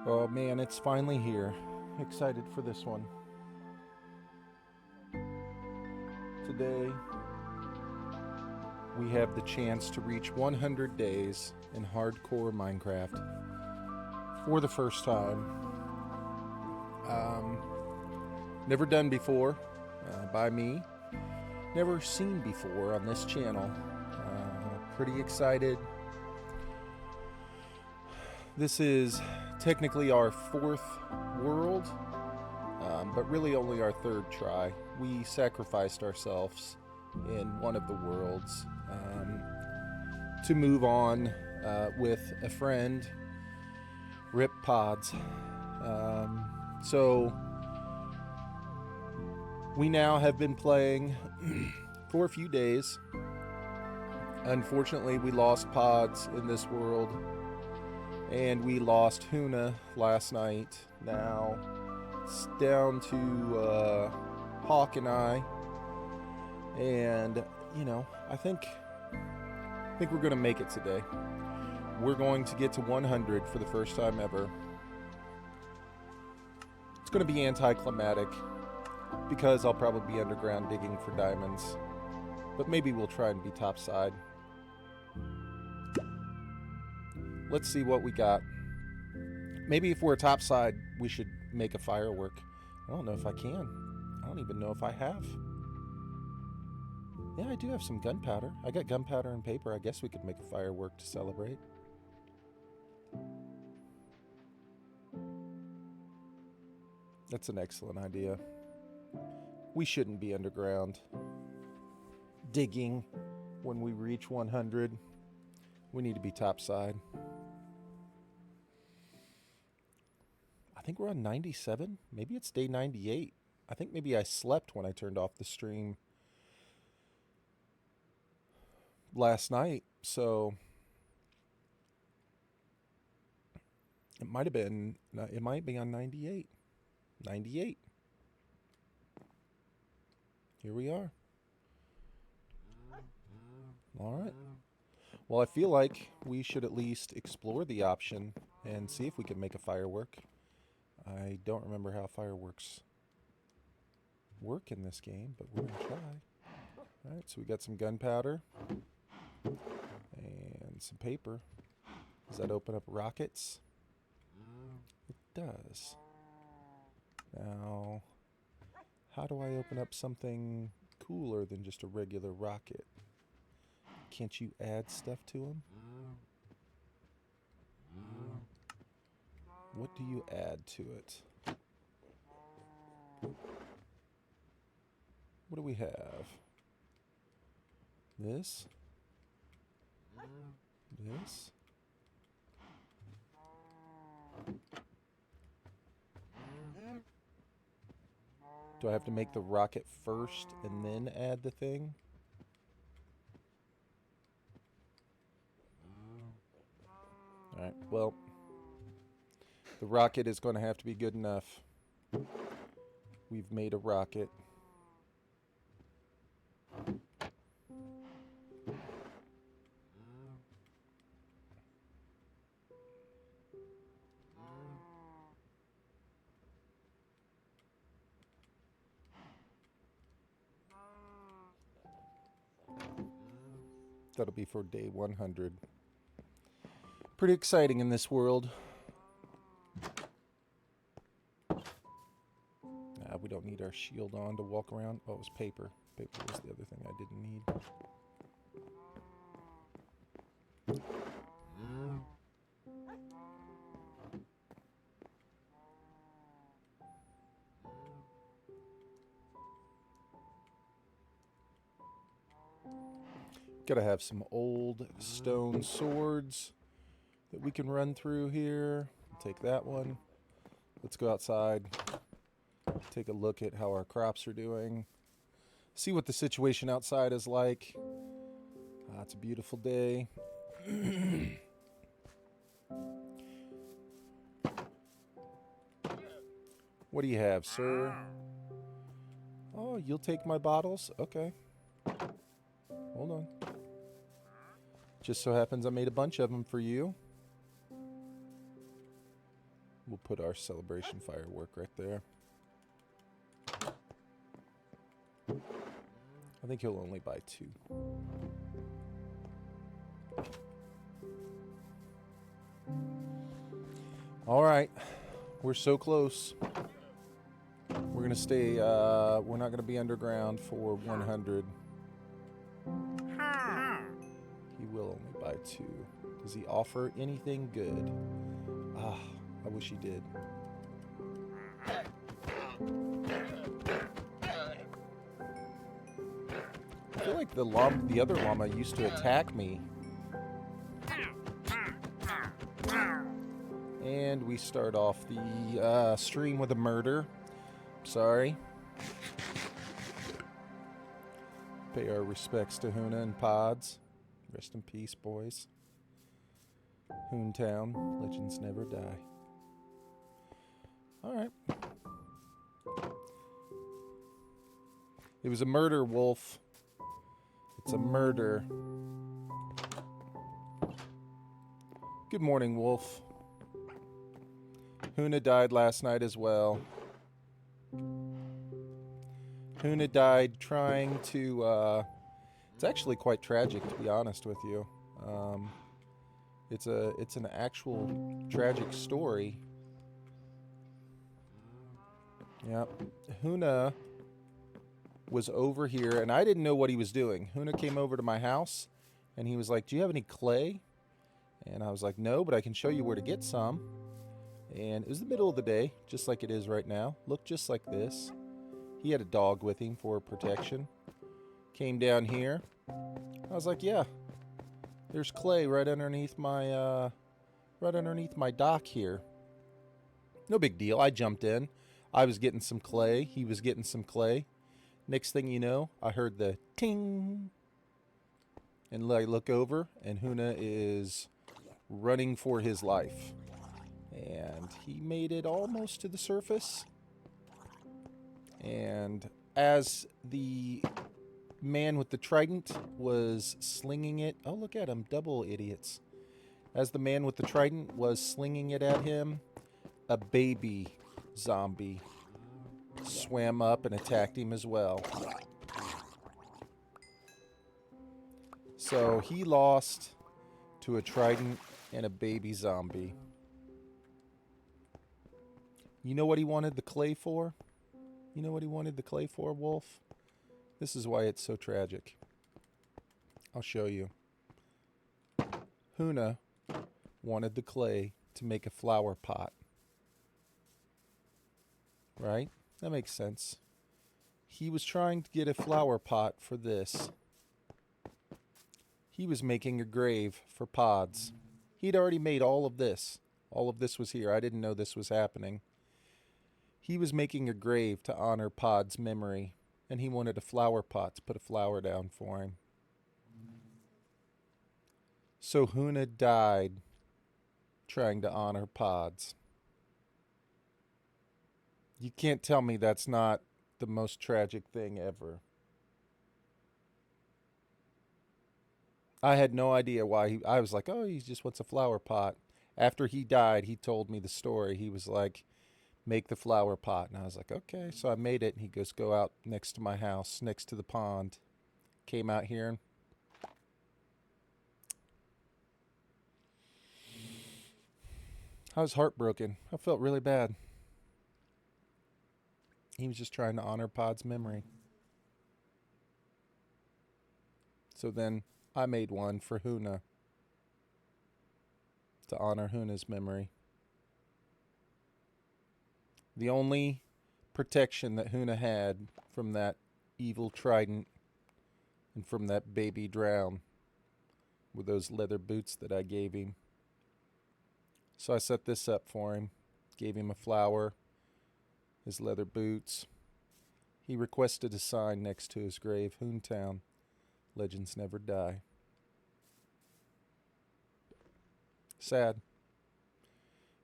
Oh man, it's finally here. Excited for this one. Today, we have the chance to reach 100 days in hardcore Minecraft for the first time. Never done before by me. Never seen before on this channel. Pretty excited. This is technically our fourth world, but really only our third try. We sacrificed ourselves in one of the worlds to move on with a friend, Rip Pods. So we now have been playing for a few days. Unfortunately, we lost Pods in this world, and we lost Huna last night. Now it's down to Hawk and I, and I think we're gonna make it today. We're going to get to 100 for the first time ever. It's gonna be anticlimactic because I'll probably be underground digging for diamonds, but maybe we'll try and be topside. Let's see what we got. Maybe if we're topside, we should make a firework. I don't know if I can. I don't even know if I have. Yeah, I do have some gunpowder. I got gunpowder and paper. I guess we could make a firework to celebrate. That's an excellent idea. We shouldn't be underground digging when we reach 100. We need to be topside. I think we're on 97. Maybe it's day 98. I think maybe I slept when I turned off the stream last night. So it might be on 98. 98. Here we are. All right. Well, I feel like we should at least explore the option and see if we can make a firework. I don't remember how fireworks work in this game, but we're going to try. All right, so we got some gunpowder and some paper. Does that open up rockets? It does. Now, how do I open up something cooler than just a regular rocket? Can't you add stuff to them? What do you add to it? What do we have? This? This? Do I have to make the rocket first and then add the thing? Alright, well, the rocket is going to have to be good enough. We've made a rocket. That'll be for day 100. Pretty exciting in this world. We don't need our shield on to walk around. Oh, it was paper. Paper was the other thing I didn't need. Gotta have some old stone swords that we can run through here. Take that one. Let's go outside. Take a look at how our crops are doing. See what the situation outside is like. It's a beautiful day. What do you have, sir? Oh, you'll take my bottles? Okay. Hold on. Just so happens I made a bunch of them for you. We'll put our celebration firework right there. I think he'll only buy 2. All right, we're so close. We're gonna stay. We're not gonna be underground for 100. He will only buy 2. Does he offer anything good? Ah, I wish he did. I feel like the other llama used to attack me. And we start off the stream with a murder. Sorry. Pay our respects to Huna and Pods. Rest in peace, boys. Hoontown, legends never die. Alright. It was a murder, Wolf. It's a murder. Good morning, Wolf. Huna died last night as well. Huna died trying to, it's actually quite tragic, to be honest with you. It's an actual tragic story. Yep. Huna was over here, and I didn't know what he was doing. Huna came over to my house, and he was like, "Do you have any clay?" And I was like, "No, but I can show you where to get some." And it was the middle of the day, just like it is right now. Looked just like this. He had a dog with him for protection. Came down here. I was like, "Yeah, there's clay right underneath my dock here." No big deal. I jumped in. I was getting some clay. He was getting some clay. Next thing you know, I heard the ting. And I look over, and Huna is running for his life. And he made it almost to the surface. And as the man with the trident was slinging it... Oh, look at him. Double idiots. As the man with the trident was slinging it at him, a baby zombie swam up and attacked him as well. So he lost to a trident and a baby zombie. You know what he wanted the clay for? You know what he wanted the clay for, Wolf? This is why it's so tragic. I'll show you. Huna wanted the clay to make a flower pot. Right? That makes sense. He was trying to get a flower pot for this. He was making a grave for Pods. He'd already made all of this. All of this was here. I didn't know this was happening. He was making a grave to honor Pod's memory, and he wanted a flower pot to put a flower down for him. So Huna died trying to honor Pods. You can't tell me that's not the most tragic thing ever. I had no idea why I was like, oh, he just wants a flower pot. After he died, he told me the story. He was like, make the flower pot. And I was like, okay. So I made it. And he goes, go out next to my house, next to the pond. Came out here. I was heartbroken. I felt really bad. He was just trying to honor Pod's memory. So then I made one for Huna to honor Huna's memory. The only protection that Huna had from that evil trident and from that baby drown were those leather boots that I gave him. So I set this up for him, gave him a flower, his leather boots. He requested a sign next to his grave, Hoontown, legends never die. Sad.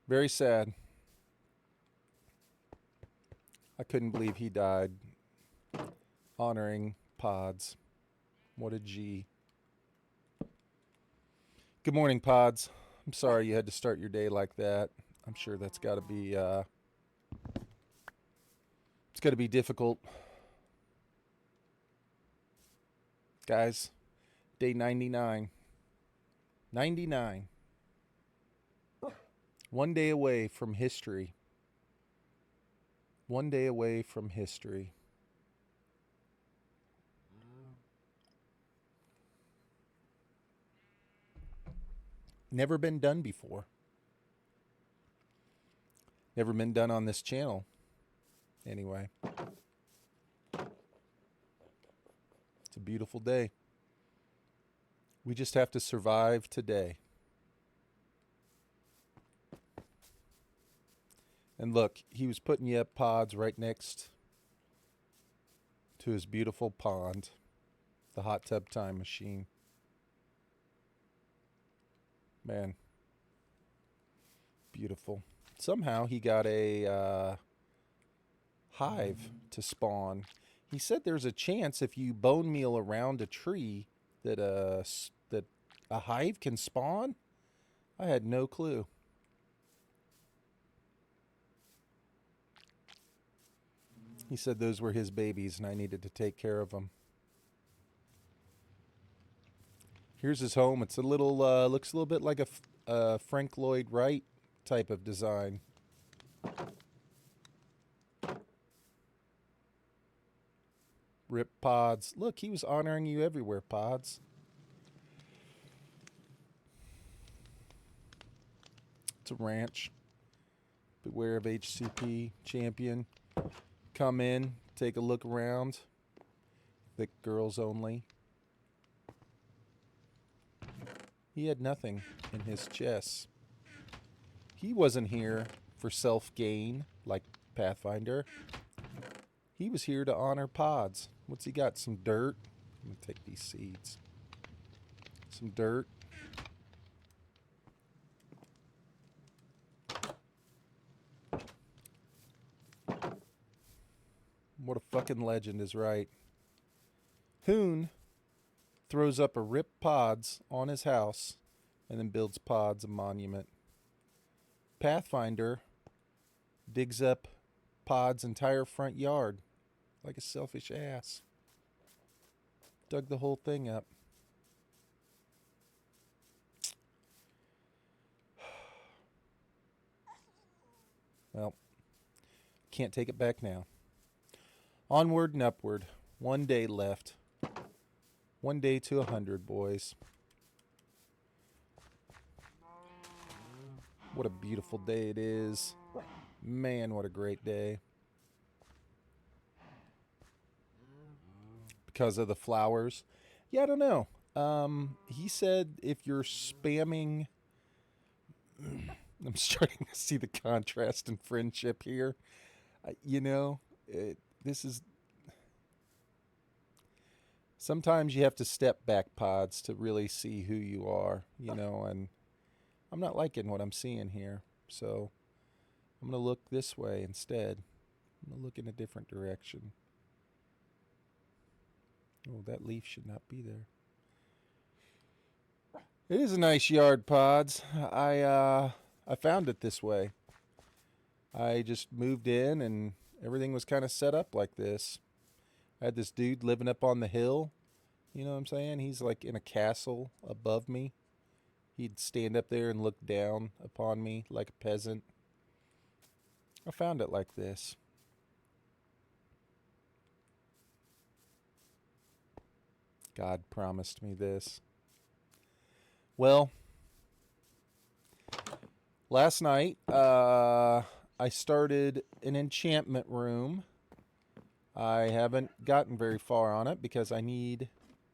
Very sad. I couldn't believe he died honoring Pods. What a G. Good morning, Pods. I'm sorry you had to start your day like that. I'm sure that's got to be it's got to be difficult. Guys, day 99. 99. One day away from history. One day away from history. Never been done before. Never been done on this channel. Anyway. It's a beautiful day. We just have to survive today. And look, he was putting you up pods right next to his beautiful pond. The hot tub time machine. Man. Beautiful. Somehow he got a hive to spawn. He said there's a chance if you bone meal around a tree that a hive can spawn. I had no clue. He said those were his babies and I needed to take care of them. Here's his home. It's a little, looks a little bit like a Frank Lloyd Wright type of design. Rip Pods. Look, he was honoring you everywhere, Pods. It's a ranch. Beware of HCP champion. Come in, take a look around. Thick girls only. He had nothing in his chest. He wasn't here for self-gain like Pathfinder. He was here to honor Pods. What's he got? Some dirt? I'm going to take these seeds. Some dirt. What a fucking legend is right. Hoon throws up a Rip Pods on his house and then builds Pods a monument. Pathfinder digs up Pod's entire front yard like a selfish ass. Dug the whole thing up. Well, can't take it back now. Onward and upward. One day left. One day to 100, boys. What a beautiful day it is. Man, what a great day. Because of the flowers. Yeah, I don't know. He said if you're spamming... I'm starting to see the contrast in friendship here. You know, this is... Sometimes you have to step back, Pods, to really see who you are, you know, and I'm not liking what I'm seeing here. So I'm going to look this way instead. I'm going to look in a different direction. Oh, that leaf should not be there. It is a nice yard, Pods. I found it this way. I just moved in and everything was kind of set up like this. I had this dude living up on the hill. You know what I'm saying? He's like in a castle above me. He'd stand up there and look down upon me like a peasant. I found it like this. God promised me this. Well, last night I started an enchantment room. I haven't gotten very far on it because I need...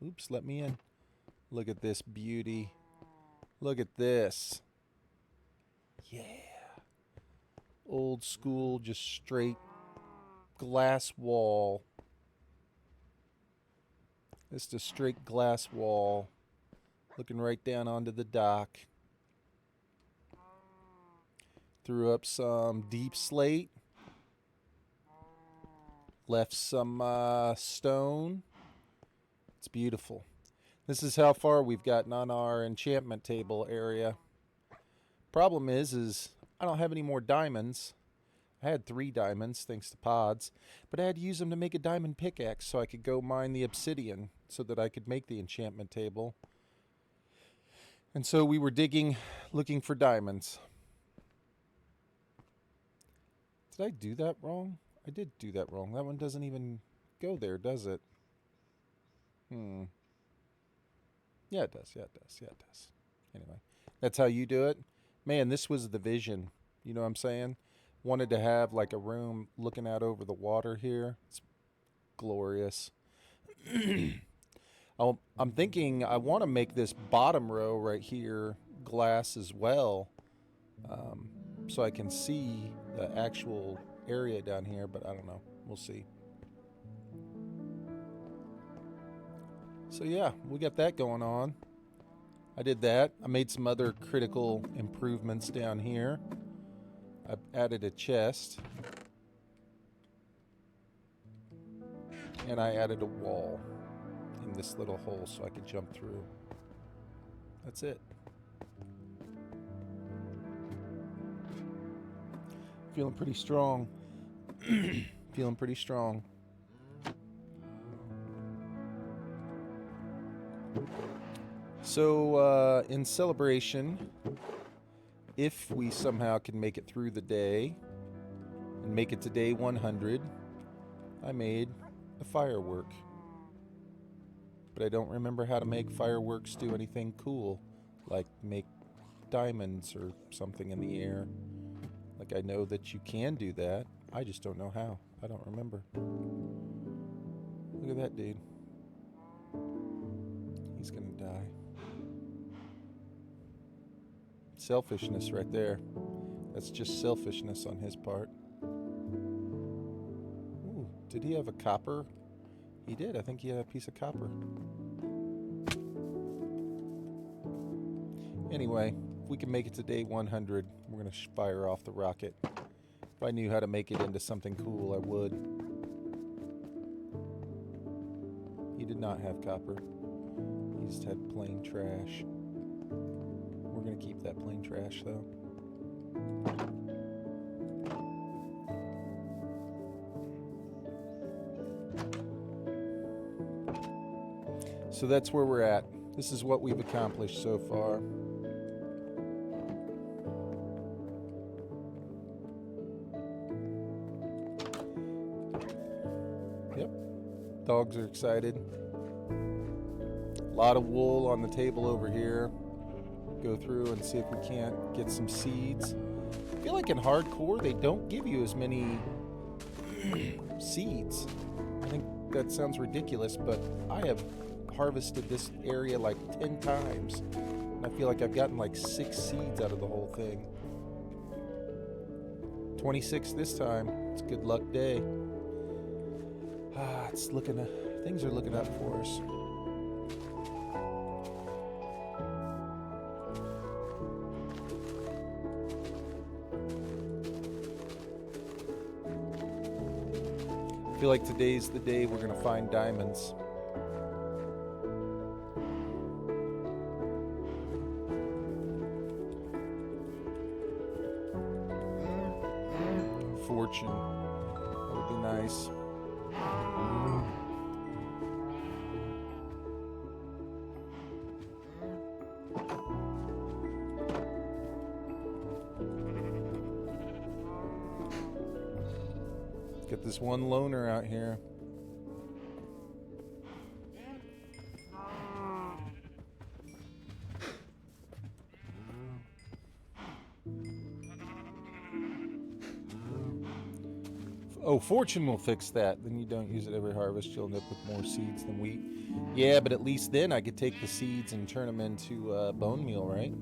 Oops, let me in. Look at this beauty. Look at this. Yeah. Old school, just straight glass wall. Just a straight glass wall. Looking right down onto the dock. Threw up some deep slate. Left some stone. It's beautiful. This is how far we've gotten on our enchantment table area. Problem is I don't have any more diamonds. I had 3 diamonds thanks to pods, but I had to use them to make a diamond pickaxe so I could go mine the obsidian so that I could make the enchantment table. And so we were digging, looking for diamonds. Did I do that wrong? I did do that wrong. That one doesn't even go there, does it? Yeah, it does. Yeah, it does. Yeah, it does. Anyway, that's how you do it. Man, this was the vision. You know what I'm saying? Wanted to have like a room looking out over the water here. It's glorious. I'm thinking I want to make this bottom row right here glass as well, so I can see the actual area down here, but I don't know. We'll see. So yeah, we got that going on. I did that. I made some other critical improvements down here. I added a chest. And I added a wall in this little hole so I could jump through. That's it. Feeling pretty strong. Feeling pretty strong. So, in celebration, if we somehow can make it through the day and make it to day 100, I made a firework. But I don't remember how to make fireworks do anything cool, like make diamonds or something in the air. Like, I know that you can do that. I just don't know how. I don't remember. Look at that dude. He's gonna die. Selfishness right there. That's just selfishness on his part. Ooh, did he have a copper? He did. I think he had a piece of copper. Anyway, if we can make it to day 100, we're going to fire off the rocket. If I knew how to make it into something cool, I would. He did not have copper. He just had plain trash. We're going to keep that plain trash, though. So that's where we're at. This is what we've accomplished so far. Yep. Dogs are excited. A lot of wool on the table over here. Go through and see if we can't get some seeds. I feel like in hardcore they don't give you as many seeds. I think that sounds ridiculous, but I have harvested this area like 10 times. And I feel like I've gotten like 6 seeds out of the whole thing. 26 this time. It's a good luck day. Things are looking up for us. I feel like today's the day we're gonna find diamonds. Fortune. That would be nice. Get this one loner out here. Oh, Fortune will fix that. Then you don't use it every harvest. You'll end up with more seeds than wheat. Yeah, but at least then I could take the seeds and turn them into bone meal, right?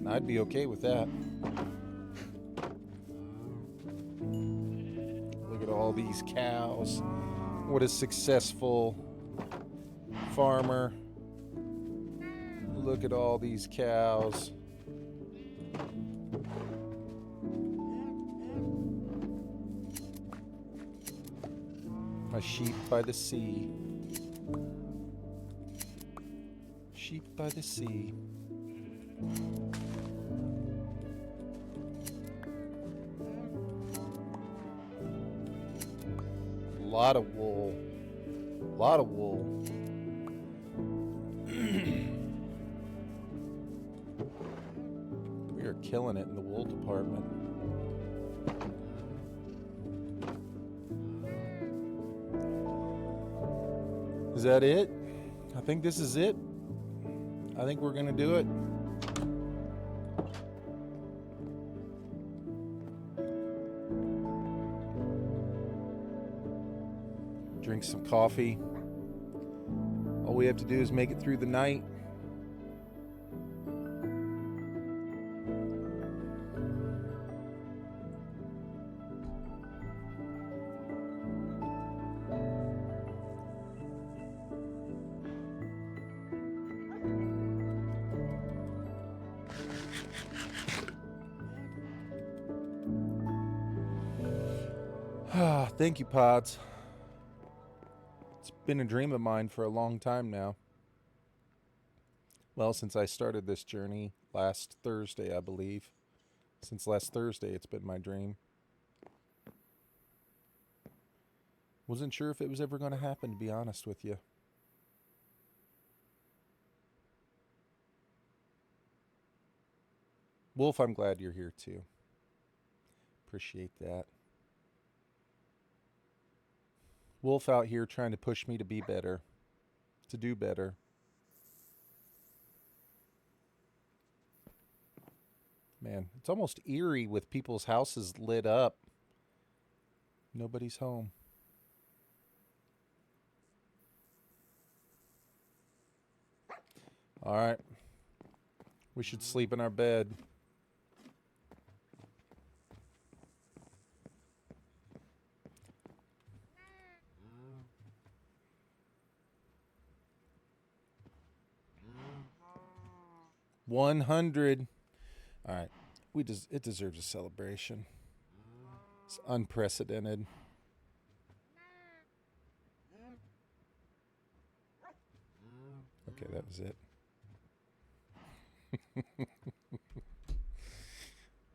I'd be okay with that. Look at all these cows. What a successful farmer. Look at all these cows. A sheep by the sea. sheep by the sea. A lot of wool. A lot of wool. We are killing it in the wool department. Is that it? I think this is it. I think we're gonna do it. Drink some coffee. All we have to do is make it through the night. Thank you, Pods. It's been a dream of mine for a long time now. Well, since I started this journey last Thursday, I believe. Since last Thursday, it's been my dream. Wasn't sure if it was ever going to happen, to be honest with you. Wolf, I'm glad you're here too. Appreciate that. Wolf out here trying to push me to be better, to do better. Man, it's almost eerie with people's houses lit up. Nobody's home. All right. We should sleep in our bed. $100. All right. It deserves a celebration. It's unprecedented. Okay, that was it.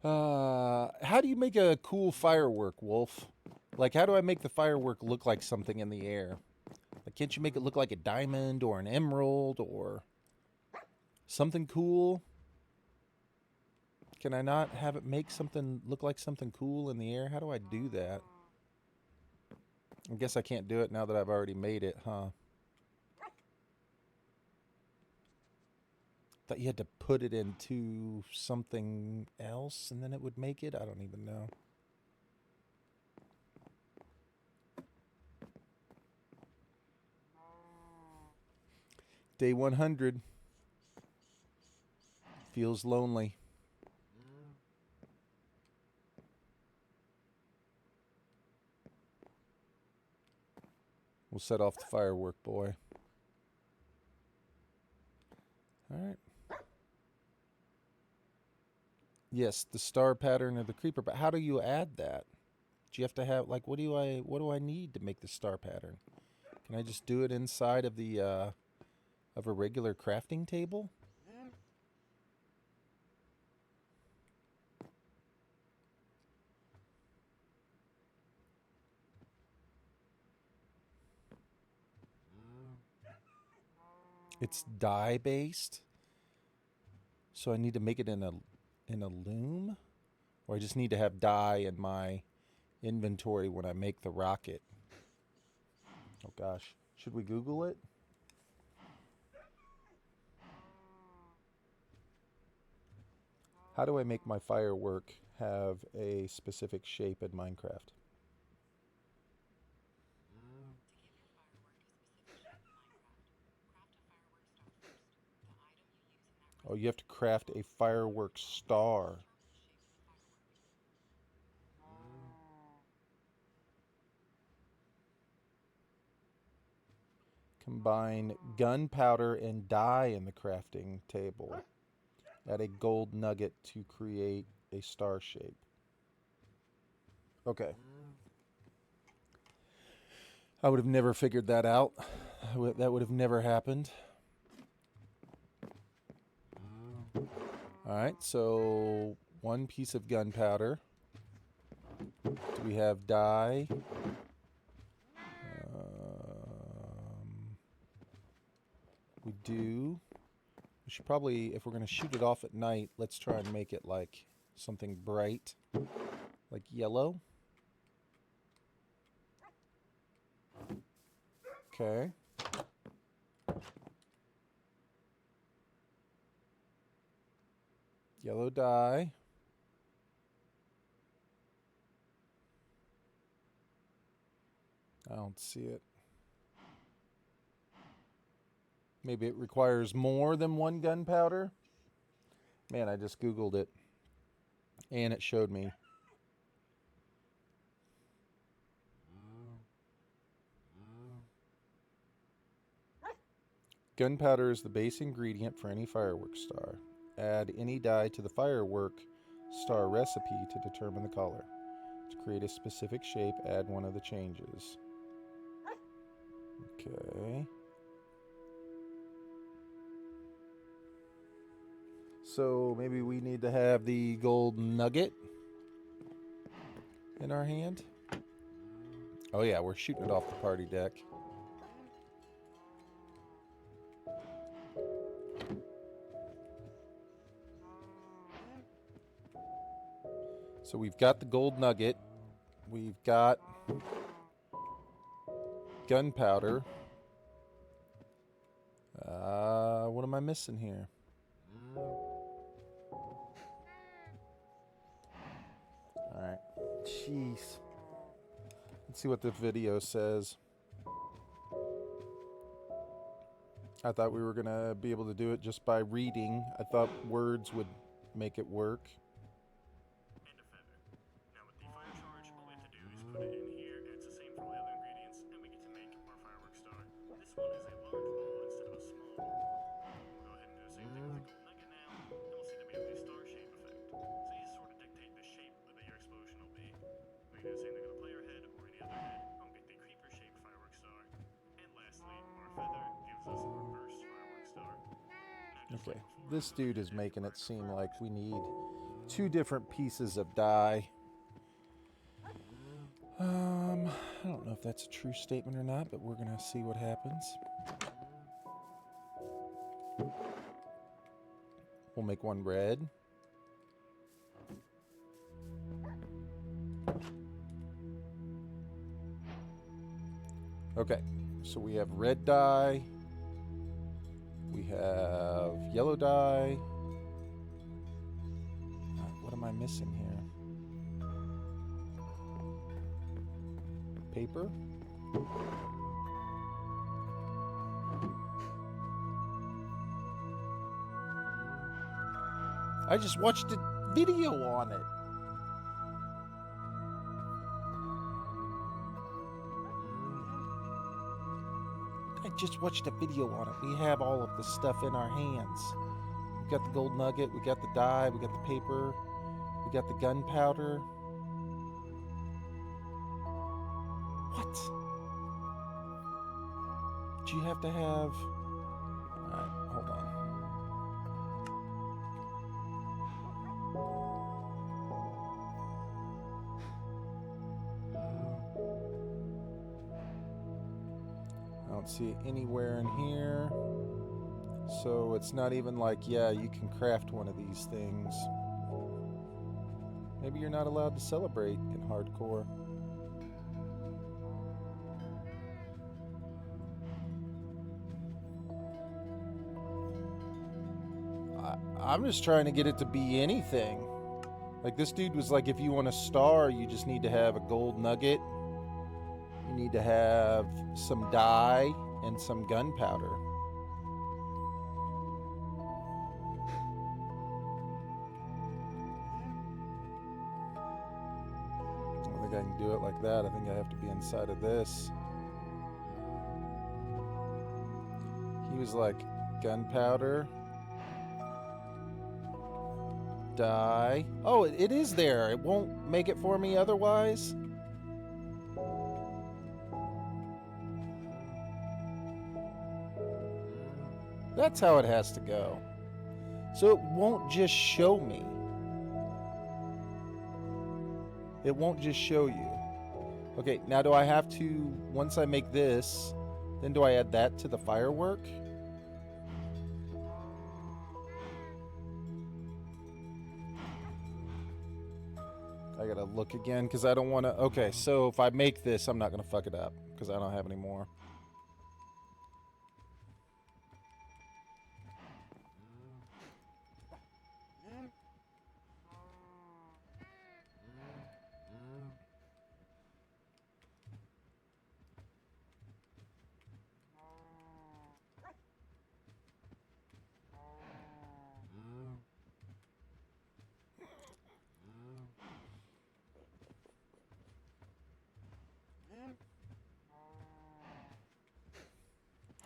How do you make a cool firework, Wolf? Like, how do I make the firework look like something in the air? Like, can't you make it look like a diamond or an emerald or something cool? Can I not have it make something look like something cool in the air? How do I do that? I guess I can't do it now that I've already made it, huh? Thought you had to put it into something else and then it would make it? I don't even know. Day 100. Feels lonely. We'll set off the firework, boy. All right. Yes, the star pattern of the creeper, but how do you add that? Do you have to have, like, what do I need to make the star pattern? Can I just do it inside of the of a regular crafting table? It's dye based. So I need to make it in a loom, or I just need to have dye in my inventory when I make the rocket. Oh gosh, should we Google it? How do I make my firework have a specific shape in Minecraft? Oh, you have to craft a firework star. Combine gunpowder and dye in the crafting table. Add a gold nugget to create a star shape. Okay. I would have never figured that out. That would have never happened. Alright, so 1 piece of gunpowder. Do we have dye? We do. We should probably, if we're going to shoot it off at night, let's try and make it like something bright, like yellow. Okay. Yellow dye. I don't see it. Maybe it requires more than 1 gunpowder. Man, I just Googled it. And it showed me. Gunpowder is the base ingredient for any fireworks star. Add any dye to the firework star recipe to determine the color. To create a specific shape, add one of the changes. Okay. So maybe we need to have the gold nugget in our hand. Oh yeah, we're shooting it off the party deck. So we've got the gold nugget. We've got gunpowder. What am I missing here? Alright. Jeez. Let's see what the video says. I thought we were going to be able to do it just by reading. I thought words would make it work. And a feather. Now with the fire charge, all we have to do is put it in here, and it's the same for all the other ingredients, and we get to make our fireworks star. This one is a large ball instead of a small ball. We'll go ahead and do the same thing with the gold nugget now, and we'll see that we have the star shape effect. So you sort of dictate the shape that your explosion will be. We can do the same thing with a player head or any other head, and we'll get the creeper shaped fireworks star. And lastly, our feather gives us our burst fireworks star. Okay, this dude is making it seem like we need 2 different pieces of dye. I don't know if that's a true statement or not, but we're gonna see what happens. We'll make 1 red. Okay, so we have red dye. We have yellow dye. What am I missing here? Paper? I just watched a video on it. I just watched a video on it. We have all of the stuff in our hands. We got the gold nugget, we got the dye, we got the paper, we got the gunpowder. What? Do you have to have... Alright, hold on. I don't see it anywhere in here. So it's not even like, yeah, you can craft one of these things. Maybe you're not allowed to celebrate in hardcore. I'm just trying to get it to be anything. Like this dude was like, if you want a star, you just need to have a gold nugget. You need to have some dye and some gunpowder. I don't think I can do it like that. I think I have to be inside of this. He was like, gunpowder, dye. Oh, it is there. It won't make it for me otherwise. That's how it has to go. So it won't just show me. It won't just show you. Okay, now do I have to, once I make this, then do I add that to the firework? I gotta look again because I don't want to. Okay, so if I make this, I'm not gonna fuck it up because I don't have any more.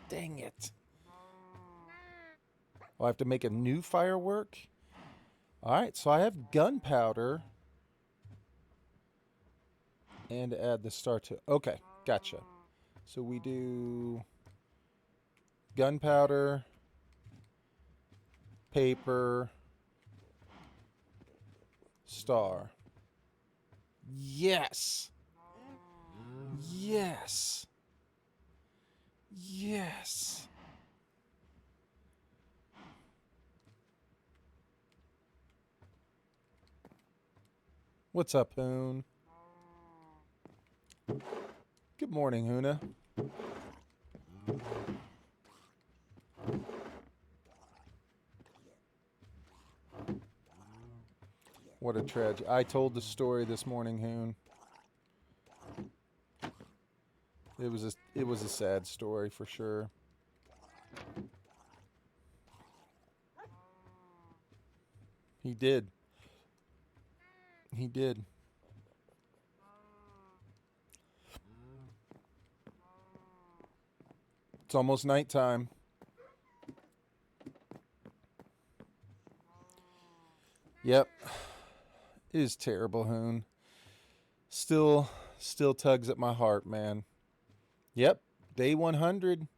Dang it. Oh, I have to make a new firework? Alright, so I have gunpowder. And add the star to... Okay, gotcha. So we do... gunpowder, paper, star. Yes! Yes! Yes! What's up, Hoon? Good morning, Hoona. What a tragedy. I told the story this morning, Hoon. It was a sad story for sure. He did. He did. It's almost nighttime. Yep. It is terrible, Hoon. Still tugs at my heart, man. Yep. Day 100.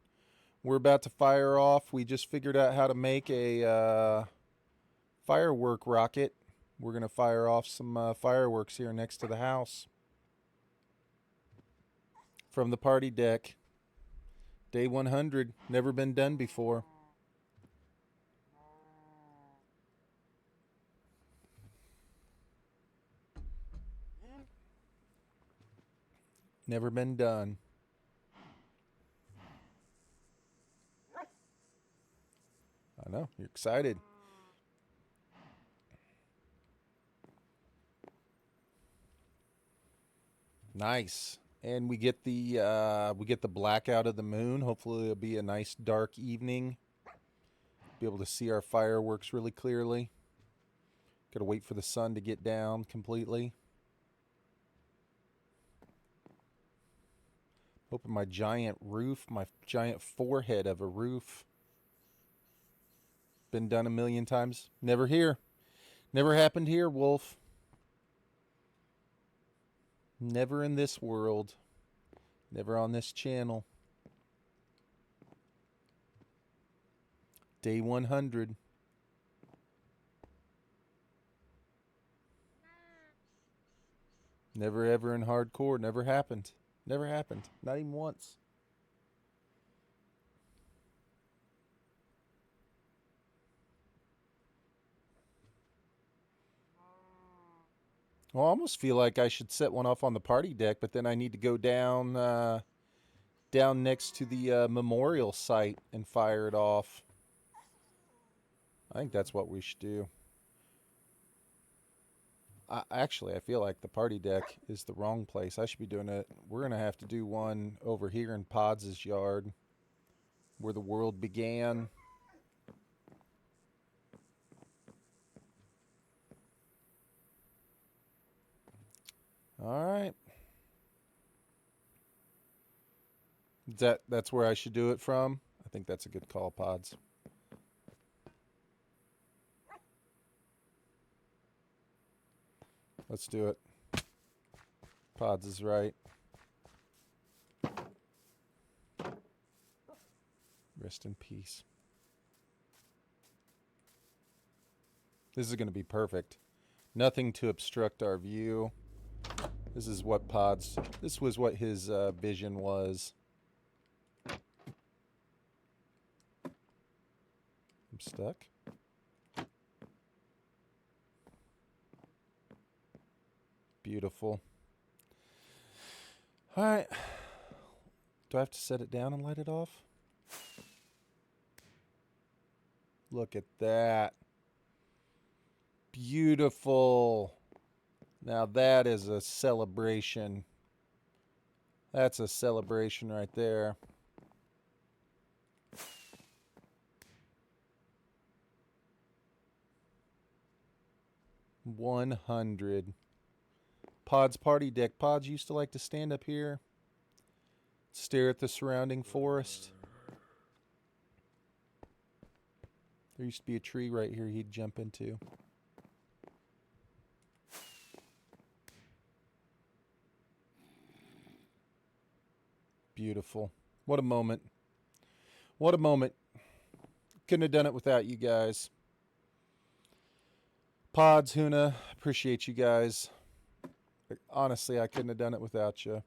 We're about to fire off. We just figured out how to make a firework rocket. We're going to fire off some fireworks here next to the house. From the party deck. Day 100. Never been done before. Never been done. I know. You're excited. Nice. And we get the blackout of the moon. Hopefully it'll be a nice dark evening. Be able to see our fireworks really clearly. Gotta wait for the sun to get down completely. Hoping my giant roof, my giant forehead of a roof. Been done a million times. Never here. Never happened here, Wolf. Never in this world. Never on this channel. Day 100. Never ever in hardcore. Never happened. Never happened. Not even once. Well, I almost feel like I should set one off on the party deck, but then I need to go down down next to the memorial site and fire it off. I think that's what we should do. Actually, I feel like the party deck is the wrong place. I should be doing it. We're going to have to do one over here in Pods' yard where the world began. All right. That's where I should do it from? I think that's a good call, Pods. Let's do it. Pods is right. Rest in peace. This is going to be perfect. Nothing to obstruct our view. This is what Pods... This was what his vision was. I'm stuck. Beautiful. All right. Do I have to set it down and light it off? Look at that. Beautiful. Now that is a celebration. That's a celebration right there. $100. Pod's party deck. Pods used to like to stand up here, stare at the surrounding forest. There used to be a tree right here he'd jump into. Beautiful. What a moment. What a moment. Couldn't have done it without you guys. Pods, Huna, appreciate you guys. Honestly, I couldn't have done it without you.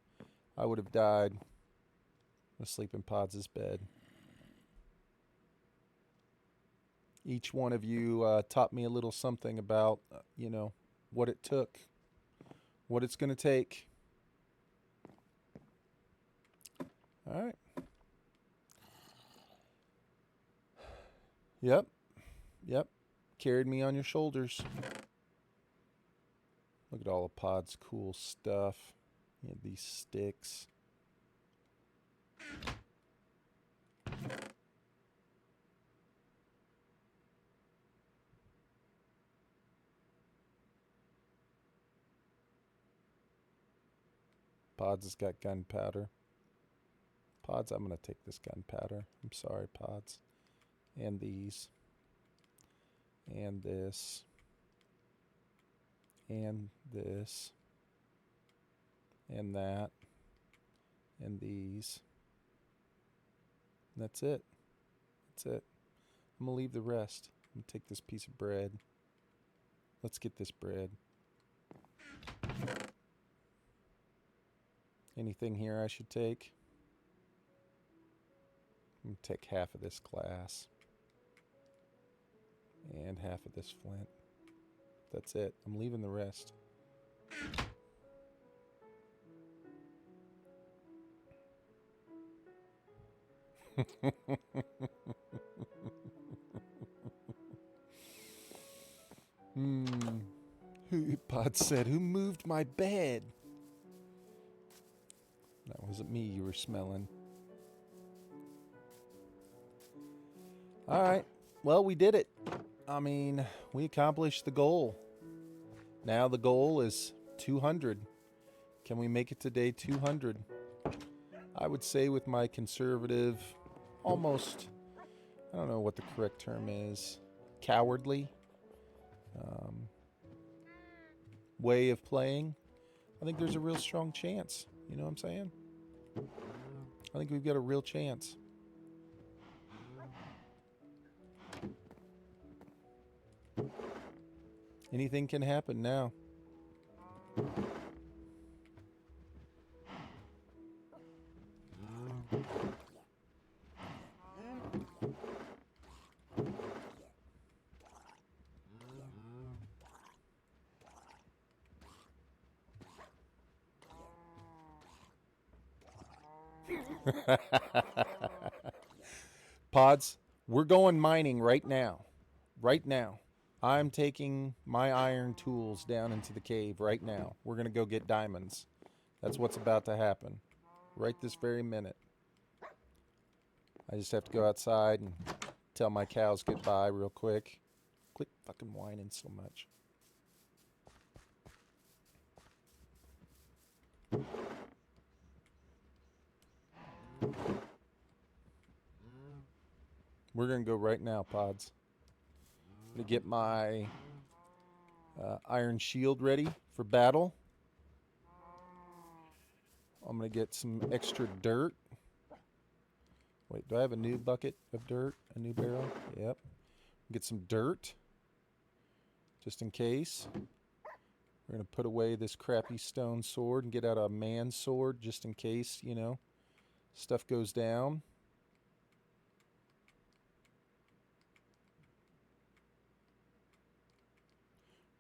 I would have died. Asleep in Pods' bed. Each one of you taught me a little something about, you know, what it took, what it's going to take. All right. Yep. Yep. Carried me on your shoulders. Look at all of Pod's cool stuff. You have these sticks. Pods has got gunpowder. Pods, I'm going to take this gunpowder. I'm sorry, Pods. And these. And this. And this. And that. And these. And that's it. That's it. I'm going to leave the rest. I'm going to take this piece of bread. Let's get this bread. Anything here I should take? I'm going to take half of this glass. And half of this flint. That's it. I'm leaving the rest. Pod said, "Who moved my bed?" That wasn't me you were smelling. All right. Well, we did it. I mean, we accomplished the goal. Now the goal is 200. Can we make it to day 200? I would say with my conservative, almost, I don't know what the correct term is, cowardly way of playing, I think there's a real strong chance. You know what I'm saying? I think we've got a real chance. Anything can happen now. Pods, we're going mining right now. Right now. I'm taking my iron tools down into the cave right now. We're going to go get diamonds. That's what's about to happen. Right this very minute. I just have to go outside and tell my cows goodbye real quick. Quit fucking whining so much. We're going to go right now, Pods. I'm going to get my iron shield ready for battle. I'm going to get some extra dirt. Wait, do I have a new bucket of dirt? A new barrel? Yep. Get some dirt. just in case. We're going to put away this crappy stone sword and get out a man sword just in case, you know, stuff goes down.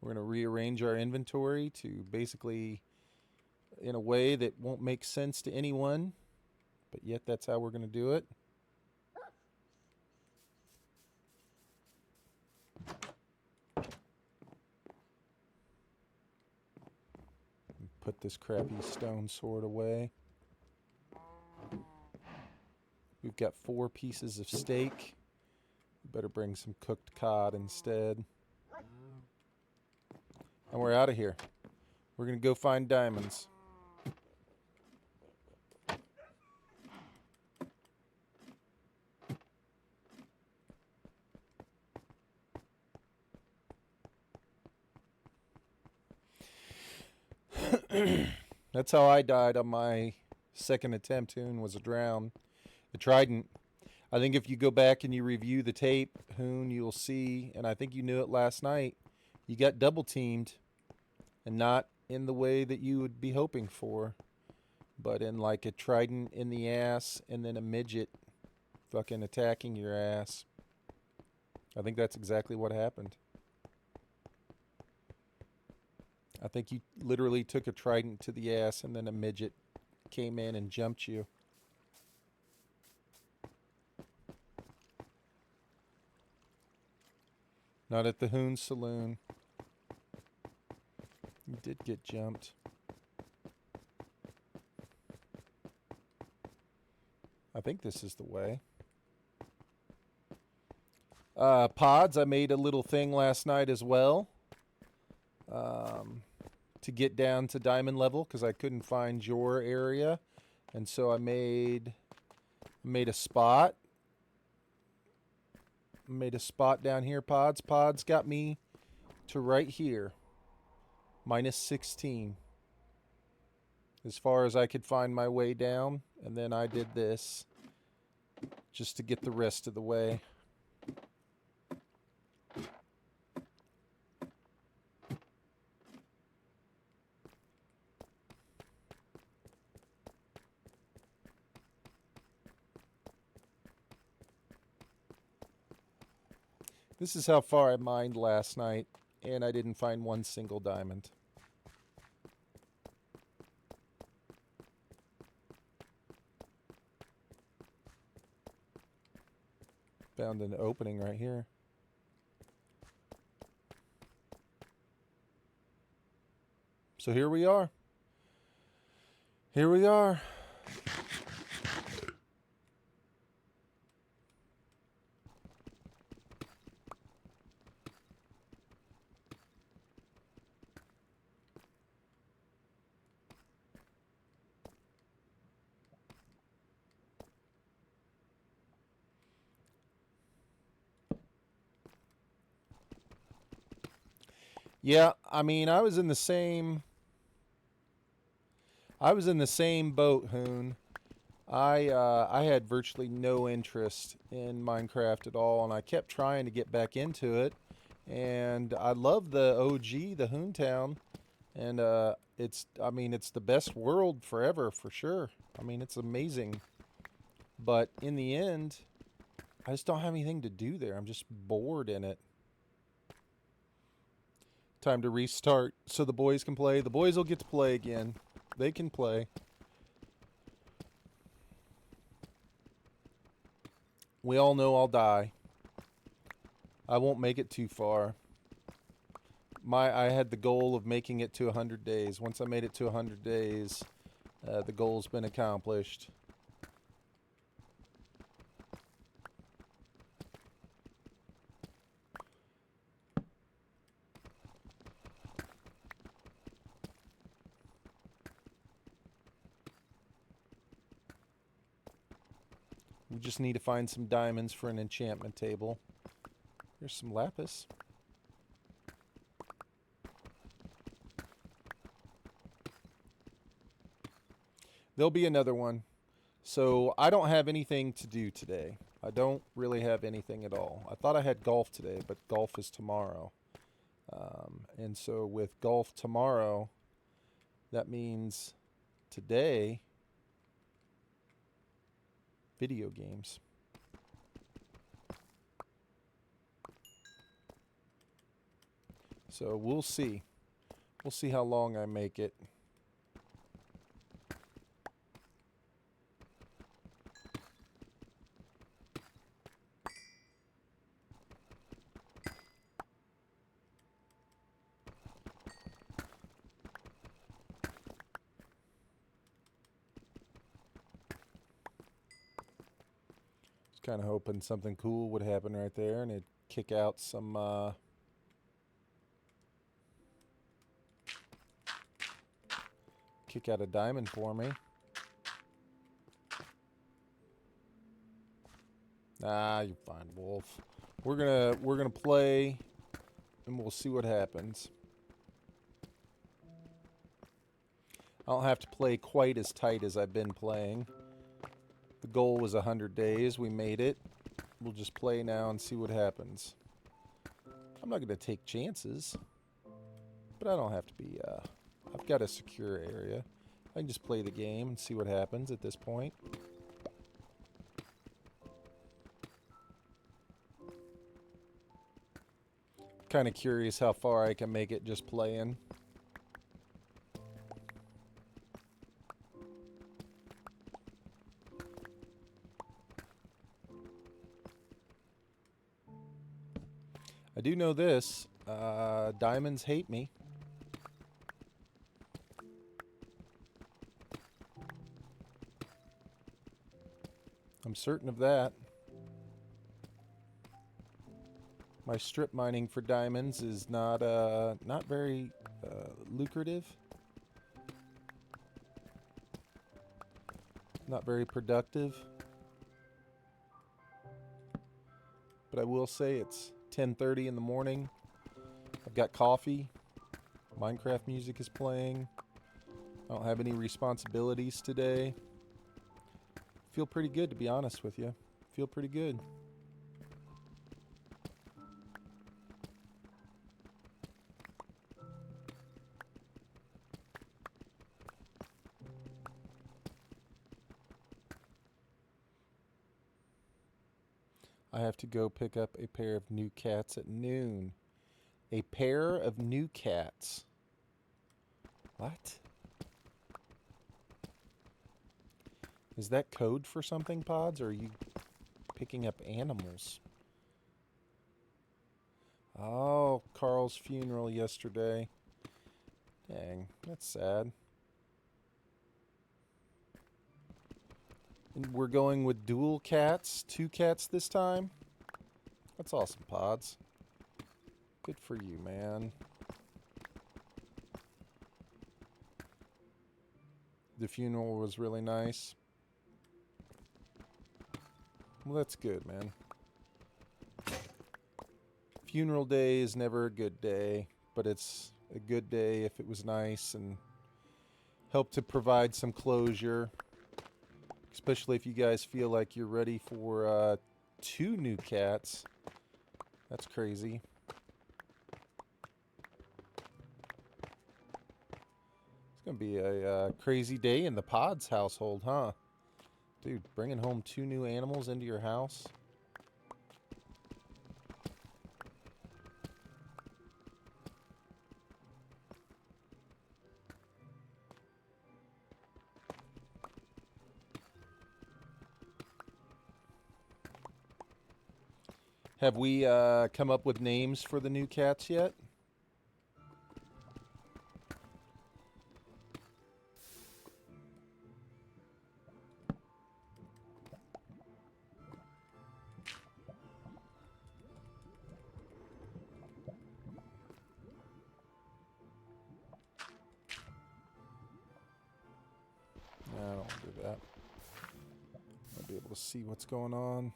We're going to rearrange our inventory to basically in a way that won't make sense to anyone, but yet that's how we're going to do it. Put this crappy stone sword away. We've got 4 pieces of steak. Better bring some cooked cod instead. And we're out of here. We're going to go find diamonds. That's how I died on my second attempt. Hoon was a drown. The trident. I think if you go back and you review the tape, Hoon, you'll see, and I think you knew it last night, you got double teamed, and not in the way that you would be hoping for, but in like a trident in the ass and then a midget fucking attacking your ass. I think that's exactly what happened. I think you literally took a trident to the ass and then a midget came in and jumped you. Not at the Hoon Saloon. You did get jumped. I think this is the way. Pods, I made a little thing last night as well. To get down to diamond level because I couldn't find your area, and so I made a spot. Made a spot down here. Pods got me to right here, -16, as far as I could find my way down, and then I did this just to get the rest of the way. This is how far I mined last night, and I didn't find one single diamond. Found an opening right here. So here we are. Here we are. Yeah, I mean, I was in the same boat, Hoon. I had virtually no interest in Minecraft at all, and I kept trying to get back into it. And I love the OG, the Hoontown, and it's the best world forever for sure. I mean, it's amazing. But in the end, I just don't have anything to do there. I'm just bored in it. Time to restart so the boys can play. The boys will get to play again. They can play. We all know I'll die. I won't make it too far. I had the goal of making it to 100 days. Once I made it to 100 days, the goal's been accomplished. We just need to find some diamonds for an enchantment table. Here's some lapis. There'll be another one. So I don't have anything to do today. I don't really have anything at all. I thought I had golf today, but golf is tomorrow. And so with golf tomorrow, that means today, video games. So we'll see. We'll see how long I make it. Kind of hoping something cool would happen right there and it'd kick out some kick out a diamond for me. Ah, you're fine, Wolf. We're gonna play and we'll see what happens. I don't have to play quite as tight as I've been playing. The goal was 100 days. We made it. We'll just play now and see what happens. I'm not going to take chances. But I don't have to be... I've got a secure area. I can just play the game and see what happens at this point. Kind of curious how far I can make it just playing. I do know this, diamonds hate me. I'm certain of that. My strip mining for diamonds is not very lucrative. Not very productive. But I will say it's 10:30 in the morning. I've got coffee. Minecraft music is playing. I don't have any responsibilities today. Feel pretty good, to be honest with you. Feel pretty good. I have to go pick up a pair of new cats at noon. A pair of new cats. What? Is that code for something, Pods, or are you picking up animals? Oh, Carl's funeral yesterday. Dang, that's sad. And we're going with dual cats, 2 cats this time. That's awesome, Pods. Good for you, man. The funeral was really nice. Well, that's good, man. Funeral day is never a good day, but it's a good day if it was nice and helped to provide some closure. Especially if you guys feel like you're ready for 2 new cats. That's crazy. It's going to be a crazy day in the Pods household, huh? Dude, bringing home 2 new animals into your house? Have we come up with names for the new cats yet? No, I don't want to do that. I'll be able to see what's going on.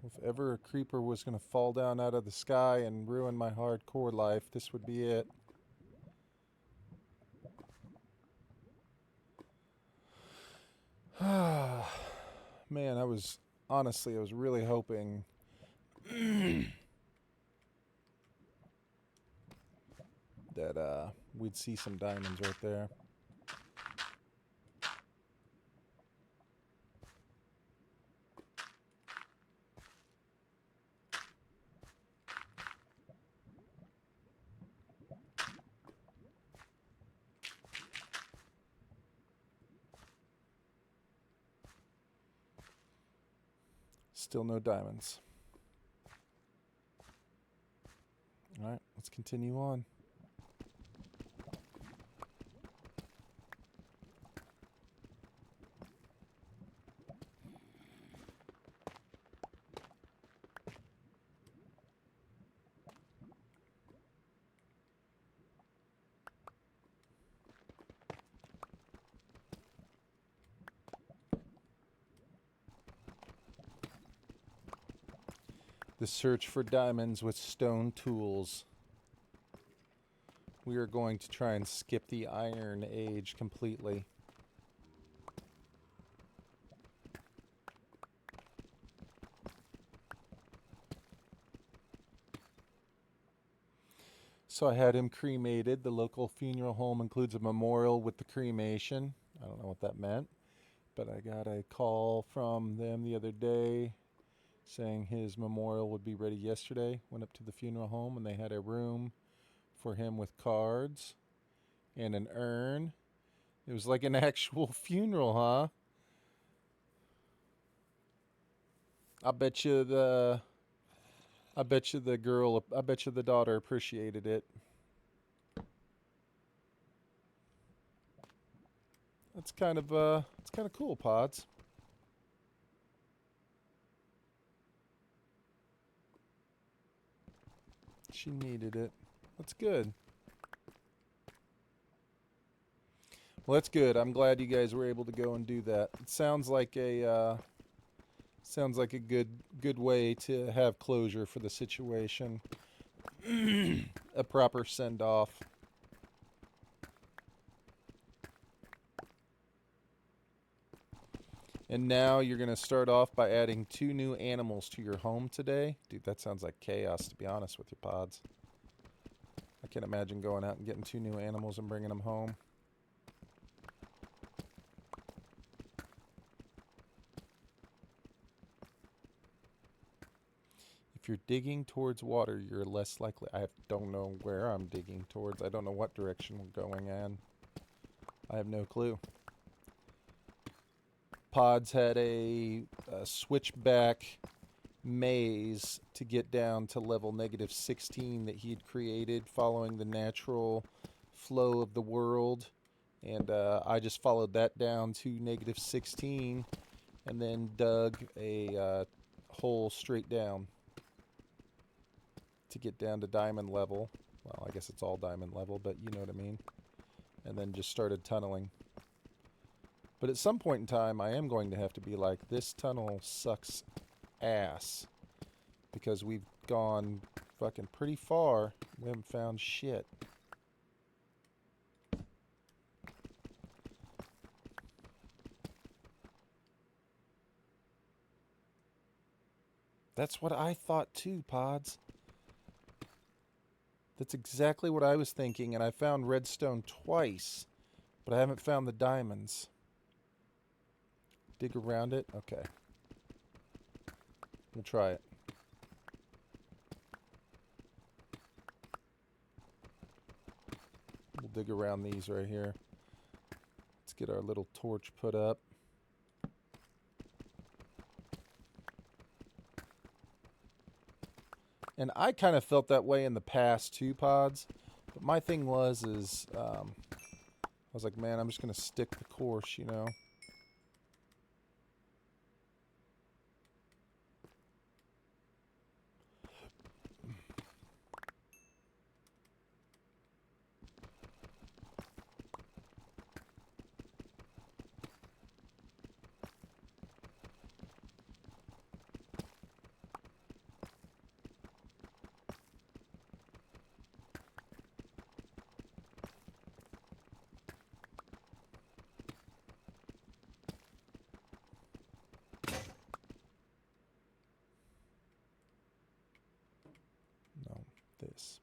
If ever a creeper was going to fall down out of the sky and ruin my hardcore life, this would be it. Man, I was really hoping that we'd see some diamonds right there. Still no diamonds. All right, let's continue on. The search for diamonds with stone tools. We are going to try and skip the Iron Age completely. So I had him cremated. The local funeral home includes a memorial with the cremation. I don't know what that meant, but I got a call from them the other day saying his memorial would be ready yesterday. Went up to the funeral home and they had a room for him with cards and an urn. It was like an actual funeral, huh? I bet you the daughter appreciated it. It's kind of cool, Pods. She needed it. That's good. Well, that's good. I'm glad you guys were able to go and do that. It sounds like a good way to have closure for the situation. A proper send off. And now you're going to start off by adding 2 new animals to your home today. Dude, that sounds like chaos, to be honest with you, Pods. I can't imagine going out and getting 2 new animals and bringing them home. If you're digging towards water, you're less likely... I don't know where I'm digging towards. I don't know what direction we're going in. I have no clue. Pods had a switchback maze to get down to level -16 that he had created following the natural flow of the world. And I just followed that down to -16 and then dug a hole straight down to get down to diamond level. Well, I guess it's all diamond level, but you know what I mean. And then just started tunneling. But at some point in time, I am going to have to be like, this tunnel sucks ass. Because we've gone fucking pretty far. We haven't found shit. That's what I thought too, Pods. That's exactly what I was thinking, and I found redstone twice, but I haven't found the diamonds. Dig around it? Okay. We'll try it. We'll dig around these right here. Let's get our little torch put up. And I kind of felt that way in the past too, Pods. But my thing was I was like, man, I'm just going to stick the course, you know. this.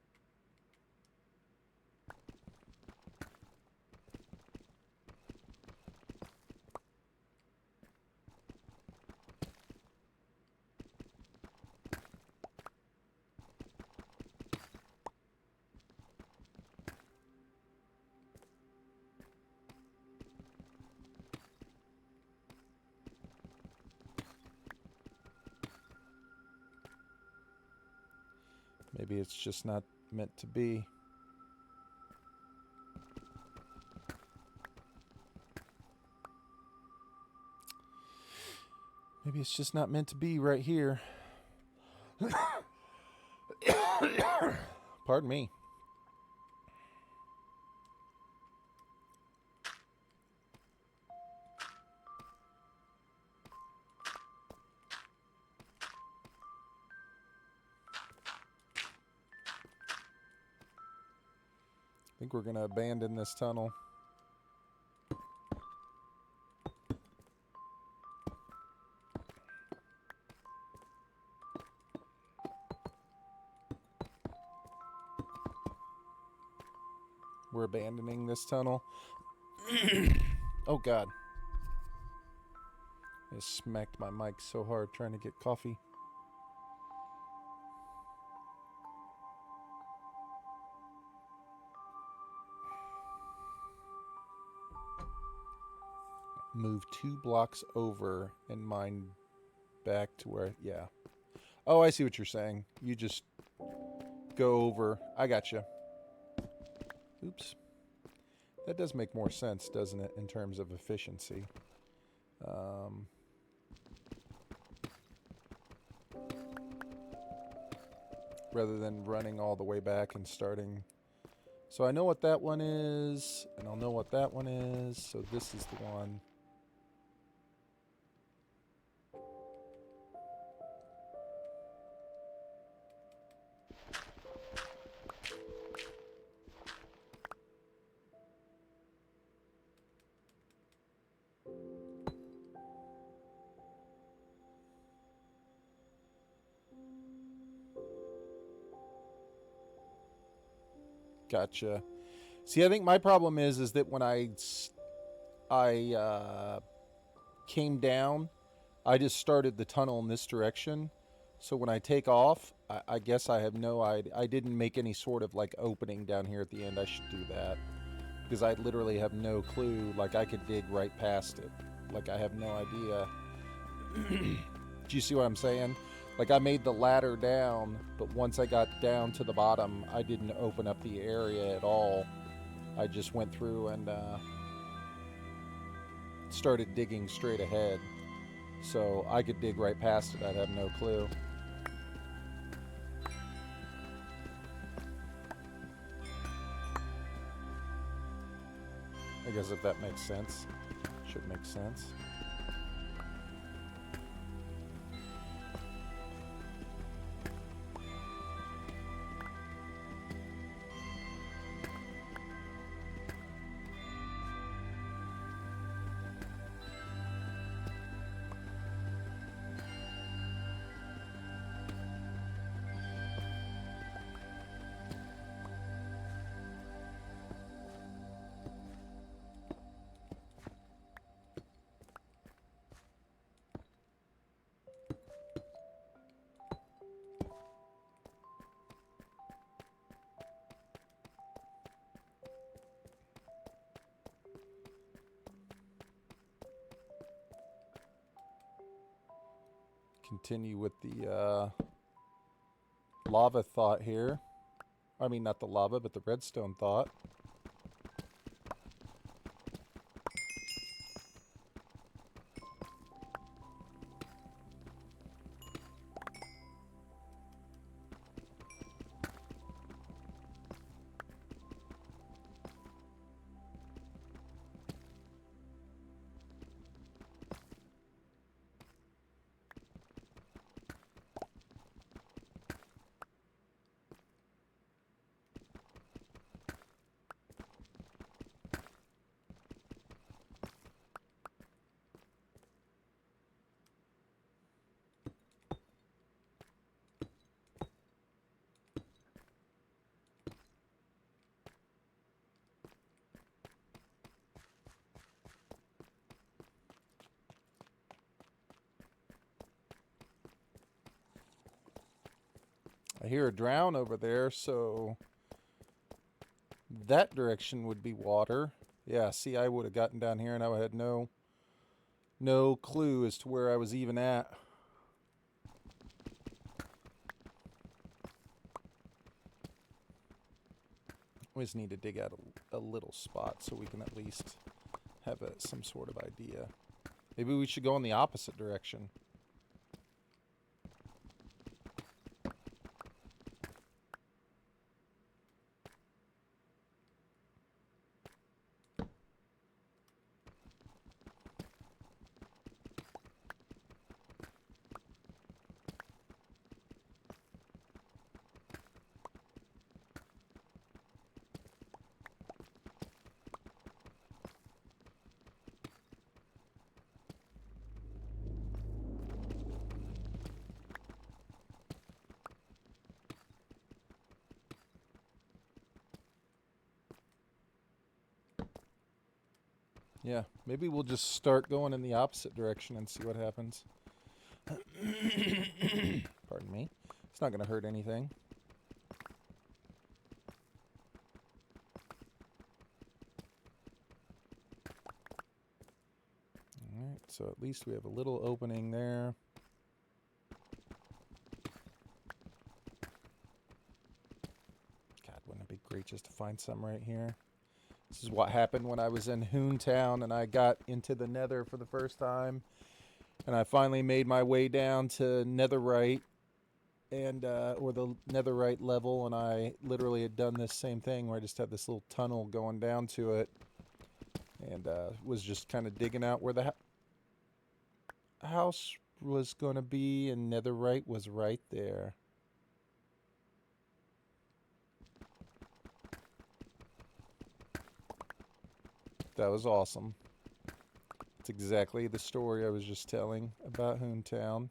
Maybe it's just not meant to be. Maybe it's just not meant to be right here. Pardon me. I think we're going to abandon this tunnel. We're abandoning this tunnel. Oh, God. I smacked my mic so hard trying to get coffee. Move 2 blocks over and mine back to where, yeah. Oh, I see what you're saying. You just go over. I gotcha. Oops. That does make more sense, doesn't it, in terms of efficiency? Rather than running all the way back and starting. So I know what that one is, and I'll know what that one is. So this is the one. Gotcha. See, I think my problem is that when I came down, I just started the tunnel in this direction. So when I take off, I guess I have no idea. I didn't make any sort of like opening down here at the end. I should do that because I literally have no clue. Like I could dig right past it. Like I have no idea. Do you see what I'm saying? Like I made the ladder down, but once I got down to the bottom, I didn't open up the area at all. I just went through and started digging straight ahead. So I could dig right past it. I'd have no clue. I guess if that makes sense. Should make sense. Continue with the lava thought here. I mean, not the lava, but the redstone thought. I hear a drown over there, so that direction would be water. Yeah, see, I would have gotten down here and I had no clue as to where I was even at. We just need to dig out a little spot so we can at least have some sort of idea. Maybe we should go in the opposite direction. Yeah, maybe we'll just start going in the opposite direction and see what happens. Pardon me. It's not going to hurt anything. Alright, so at least we have a little opening there. God, wouldn't it be great just to find some right here? This is what happened when I was in Hoontown and I got into the Nether for the first time. And I finally made my way down to Netherite, and or the Netherite level, and I literally had done this same thing where I just had this little tunnel going down to it, and was just kind of digging out where the house was going to be, and Netherite was right there. That was awesome. It's exactly the story I was just telling about Hoontown.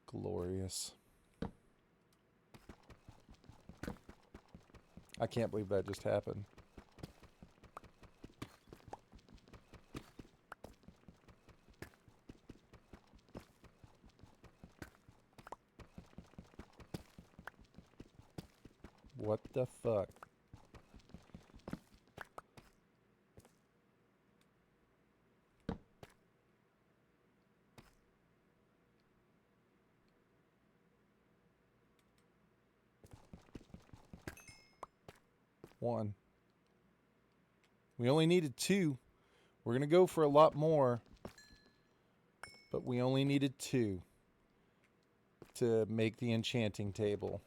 Glorious. I can't believe that just happened. What the fuck? One. We only needed 2. We're going to go for a lot more. But we only needed 2 to make the enchanting table.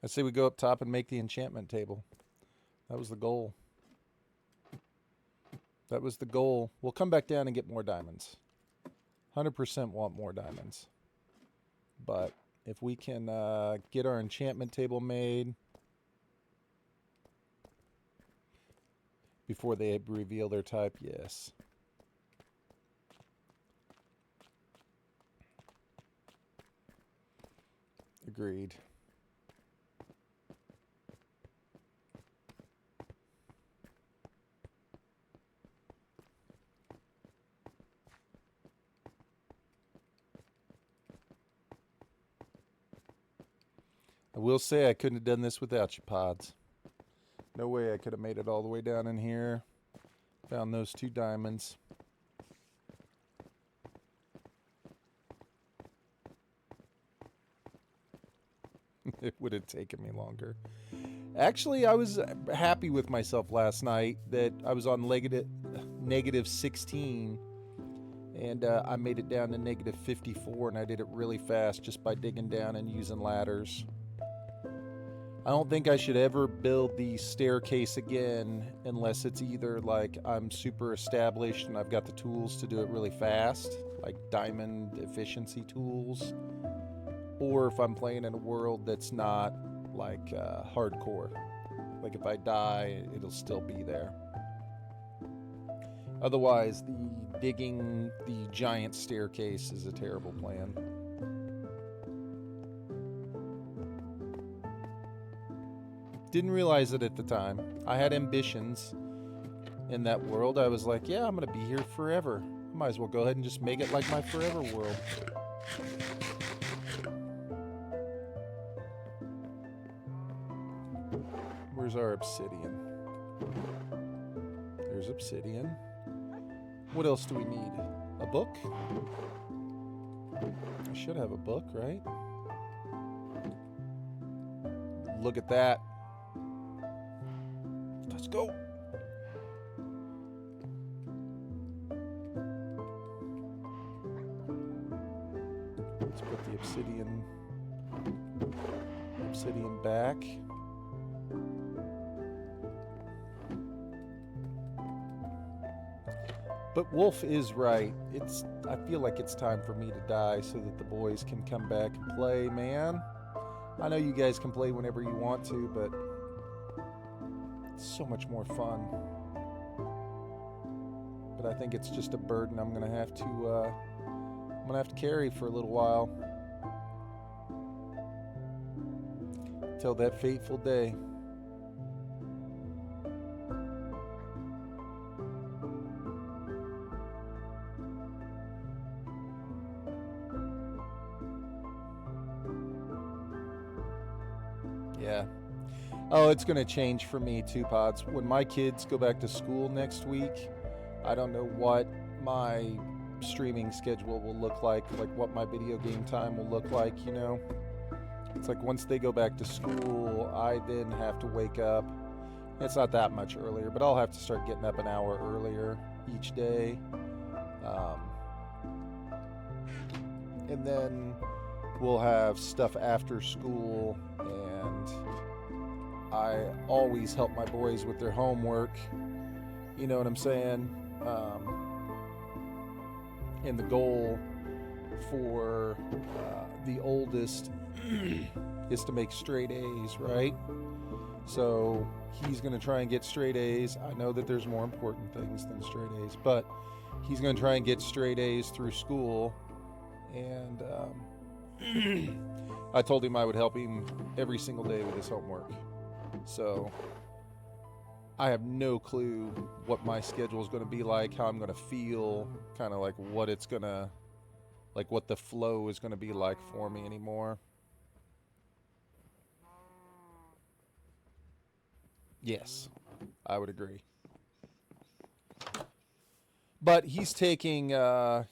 I say we go up top and make the enchantment table. That was the goal. That was the goal. We'll come back down and get more diamonds. 100% want more diamonds. But if we can get our enchantment table made before they reveal their type, yes. Agreed. I will say I couldn't have done this without you, Pods. No way I could have made it all the way down in here. Found those 2 diamonds. It would have taken me longer. Actually, I was happy with myself last night that I was on negative 16. And I made it down to negative 54, and I did it really fast just by digging down and using ladders. I don't think I should ever build the staircase again unless it's either like I'm super established and I've got the tools to do it really fast, like diamond efficiency tools, or if I'm playing in a world that's not like hardcore. Like if I die, it'll still be there. Otherwise, the digging the giant staircase is a terrible plan. Didn't realize it at the time. I had ambitions in that world. I was like, yeah, I'm going to be here forever. Might as well go ahead and just make it like my forever world. Where's our obsidian? There's obsidian. What else do we need? A book? I should have a book, right? Look at that. Let's go. Let's put the obsidian back. But Wolf is right. I feel like it's time for me to die so that the boys can come back and play, man. I know you guys can play whenever you want to, but it's so much more fun. But I think it's just a burden I'm gonna have to carry for a little while. Till that fateful day. Yeah. Oh, it's going to change for me too, Pods. When my kids go back to school next week, I don't know what my streaming schedule will look like what my video game time will look like, you know? It's like once they go back to school, I then have to wake up. It's not that much earlier, but I'll have to start getting up an hour earlier each day. And then we'll have stuff after school, and I always help my boys with their homework. You know what I'm saying? And the goal for the oldest is to make straight A's, right? So he's going to try and get straight A's. I know that there's more important things than straight A's, but he's going to try and get straight A's through school. And I told him I would help him every single day with his homework. So I have no clue what my schedule is going to be like, how I'm going to feel, kind of like what it's going to, like what the flow is going to be like for me anymore. Yes, I would agree. But he's taking, for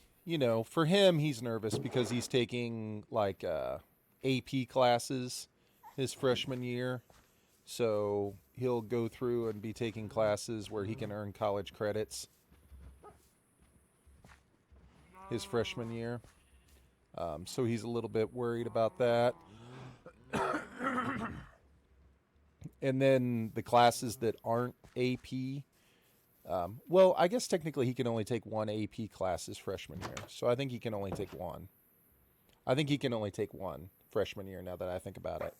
him, he's nervous because he's taking like AP classes his freshman year. So he'll go through and be taking classes where he can earn college credits his freshman year. So he's a little bit worried about that. And then the classes that aren't AP, well, I guess technically he can only take one AP class his freshman year. So I think he can only take one. I think he can only take one freshman year now that I think about it.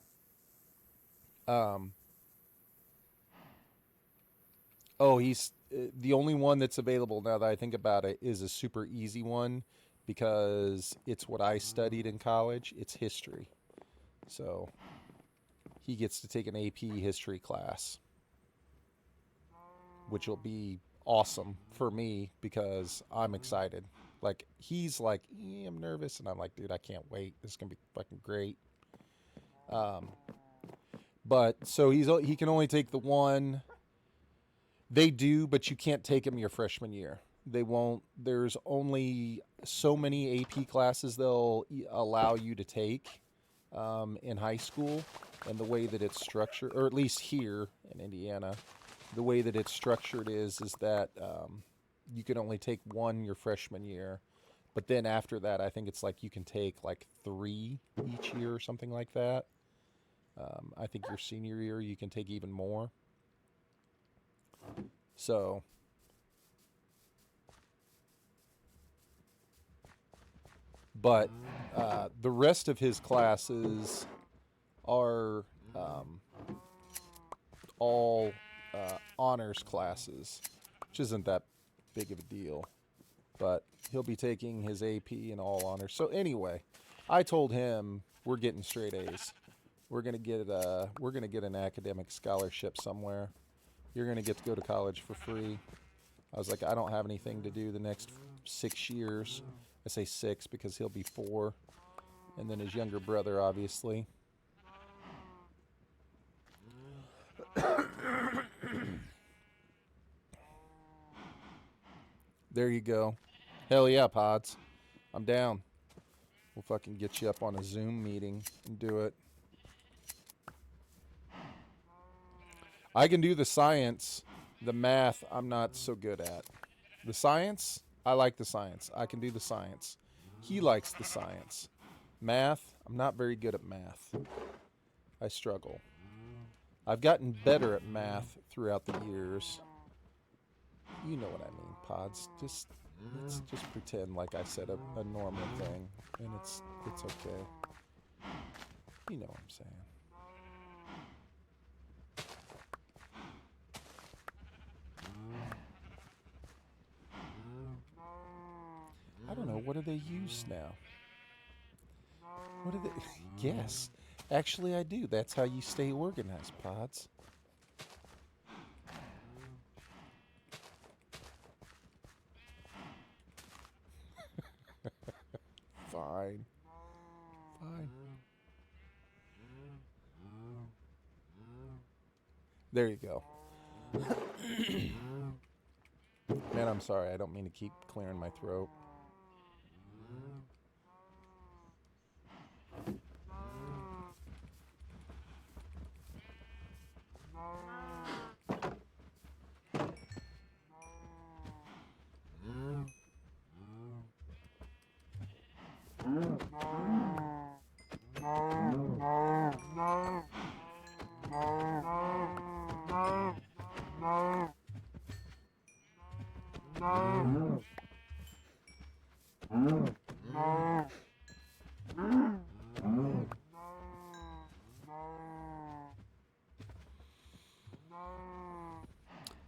He's the only one that's available now that I think about it is a super easy one because it's what I studied in college. It's history. So he gets to take an AP history class, which will be awesome for me because I'm excited. Like, he's like, I'm nervous. And I'm like, dude, I can't wait. This is going to be fucking great. But so he can only take the one. They do, but you can't take them your freshman year. They won't. There's only so many AP classes they'll allow you to take in high school. And the way that it's structured, or at least here in Indiana, the way that it's structured is that you can only take one your freshman year. But then after that, I think it's like you can take like 3 each year or something like that. I think your senior year, you can take even more. So, but the rest of his classes are um, all honors classes, which isn't that big of a deal. But he'll be taking his AP in all honors. So anyway, I told him we're getting straight A's. We're gonna get an academic scholarship somewhere. You're gonna get to go to college for free. I was like, I don't have anything to do the next 6 years. I say 6 because he'll be 4, and then his younger brother, obviously. There you go. Hell yeah, Pods. I'm down. We'll fucking get you up on a Zoom meeting and do it. I can do the science. The math, I'm not so good at. The science, I like the science. I can do the science. He likes the science. Math, I'm not very good at math. I struggle. I've gotten better at math throughout the years. You know what I mean, Pods. Let's just pretend like I said a normal thing, and it's okay. You know what I'm saying. I don't know. What do they use now? What do they? Yes, actually, I do. That's how you stay organized, Pods. Fine. Fine. There you go. Man, I'm sorry. I don't mean to keep clearing my throat.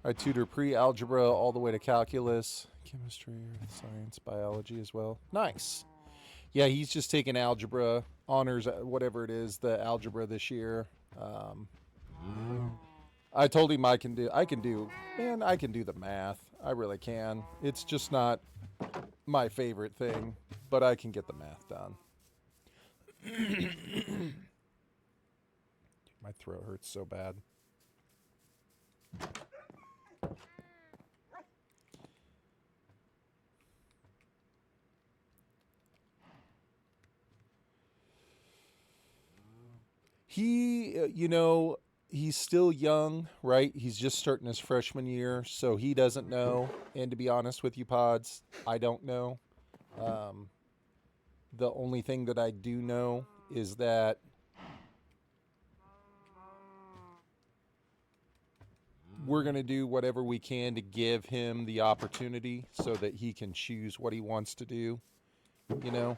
I tutor pre-algebra all the way to calculus, chemistry, earth science, biology as well. Nice. Yeah, he's just taking algebra honors, whatever it is, the algebra this year. I told him I can do the math. I really can. It's just not my favorite thing, but I can get the math done. My throat hurts so bad. He, he's still young, right? He's just starting his freshman year, so he doesn't know. And to be honest with you, Pods, I don't know. The only thing that I do know is that we're going to do whatever we can to give him the opportunity so that he can choose what he wants to do, you know?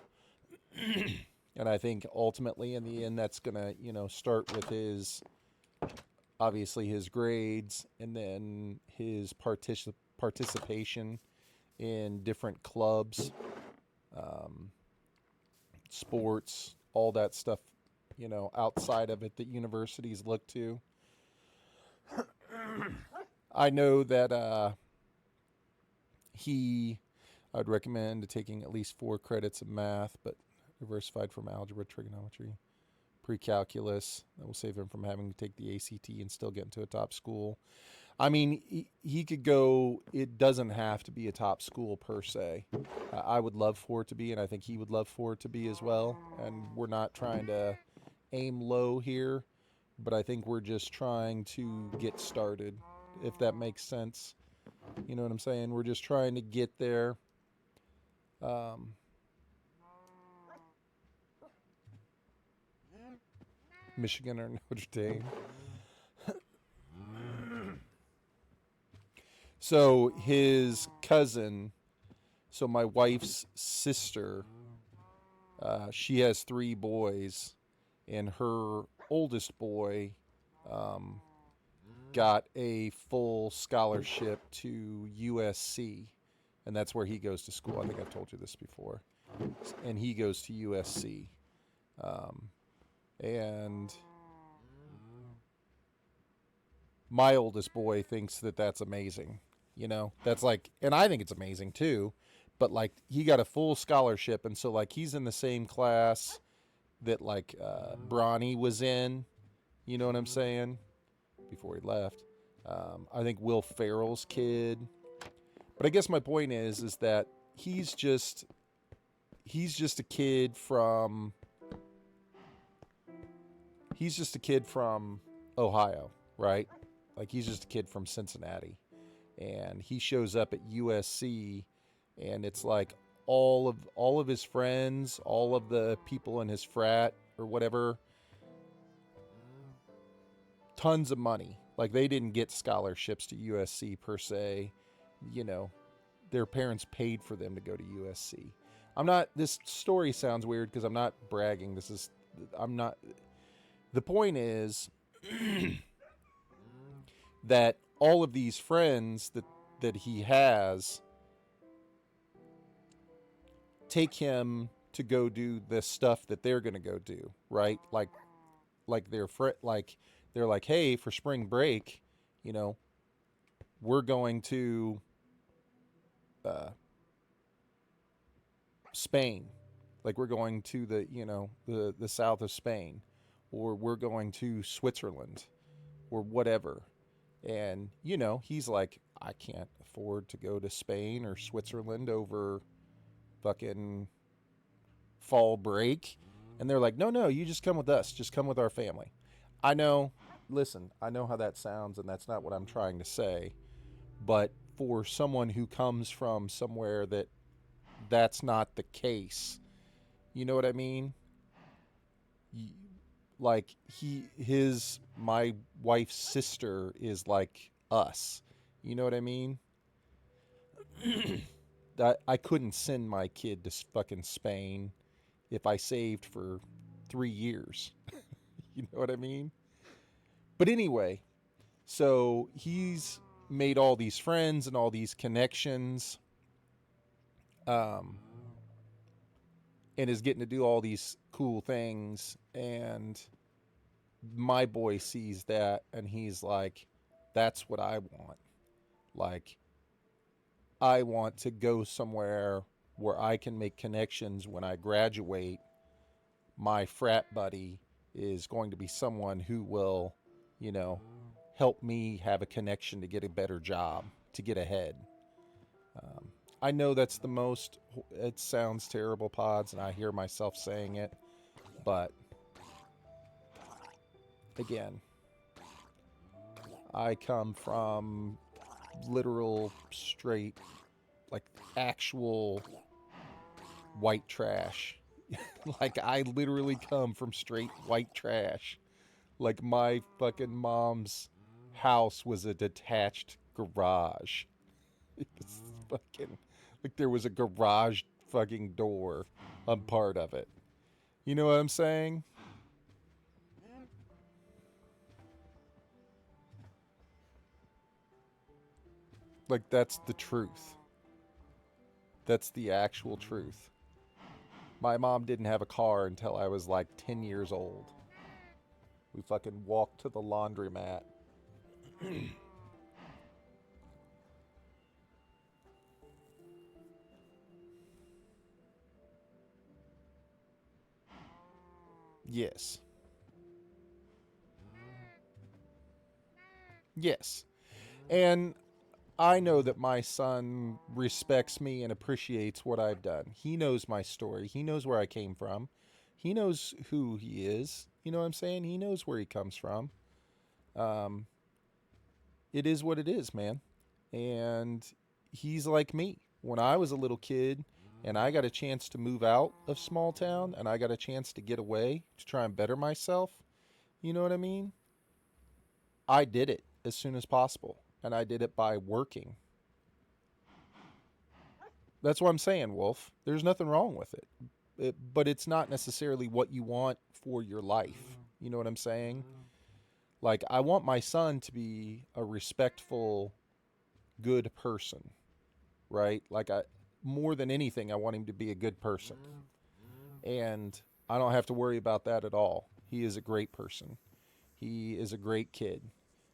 And I think ultimately in the end that's going to, start with obviously his grades and then his participation in different clubs, sports, all that stuff, outside of it that universities look to. I know that I'd recommend taking at least 4 credits of math, but diversified from algebra, trigonometry, pre-calculus. That will save him from having to take the ACT and still get into a top school. I mean, he could go, it doesn't have to be a top school per se. I would love for it to be, and I think he would love for it to be as well. And we're not trying to aim low here, but I think we're just trying to get started, if that makes sense. You know what I'm saying? We're just trying to get there. Michigan or Notre Dame. So his cousin, so my wife's sister, she has 3 boys, and her oldest boy got a full scholarship to USC, and that's where he goes to school. I think I've told you this before. And he goes to USC. And my oldest boy thinks that that's amazing. You know, that's like, and I think it's amazing too. But like, he got a full scholarship, and so like he's in the same class that like Bronny was in. You know what I'm saying? Before he left, I think Will Ferrell's kid. But I guess my point is that he's just a kid from Ohio, right? Like he's just a kid from Cincinnati, and he shows up at USC, and it's like all of his friends, all of the people in his frat or whatever, tons of money. Like they didn't get scholarships to USC per se, you know, their parents paid for them to go to USC. This story sounds weird because I'm not bragging. The point is that all of these friends that he has take him to go do the stuff that they're going to go do, right? Like they're like, hey, for spring break, you know, we're going to Spain. Like we're going to the south of Spain, or we're going to Switzerland or whatever. And, you know, he's like, I can't afford to go to Spain or Switzerland over fucking fall break. And they're like, no, you just come with us. Just come with our family. I know, listen, I know how that sounds, and that's not what I'm trying to say. But for someone who comes from somewhere that's not the case, you know what I mean? Like my wife's sister is like us. You know what I mean? That I couldn't send my kid to fucking Spain if I saved for 3 years. You know what I mean? But anyway, so he's made all these friends and all these connections, and is getting to do all these cool things. And my boy sees that, and he's like, that's what I want. Like, I want to go somewhere where I can make connections when I graduate. My frat buddy is going to be someone who will, you know, help me have a connection to get a better job, to get ahead. I know that's it sounds terrible, Pods, and I hear myself saying it, but again, I come from literal, straight, like actual white trash. Like I literally come from straight white trash. Like my fucking mom's house was a detached garage. It's fucking like there was a garage fucking door on part of it. You know what I'm saying? Like that's the truth. That's the actual truth. My mom didn't have a car until I was like 10 years old. We fucking walked to the laundromat. Yes. Yes. And I know that my son respects me and appreciates what I've done. He knows my story. He knows where I came from. He knows who he is. You know what I'm saying? He knows where he comes from. Um, it is what it is, man. And he's like me. When I was a little kid and I got a chance to move out of small town and I got a chance to get away to try and better myself, you know what I mean? I did it as soon as possible. And I did it by working. That's what I'm saying, Wolf. There's nothing wrong with it. But it's not necessarily what you want for your life. You know what I'm saying? Like, I want my son to be a respectful, good person, right? Like, more than anything, I want him to be a good person. And I don't have to worry about that at all. He is a great person. He is a great kid.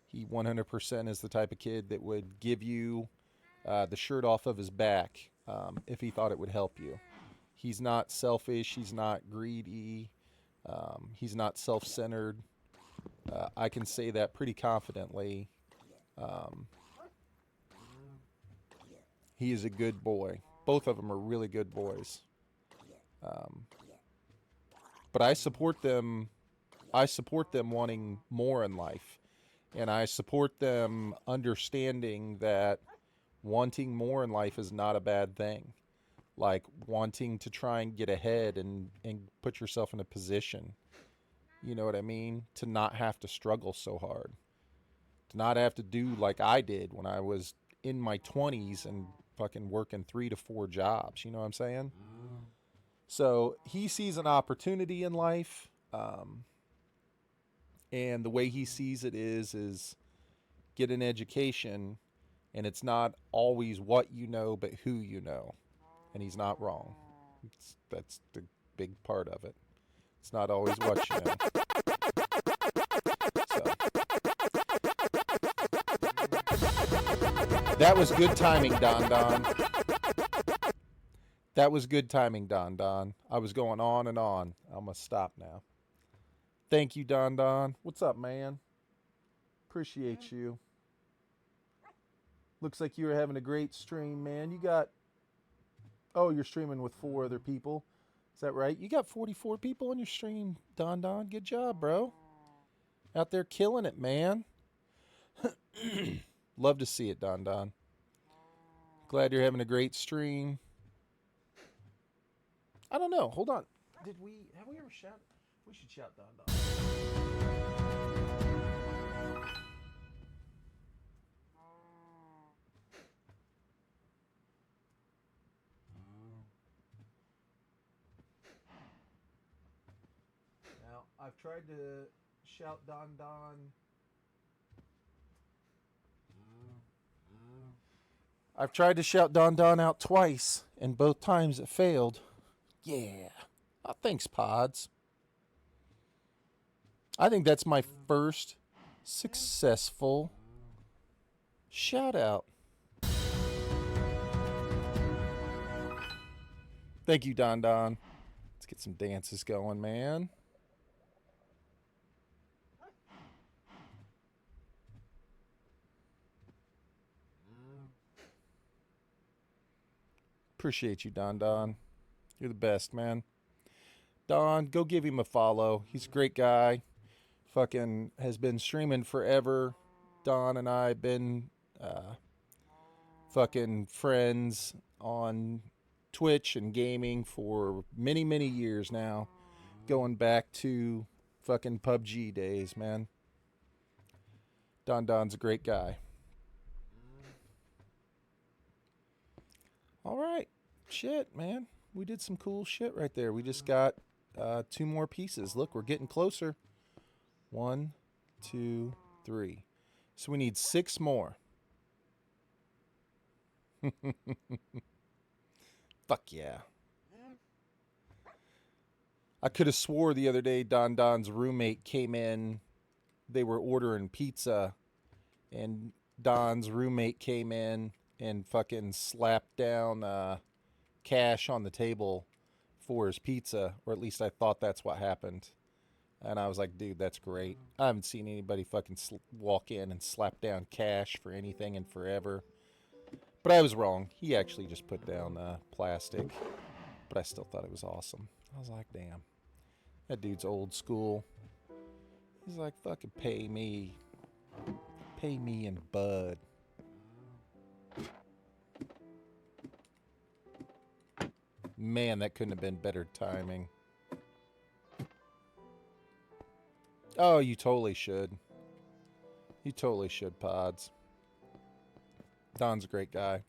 He 100% is the type of kid that would give you the shirt off of his back if he thought it would help you. He's not selfish. He's not greedy. He's not self-centered. I can say that pretty confidently. He is a good boy. Both of them are really good boys. But I support them. I support them wanting more in life, and I support them understanding that wanting more in life is not a bad thing. Like wanting to try and get ahead and put yourself in a position. You know what I mean? To not have to struggle so hard. To not have to do like I did when I was in my 20s and fucking working 3 to 4 jobs. You know what I'm saying? So he sees an opportunity in life. And the way he sees it is get an education, and it's not always what you know, but who you know. And he's not wrong. That's the big part of it. It's not always what you know. So that was good timing, Don Don. That was good timing, Don Don. I was going on and on. I'm going to stop now. Thank you, Don Don. What's up, man? Appreciate you. Looks like you were having a great stream, man. You got... Oh, you're streaming with 4 other people. Is that right? You got 44 people on your stream, Don Don. Good job, bro. Out there killing it, man. Love to see it, Don Don. Glad you're having a great stream. I don't know. Hold on. Have we ever shout? We should shout Don Don. Now, I've tried to shout Don Don. I've tried to shout Don Don out twice, and both times it failed. Yeah. Oh, thanks, Pods. I think that's my first successful shout out. Thank you, Don Don. Let's get some dances going, man. Appreciate you, Don Don. You're the best, man. Don, go give him a follow. He's a great guy. Fucking has been streaming forever. Don and I have been fucking friends on Twitch and gaming for many, many years now. Going back to fucking PUBG days, man. Don Don's a great guy. All right. Shit, man. We did some cool shit right there. We just got 2 more pieces. Look, we're getting closer. 1, 2, 3. So we need 6 more. Fuck yeah. I could have swore the other day Don Don's roommate came in. They were ordering pizza, and Don's roommate came in and fucking slapped down cash on the table for his pizza, or at least I thought that's what happened. And I was like, dude, that's great. I haven't seen anybody fucking walk in and slap down cash for anything in forever. But I was wrong. He actually just put down plastic. But I still thought it was awesome. I was like, damn. That dude's old school. He's like, fucking pay me. Pay me in bud. Man, that couldn't have been better timing. Oh, you totally should. You totally should, Pods. Don's a great guy.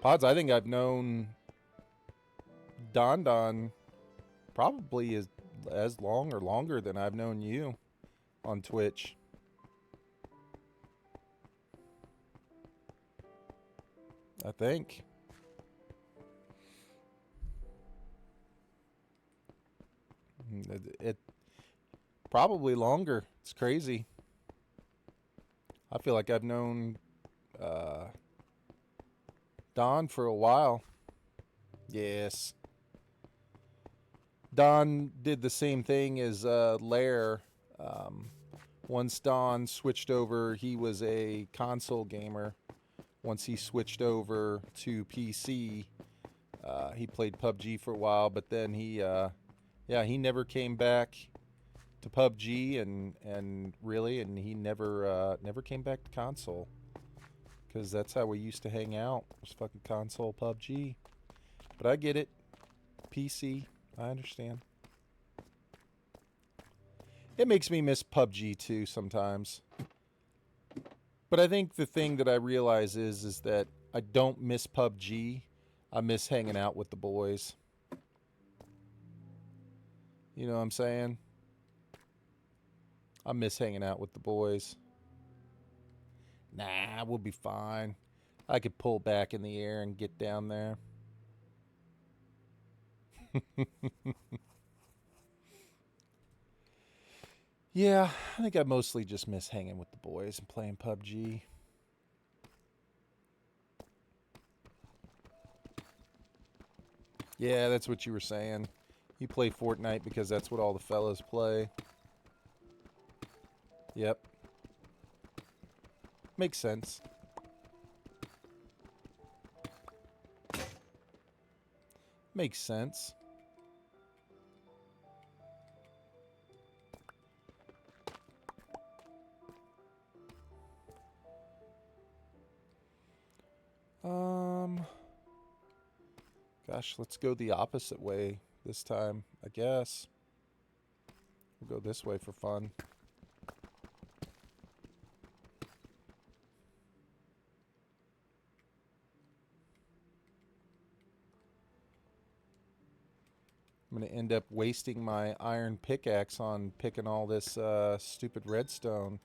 Pods, I think I've known Don probably as long or longer than I've known you on Twitch. I think. It probably longer. It's crazy. I feel like I've known Don for a while. Yes. Don did the same thing as Lair. Once Don switched over, he was a console gamer. Once he switched over to PC, he played PUBG for a while, but then he never came back to PUBG and he never came back to console, because that's how we used to hang out, was fucking console PUBG. But I get it, PC, I understand. It makes me miss PUBG too sometimes. But I think the thing that I realize is that I don't miss PUBG. I miss hanging out with the boys. You know what I'm saying? I miss hanging out with the boys. Nah, we'll be fine. I could pull back in the air and get down there. Yeah, I think I mostly just miss hanging with the boys and playing PUBG. Yeah, that's what you were saying. You play Fortnite because that's what all the fellas play. Yep. Makes sense. Makes sense. Gosh, let's go the opposite way this time, I guess. We'll go this way for fun. I'm going to end up wasting my iron pickaxe on picking all this stupid redstone.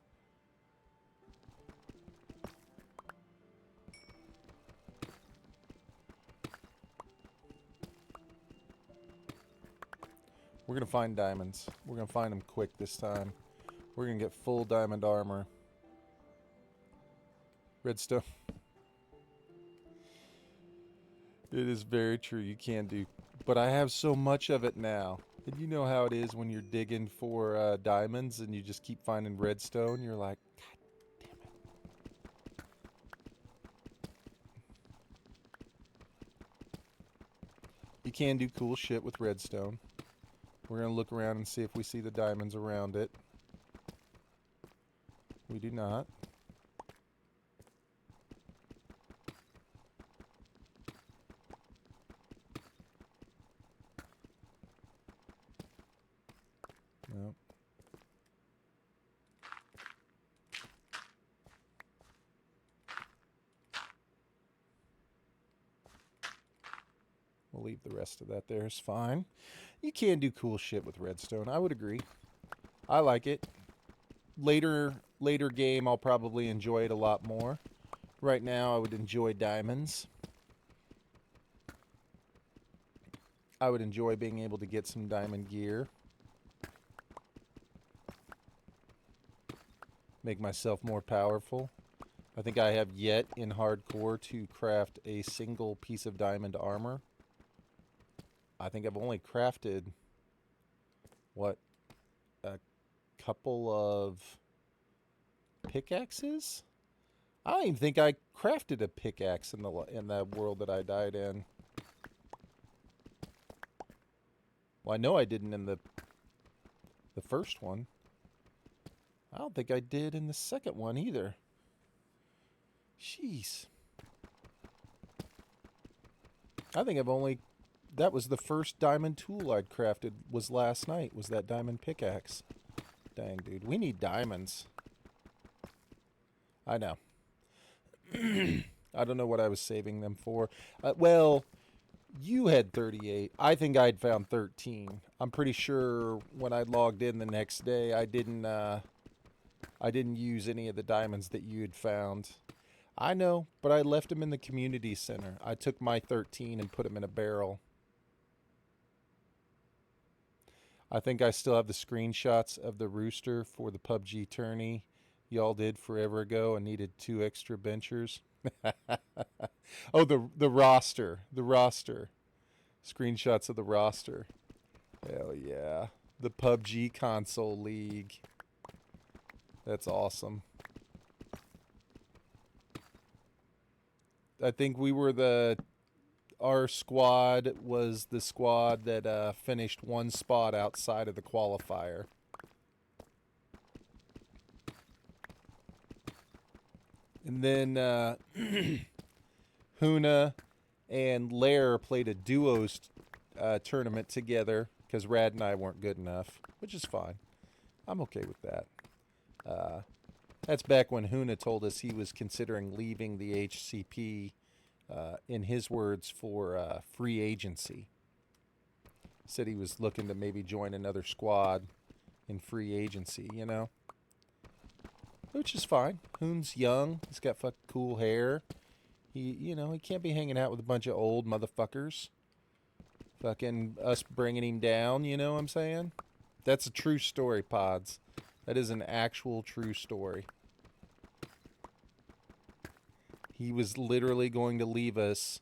We're going to find diamonds. We're going to find them quick this time. We're going to get full diamond armor. Redstone. It is very true. You can do. But I have so much of it now. And you know how it is when you're digging for diamonds and you just keep finding redstone. You're like, God damn it. You can do cool shit with redstone. We're going to look around and see if we see the diamonds around it. We do not. Nope. We'll leave the rest of that there. It's fine. You can do cool shit with redstone. I would agree. I like it. Later game, I'll probably enjoy it a lot more. Right now, I would enjoy diamonds. I would enjoy being able to get some diamond gear. Make myself more powerful. I think I have yet in hardcore to craft a single piece of diamond armor. I think I've only crafted, what, a couple of pickaxes? I don't even think I crafted a pickaxe in the world that I died in. Well, I know I didn't in the first one. I don't think I did in the second one either. Jeez. I think I've only... That was the first diamond tool I'd crafted, was last night, was that diamond pickaxe. Dang, dude. We need diamonds. I know. I don't know what I was saving them for. Well, You had 38. I think I'd found 13. I'm pretty sure when I logged in the next day, I didn't use any of the diamonds that you had found. I know, but I left them in the community center. I took my 13 and put them in a barrel. I think I still have the screenshots of the rooster for the PUBG tourney y'all did forever ago and needed 2 extra benchers. Oh, the roster. The roster. Screenshots of the roster. Hell yeah. The PUBG console league. That's awesome. I think we were our squad was the squad that finished one spot outside of the qualifier. And then Huna and Lair played a duos tournament together because Rad and I weren't good enough, which is fine. I'm okay with that. That's back when Huna told us he was considering leaving the HCP, in his words, for free agency. Said he was looking to maybe join another squad in free agency, you know? Which is fine. Hoon's young. He's got fucking cool hair. He can't be hanging out with a bunch of old motherfuckers. Fucking us bringing him down, you know what I'm saying? That's a true story, Pods. That is an actual true story. He was literally going to leave us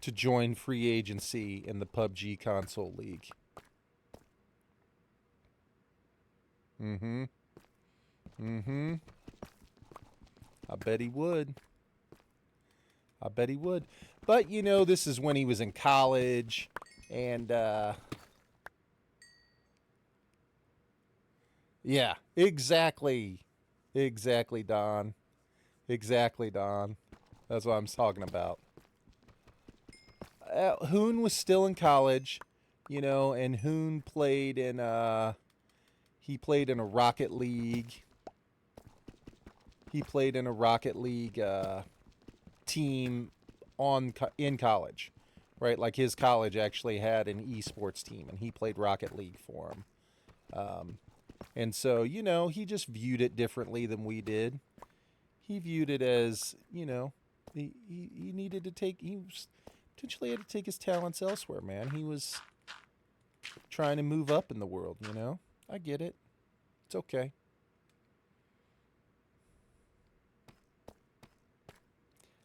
to join free agency in the PUBG console league. Mm-hmm. Mm-hmm. I bet he would. I bet he would. But, you know, this is when he was in college, and, yeah, exactly. Exactly, Don. Exactly, Don. That's what I'm talking about. Hoon was still in college, you know, and Hoon played in, he played in a Rocket League. He played in a Rocket League, team in college, right? Like his college actually had an esports team, and he played Rocket League for him. And so, you know, he just viewed it differently than we did. He viewed it as, you know, he needed to take, he was, potentially had to take his talents elsewhere, man. He was trying to move up in the world, you know? I get it. It's okay.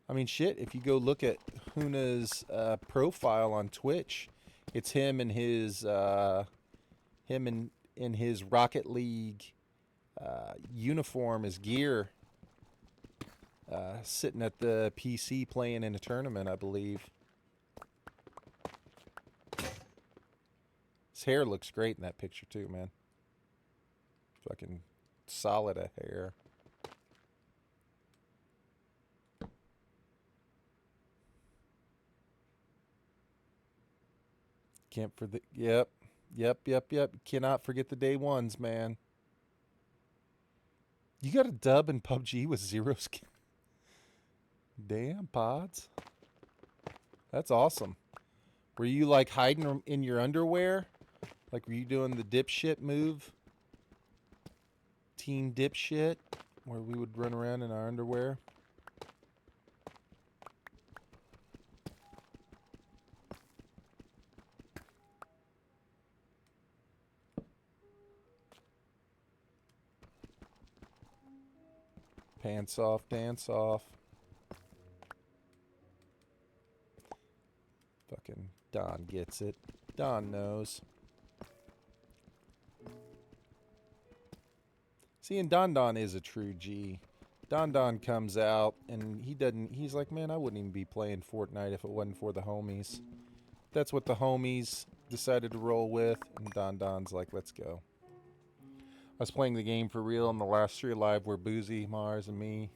I mean, shit, if you go look at Huna's profile on Twitch, it's him and his in his Rocket League uniform, his gear, sitting at the PC playing in a tournament, I believe. His hair looks great in that picture too, man. Fucking solid a hair. Can't forget. Yep. Cannot forget the day ones, man. You got a dub in PUBG with 0 skin. Damn, Pods. That's awesome. Were you like hiding in your underwear? Like were you doing the dipshit move? Team dipshit? Where we would run around in our underwear? Pants off, dance off. Fucking Don gets it. Don knows. See, and Don is a true G. Don comes out and he's like, man, I wouldn't even be playing Fortnite if it wasn't for the homies. That's what the homies decided to roll with, and Don's like, let's go. I was playing the game for real, and the last 3 alive were Boozy, Mars, and me.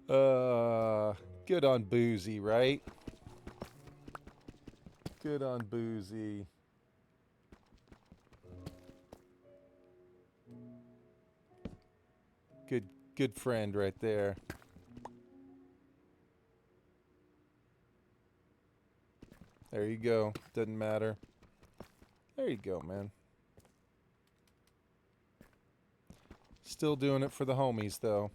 Good on Boozy, right? Good on Boozy. Good friend right there. There you go. Doesn't matter. There you go, man. Still doing it for the homies, though.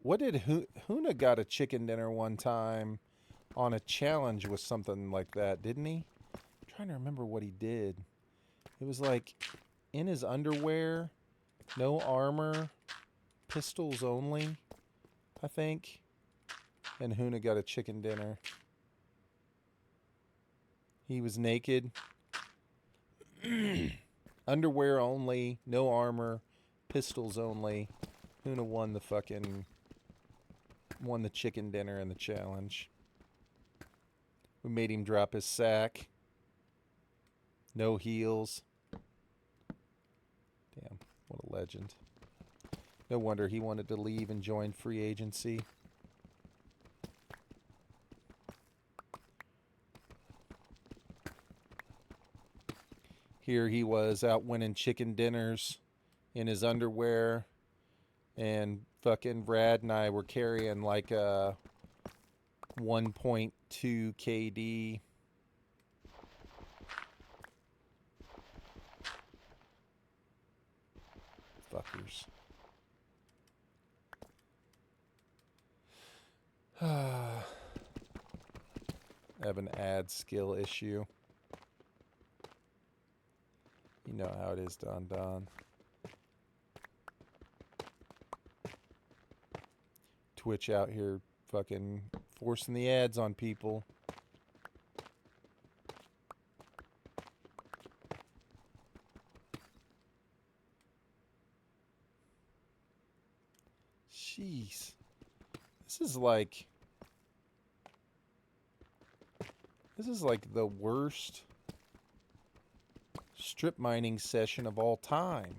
What did Huna got a chicken dinner one time on a challenge with something like that, didn't he? I'm trying to remember what he did. It was like in his underwear, no armor, pistols only, I think. And Huna got a chicken dinner. He was naked. Underwear only, no armor, pistols only. Huna won the chicken dinner in the challenge. We made him drop his sack. No heels. Damn, what a legend. No wonder he wanted to leave and join free agency. Here he was out winning chicken dinners in his underwear, and fucking Brad and I were carrying like a 1.2 KD. Fuckers. I have an ad skill issue. You know how it is, Don Don. Twitch out here fucking forcing the ads on people. Jeez. This is like the worst strip mining session of all time.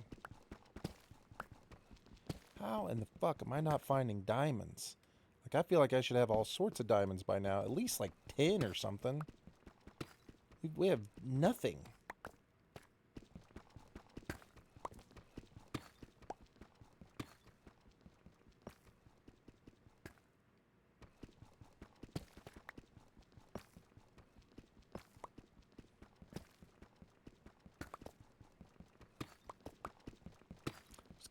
How in the fuck am I not finding diamonds? Like, I feel like I should have all sorts of diamonds by now. At least like 10 or something. We have nothing.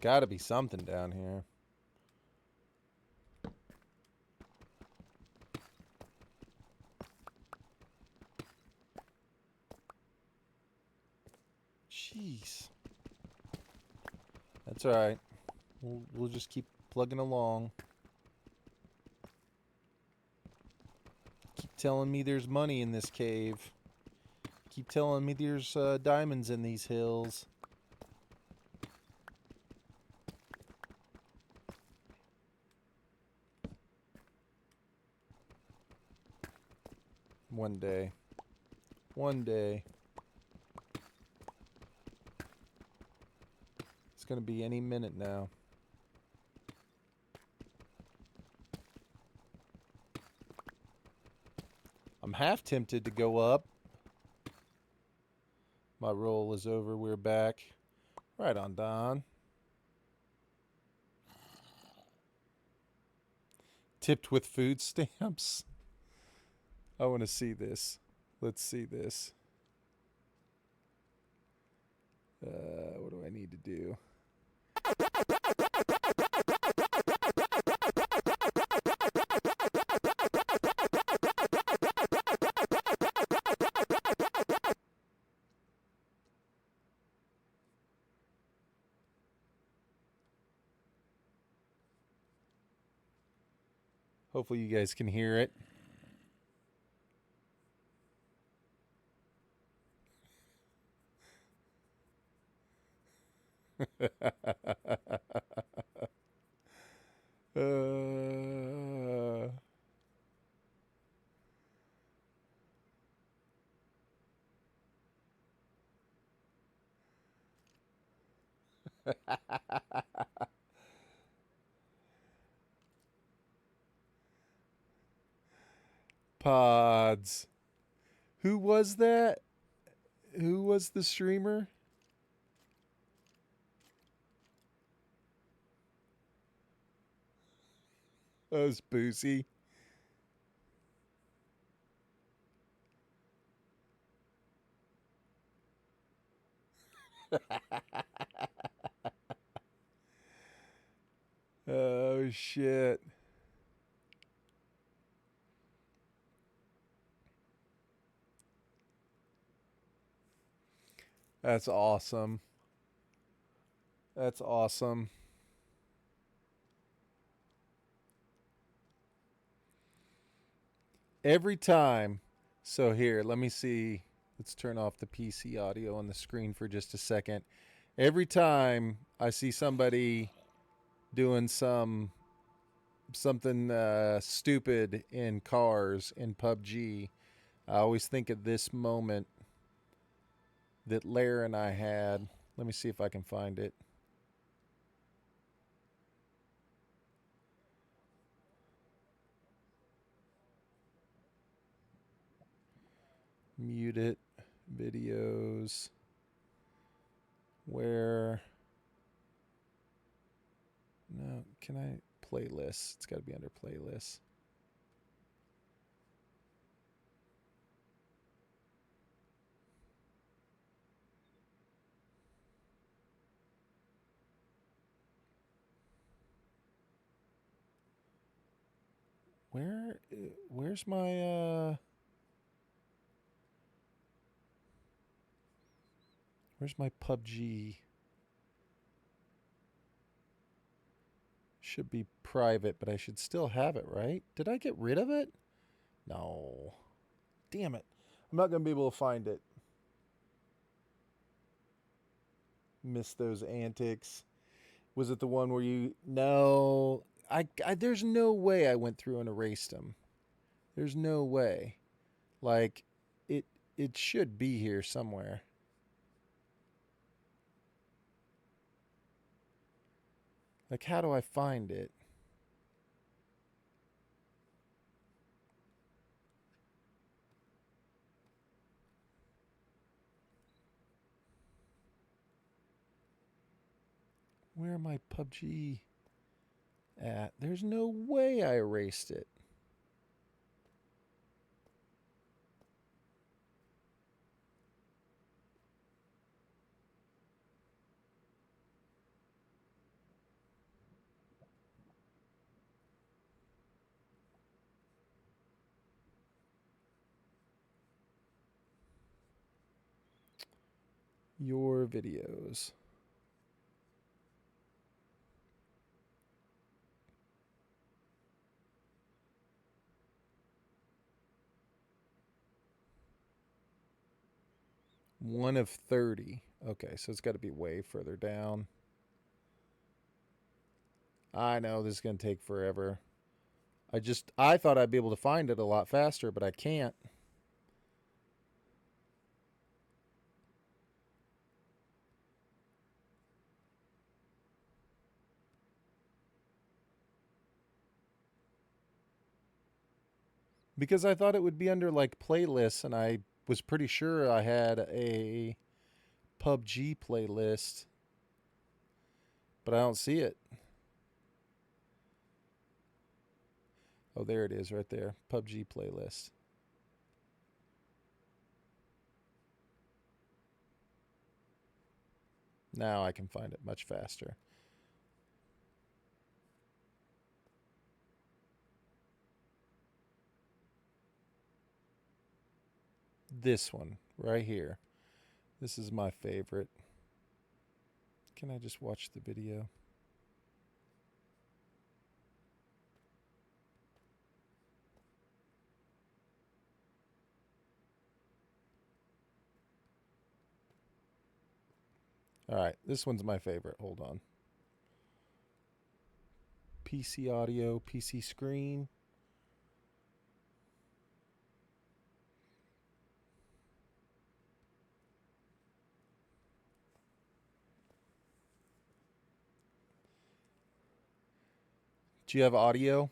There's got to be something down here. Jeez. That's all right. We'll just keep plugging along. Keep telling me there's money in this cave. Keep telling me there's diamonds in these hills. One day. One day. It's going to be any minute now. I'm half tempted to go up. My roll is over. We're back. Right on, Don. Tipped with food stamps. I want to see this. Let's see this. What do I need to do? Hopefully you guys can hear it. gods. Who was that? Who was the streamer? That was Boosie. Oh, shit. That's awesome. That's awesome. Every time. So here, let me see. Let's turn off the PC audio on the screen for just a second. Every time I see somebody doing something stupid in cars in PUBG, I always think of this moment that Lara and I had. Let me see if I can find it. Mute it. Videos. Where? No, can I? Playlists. It's got to be under playlists. Where's my where's my PUBG? Should be private, but I should still have it, right? Did I get rid of it? No. Damn it. I'm not going to be able to find it. Missed those antics. Was it the one where you... No. There's no way I went through and erased them. There's no way. Like, it should be here somewhere. Like, how do I find it? Where am I PUBG at? There's no way I erased it. Your videos. One of 30. Okay, so it's got to be way further down. I know this is going to take forever. I thought I'd be able to find it a lot faster, but I can't. Because I thought it would be under like playlists, and I was pretty sure I had a PUBG playlist, but I don't see it. Oh, there it is right there. PUBG playlist. Now I can find it much faster. This one right here. This is my favorite. Can I just watch the video? All right, this one's my favorite. Hold on. PC audio, PC screen. Do you have audio?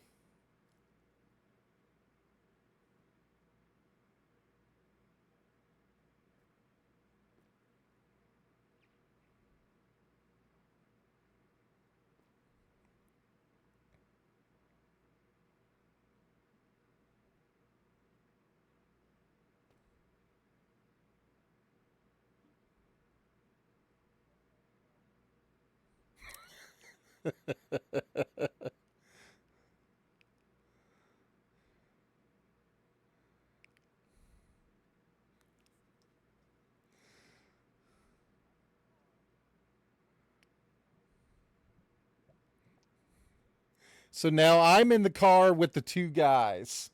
So now I'm in the car with the two guys.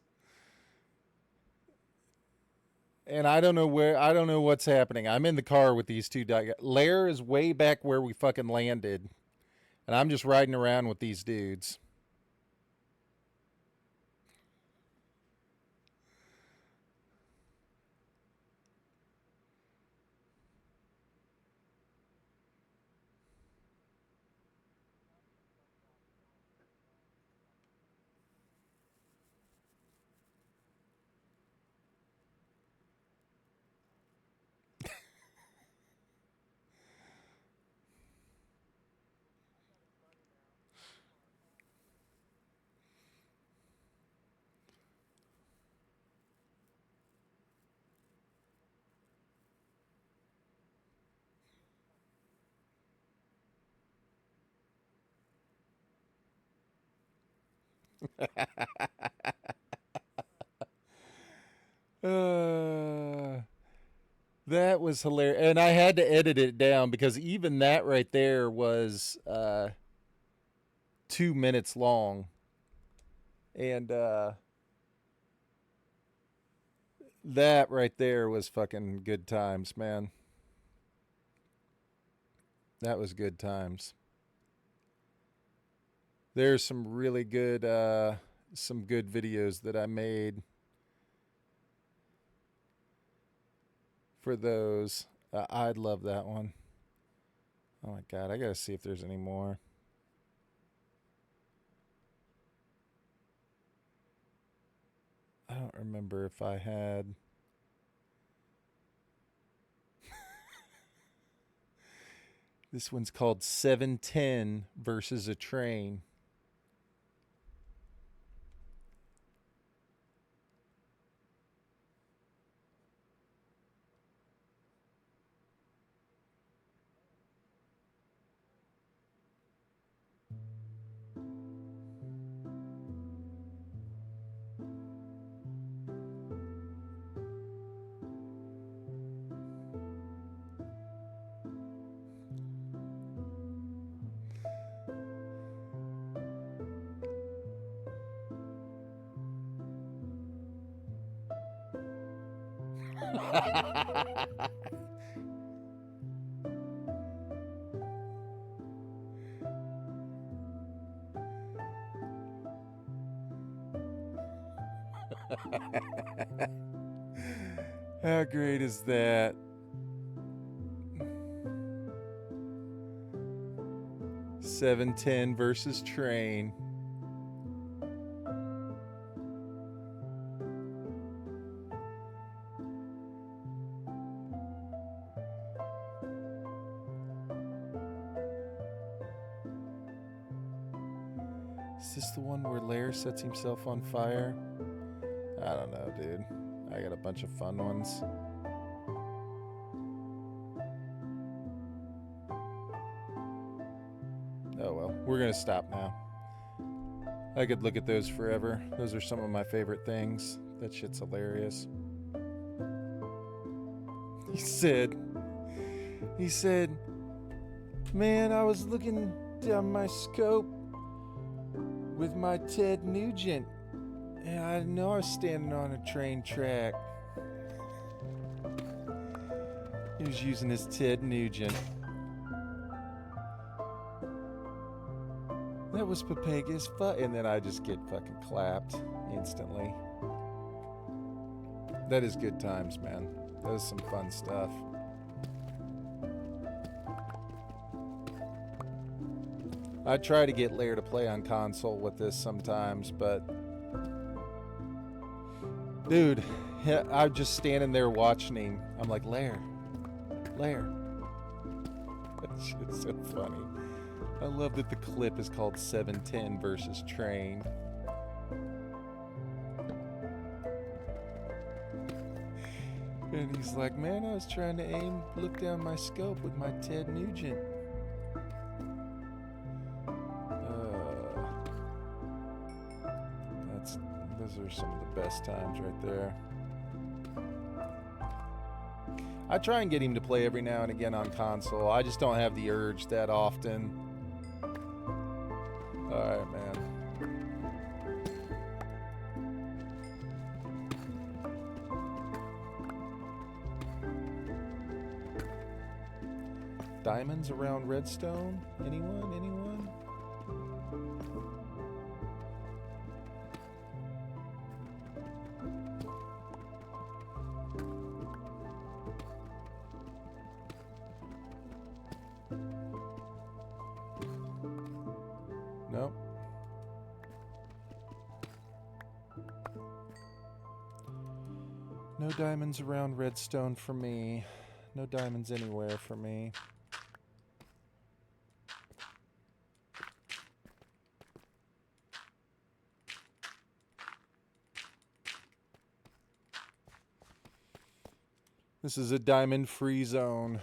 And I don't know what's happening. I'm in the car with these two guys. Lair is way back where we fucking landed. And I'm just riding around with these dudes. That was hilarious. And I had to edit it down because even that right there was 2 minutes long. And that right there was fucking good times, man. That was good times. There's some really good videos that I made for those. I'd love that one. Oh my god, I gotta see if there's any more. I don't remember if I had. This one's called 710 versus a train. How great is that? $7.10 versus train. Is this the one where Lair sets himself on fire? I don't know, dude. I got a bunch of fun ones. Oh well, we're gonna stop now. I could look at those forever. Those are some of my favorite things. That shit's hilarious. He said, man, I was looking down my scope with my Ted Nugent, and I didn't know I was standing on a train track. He was using his Ted Nugent. That was Papega's and then I just get fucking clapped instantly. That is good times, man. That was some fun stuff. I try to get Lair to play on console with this sometimes, but dude, I'm just standing there watching him. I'm like, Lair. That shit's so funny. I love that the clip is called 710 versus train. And he's like, man, I was trying to look down my scope with my Ted Nugent. Those are some of the best times right there. I try and get him to play every now and again on console. I just don't have the urge that often. Alright, man. Diamonds around Redstone? Anyone? Anyone? Nope. No diamonds around Redstone for me. No diamonds anywhere for me. This is a diamond-free zone.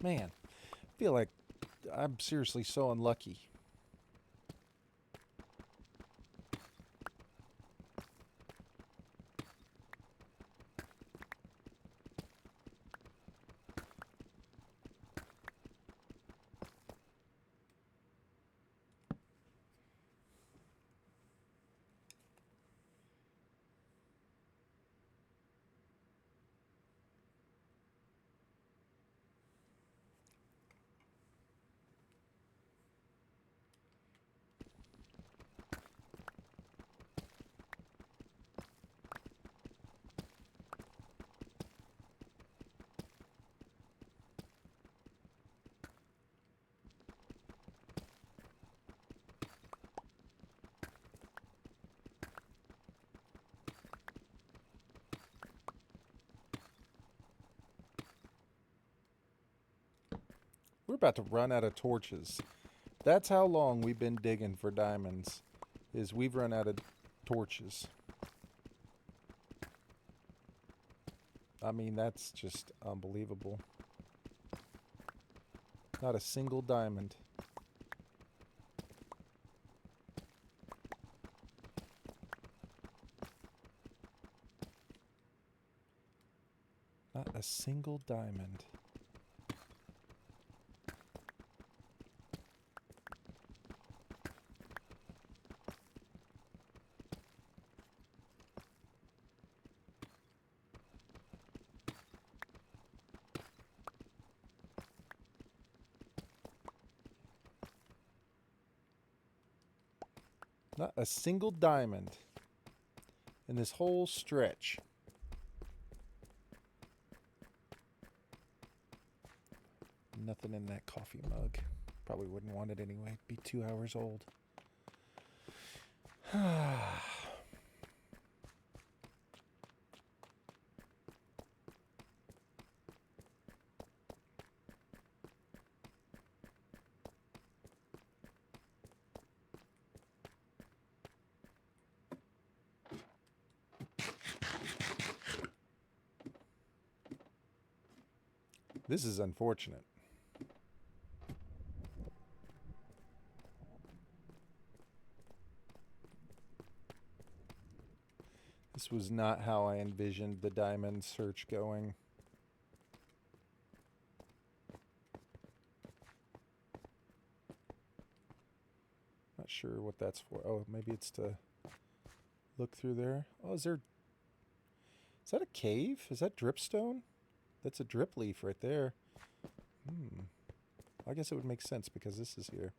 Man, I feel like I'm seriously so unlucky. We're about to run out of torches. That's how long we've been digging for diamonds, is we've run out of torches. I mean, that's just unbelievable. Not a single diamond. Not a single diamond. Not a single diamond in this whole stretch. Nothing in that coffee mug. Probably wouldn't want it anyway. It'd be 2 hours old. This is unfortunate. This was not how I envisioned the diamond search going. Not sure what that's for. Oh, maybe it's to look through there. Oh, is that a cave? Is that dripstone? That's a drip leaf right there. I guess it would make sense because this is here.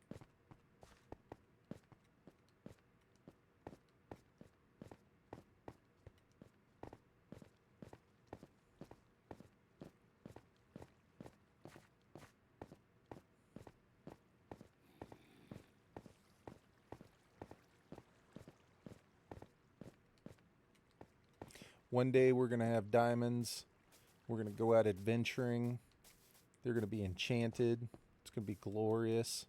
One day we're going to have diamonds. We're going to go out adventuring. They're going to be enchanted. It's going to be glorious.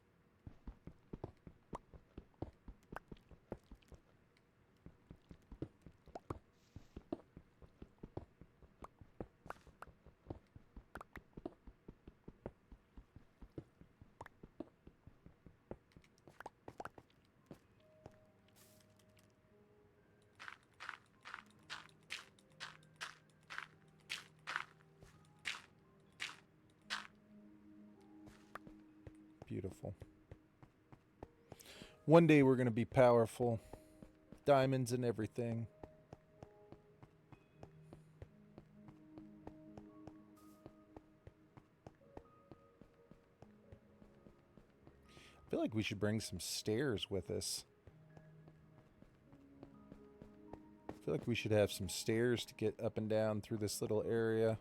Beautiful. One day we're going to be powerful. Diamonds and everything. I feel like we should bring some stairs with us. I feel like we should have some stairs to get up and down through this little area.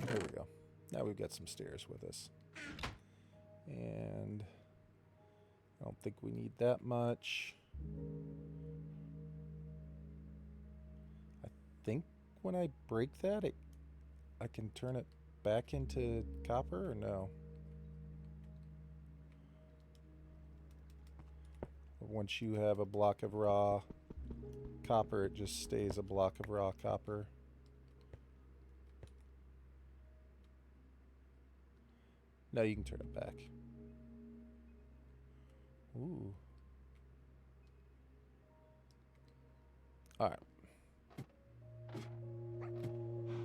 There we go. Now we've got some stairs with us. And I don't think we need that much. I think when I break that, I can turn it back into copper, or no? Or once you have a block of raw copper, it just stays a block of raw copper. No, you can turn it back. Ooh. Alright.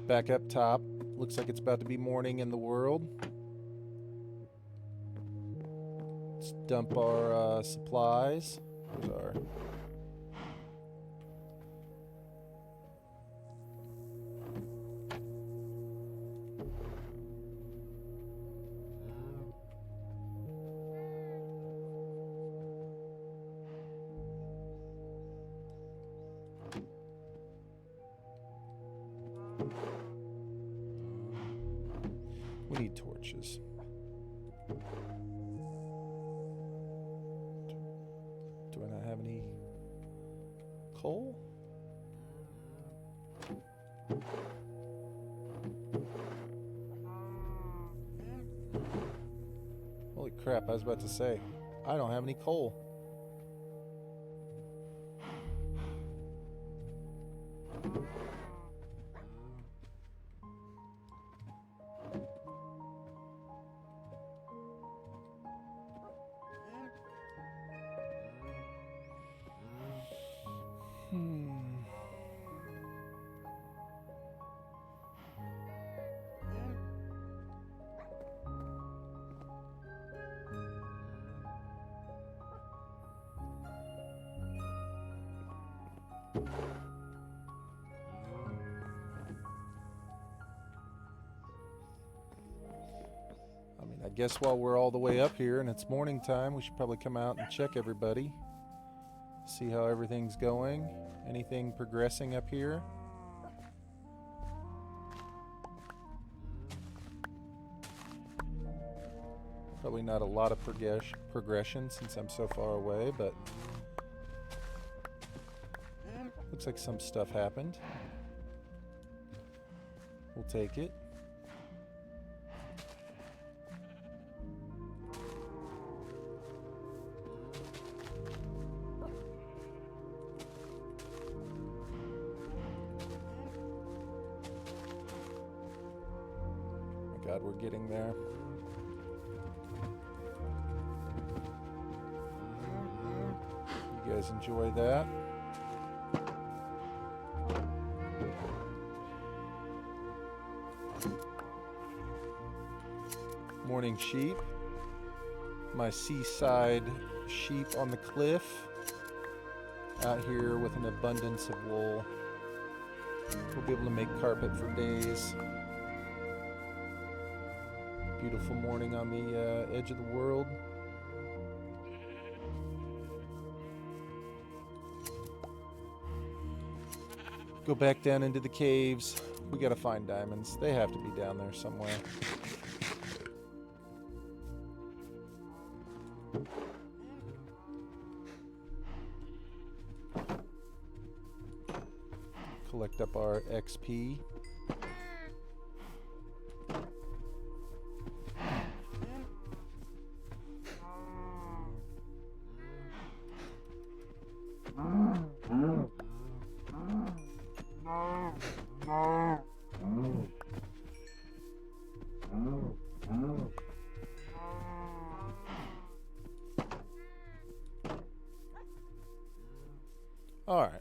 Back up top. Looks like it's about to be morning in the world. Let's dump our supplies. Where's our... We need torches. Do I not have any coal? Holy crap, I was about to say, I don't have any coal. I guess while we're all the way up here and it's morning time, we should probably come out and check everybody. See how everything's going. Anything progressing up here? Probably not a lot of progression since I'm so far away, but looks like some stuff happened. We'll take it. God, we're getting there. You guys enjoy that? Morning sheep. My seaside sheep on the cliff. out here with an abundance of wool. We'll be able to make carpet for days. Beautiful morning on the edge of the world. Go back down into the caves. We gotta find diamonds. They have to be down there somewhere. Collect up our XP. All right.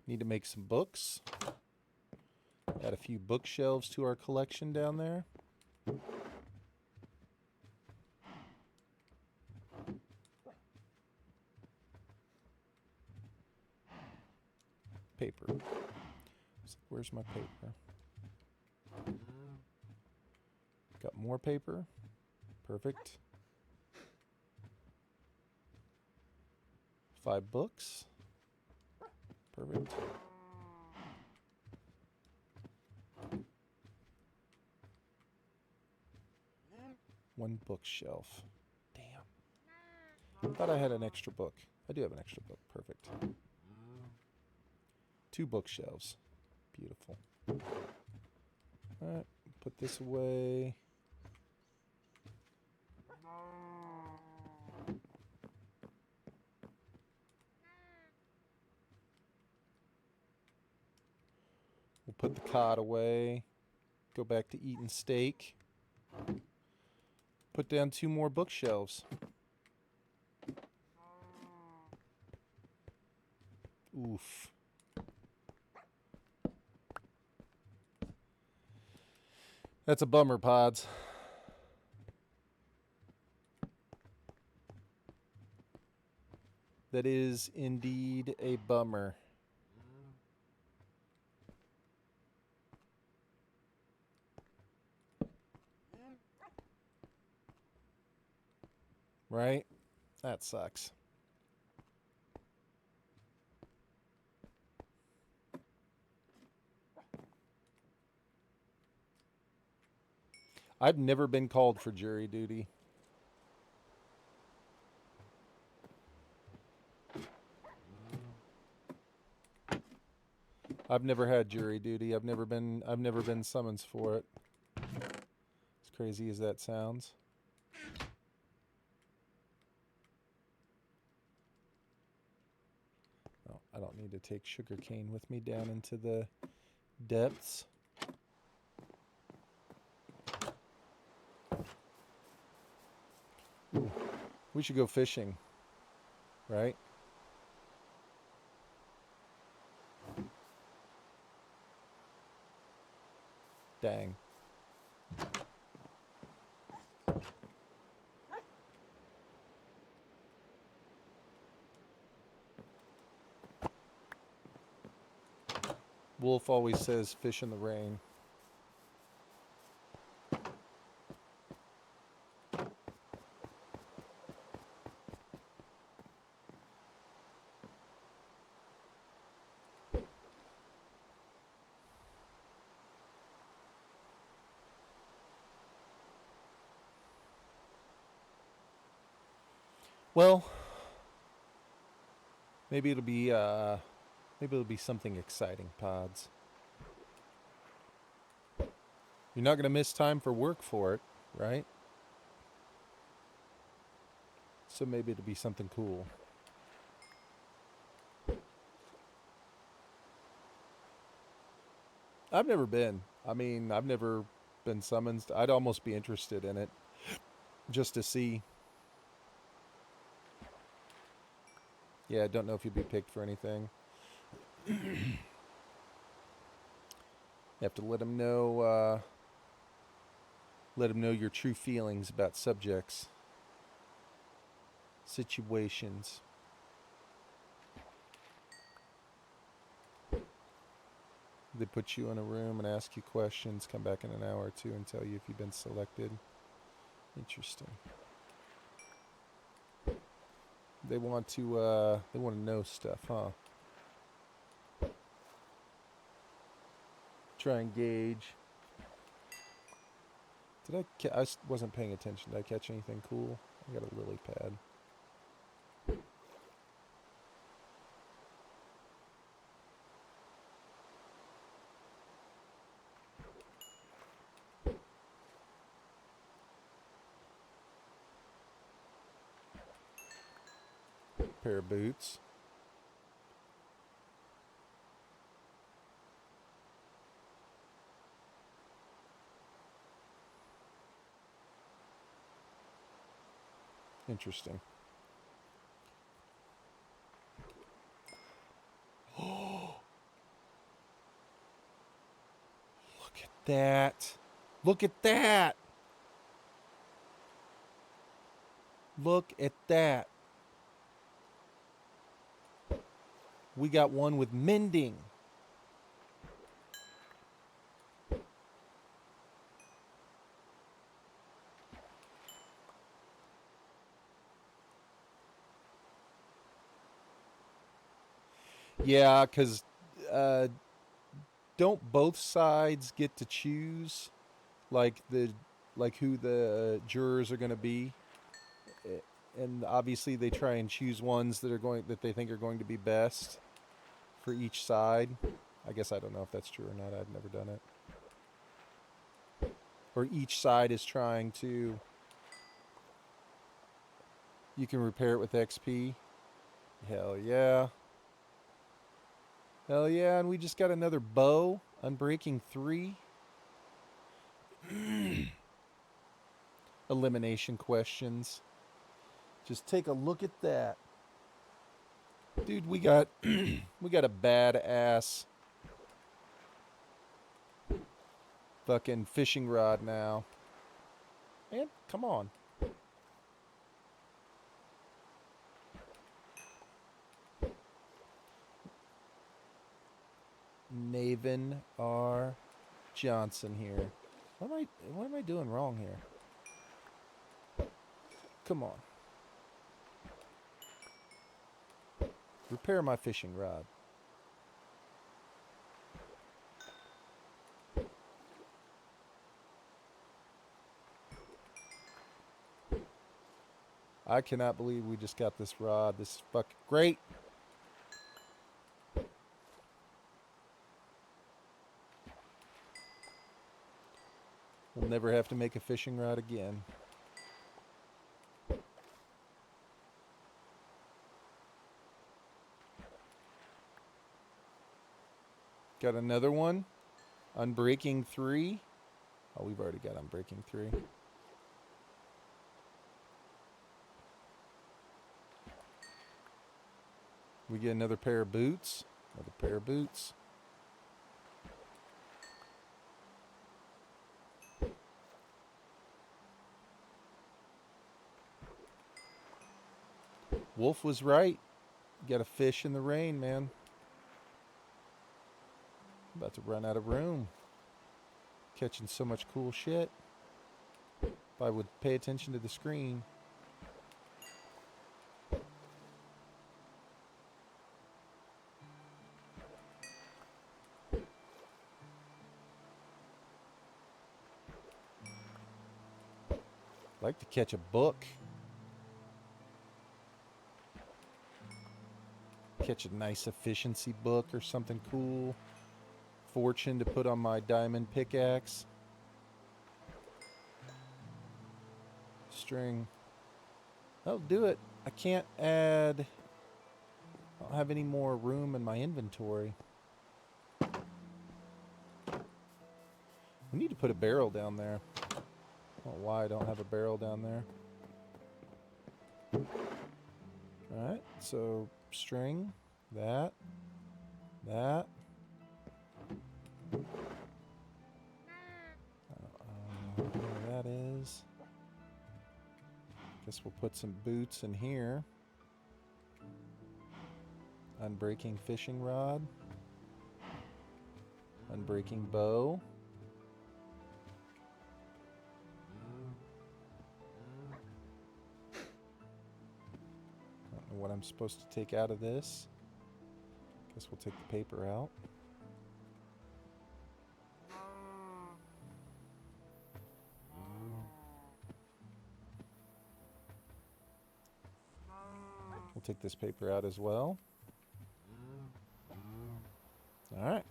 Need to make some books. Add a few bookshelves to our collection down there. Paper. Where's my paper? Got more paper. Perfect. 5 books. Perfect. One bookshelf. Damn. Thought I had an extra book. I do have an extra book. Perfect. 2 bookshelves. Beautiful. Alright, put this away. We'll put the cod away. Go back to eating steak. Put down 2 more bookshelves. Oof. That's a bummer, Pods. That is indeed a bummer. Right? That sucks. I've never been called for jury duty. I've never had jury duty. I've never been summoned for it. As crazy as that sounds. Oh, I don't need to take sugarcane with me down into the depths. Ooh, we should go fishing, right? Dang. Wolf always says fish in the rain. Well, maybe it'll be something exciting, Pods. You're not going to miss time for work for it, right? So maybe it'll be something cool. I've never been. I mean, I've never been summoned. I'd almost be interested in it just to see. Yeah, I don't know if you'd be picked for anything. You have to let them know your true feelings about subjects, situations. They put you in a room and ask you questions, come back in an hour or two and tell you if you've been selected. Interesting. They want to know stuff, huh? Try and gauge. I wasn't paying attention. Did I catch anything cool? I got a lily pad. Pair of boots. Interesting. Oh, look at that. Look at that. Look at that. We got one with mending. Yeah, because don't both sides get to choose like who the jurors are going to be? And obviously they try and choose ones that they think are going to be best for each side. I guess I don't know if that's true or not. I've never done it. Or each side is trying to. You can repair it with XP. Hell yeah. Hell yeah, and we just got another bow. Unbreaking 3. Elimination questions. Just take a look at that. Dude, we got we got a badass fucking fishing rod now. Man, come on. Navin R. Johnson here. What am I doing wrong here? Come on. Repair my fishing rod. I cannot believe we just got this rod. This is fucking great. We'll never have to make a fishing rod again. Got another one. Unbreaking 3. Oh, we've already got Unbreaking 3. We get another pair of boots. Another pair of boots. Wolf was right. You got a fish in the rain, man. I'm about to run out of room. Catching so much cool shit. If I would pay attention to the screen. I'd like to catch a book. Catch a nice efficiency book or something cool. Fortune to put on my diamond pickaxe. String. That'll do it. I can't add. I don't have any more room in my inventory. We need to put a barrel down there. I don't know why I don't have a barrel down there. Alright, so string. That. Guess we'll put some boots in here. Unbreaking fishing rod. Unbreaking bow. I don't know what I'm supposed to take out of this. Guess we'll take the paper out. We'll take this paper out as well. All right.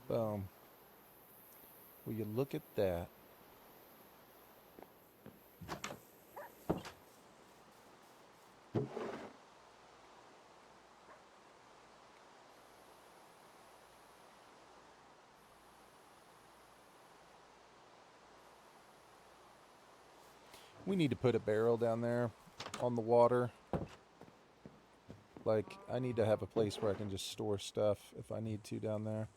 Boom. Will you look at that? We need to put a barrel down there on the water. Like, I need to have a place where I can just store stuff if I need to down there.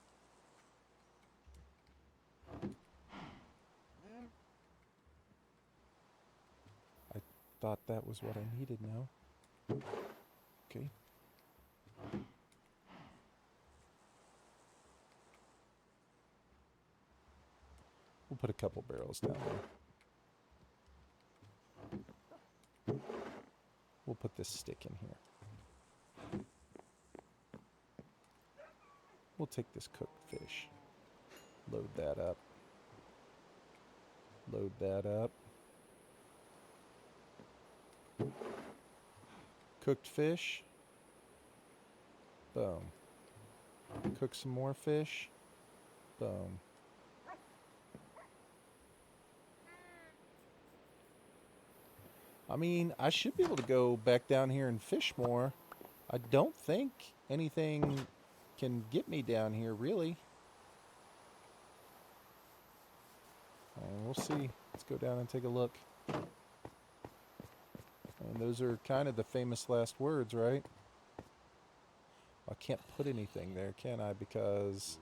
I thought that was what I needed now. Okay. We'll put a couple barrels down there. We'll put this stick in here. We'll take this cooked fish. Load that up. Load that up. Cooked fish. Boom. Cook some more fish. Boom. I mean, I should be able to go back down here and fish more. I don't think anything can get me down here, really. We'll see. Let's go down and take a look. And those are kind of the famous last words, right? I can't put anything there, can I? Because...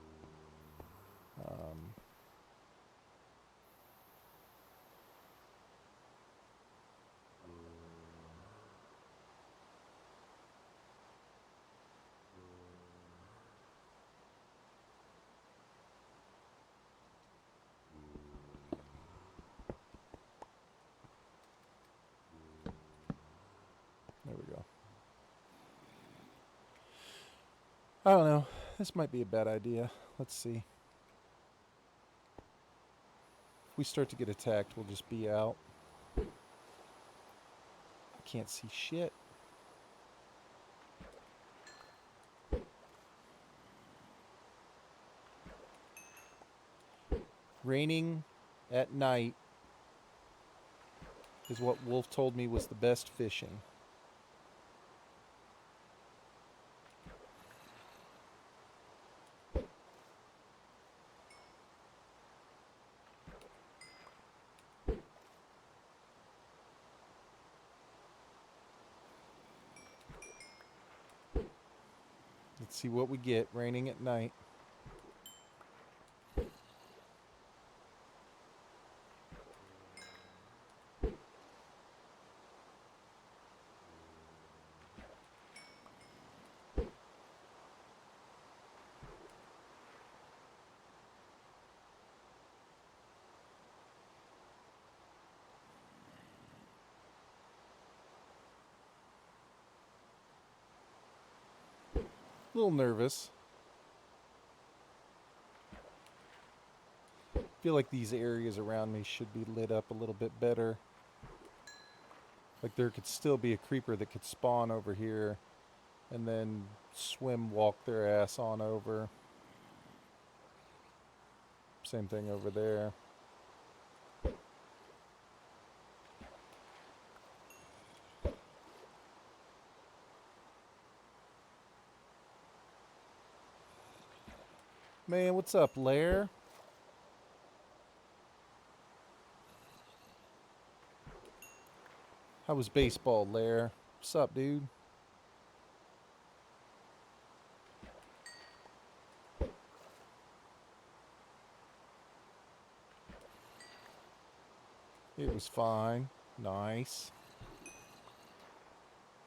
there we go. I don't know. This might be a bad idea. Let's see. If we start to get attacked, we'll just be out. I can't see shit. Raining at night is what Wolf told me was the best fishing. Let's see what we get raining at night. A little nervous. Feel like these areas around me should be lit up a little bit better. Like there could still be a creeper that could spawn over here and then swim walk their ass on over. Same thing over there. Man, what's up, Lair? How was baseball, Lair? What's up, dude? It was fine. Nice.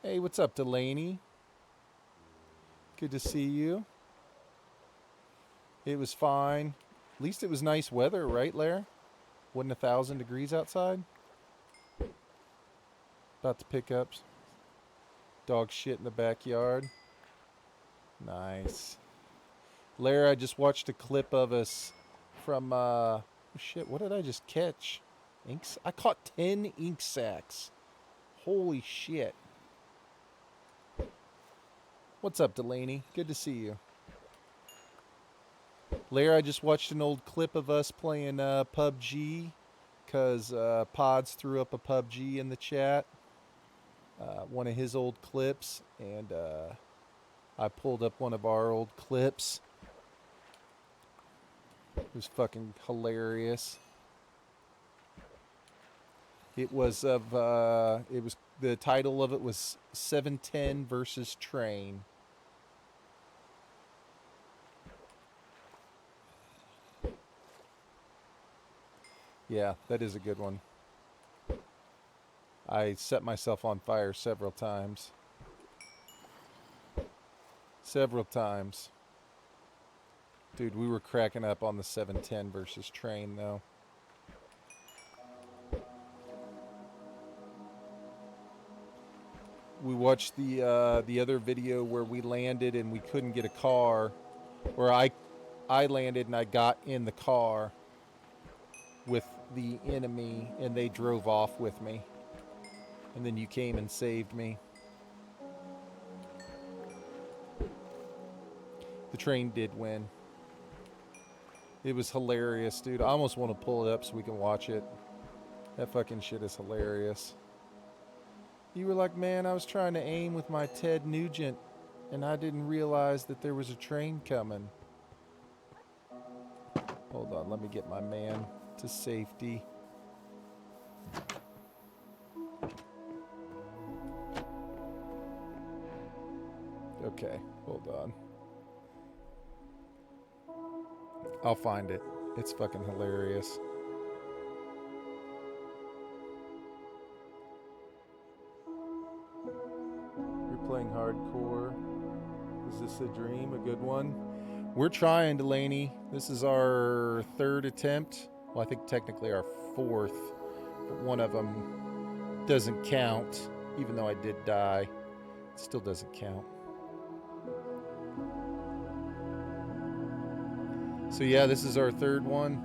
Hey, what's up, Delaney? Good to see you. It was fine. At least it was nice weather, right, Lair? Wasn't 1,000 degrees outside? About to pick up dog shit in the backyard. Nice. Lair, I just watched a clip of us from, oh shit, what did I just catch? Inks? I caught 10 ink sacs. Holy shit. What's up, Delaney? Good to see you. Lair, I just watched an old clip of us playing PUBG because Pods threw up a PUBG in the chat. One of his old clips, and I pulled up one of our old clips. It was fucking hilarious. It was the title of it was 710 versus Train. Yeah, that is a good one. I set myself on fire several times. Several times. Dude, we were cracking up on the 710 versus Train, though. We watched the other video where we landed and we couldn't get a car. Where I landed and I got in the car with the enemy and they drove off with me. And then you came and saved me. The Train did win. It was hilarious, dude. I almost want to pull it up so we can watch it. That fucking shit is hilarious. You were like, man, I was trying to aim with my Ted Nugent and I didn't realize that there was a train coming. Hold on, let me get my man to safety. Okay, hold on. I'll find it. It's fucking hilarious. You're playing hardcore. Is this a dream? A good one? We're trying, Delaney. This is our third attempt. Well, I think technically our fourth. But one of them doesn't count. Even though I did die. It still doesn't count. So yeah, this is our third one.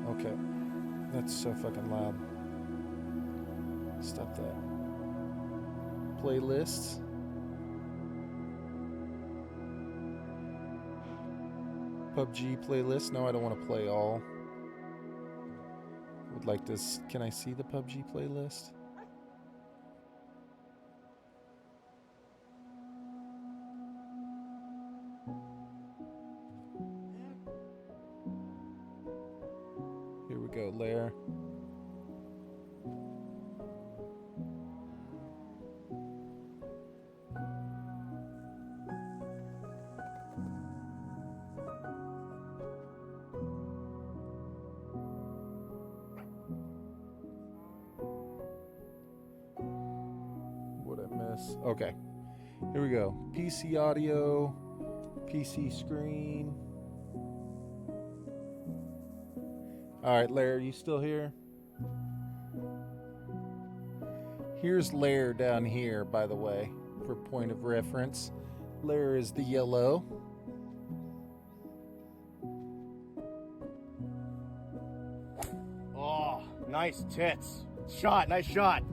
Okay. That's so fucking loud. Stop that. Playlists. PUBG playlist. No, I don't want to play all. Would like this. Can I see the PUBG playlist? Here we go, Lair. Okay, here we go. PC audio, PC screen. All right, Lair, you still here? Here's Lair down here, by the way, for point of reference. Lair is the yellow. Oh, nice tits. Shot, nice shot.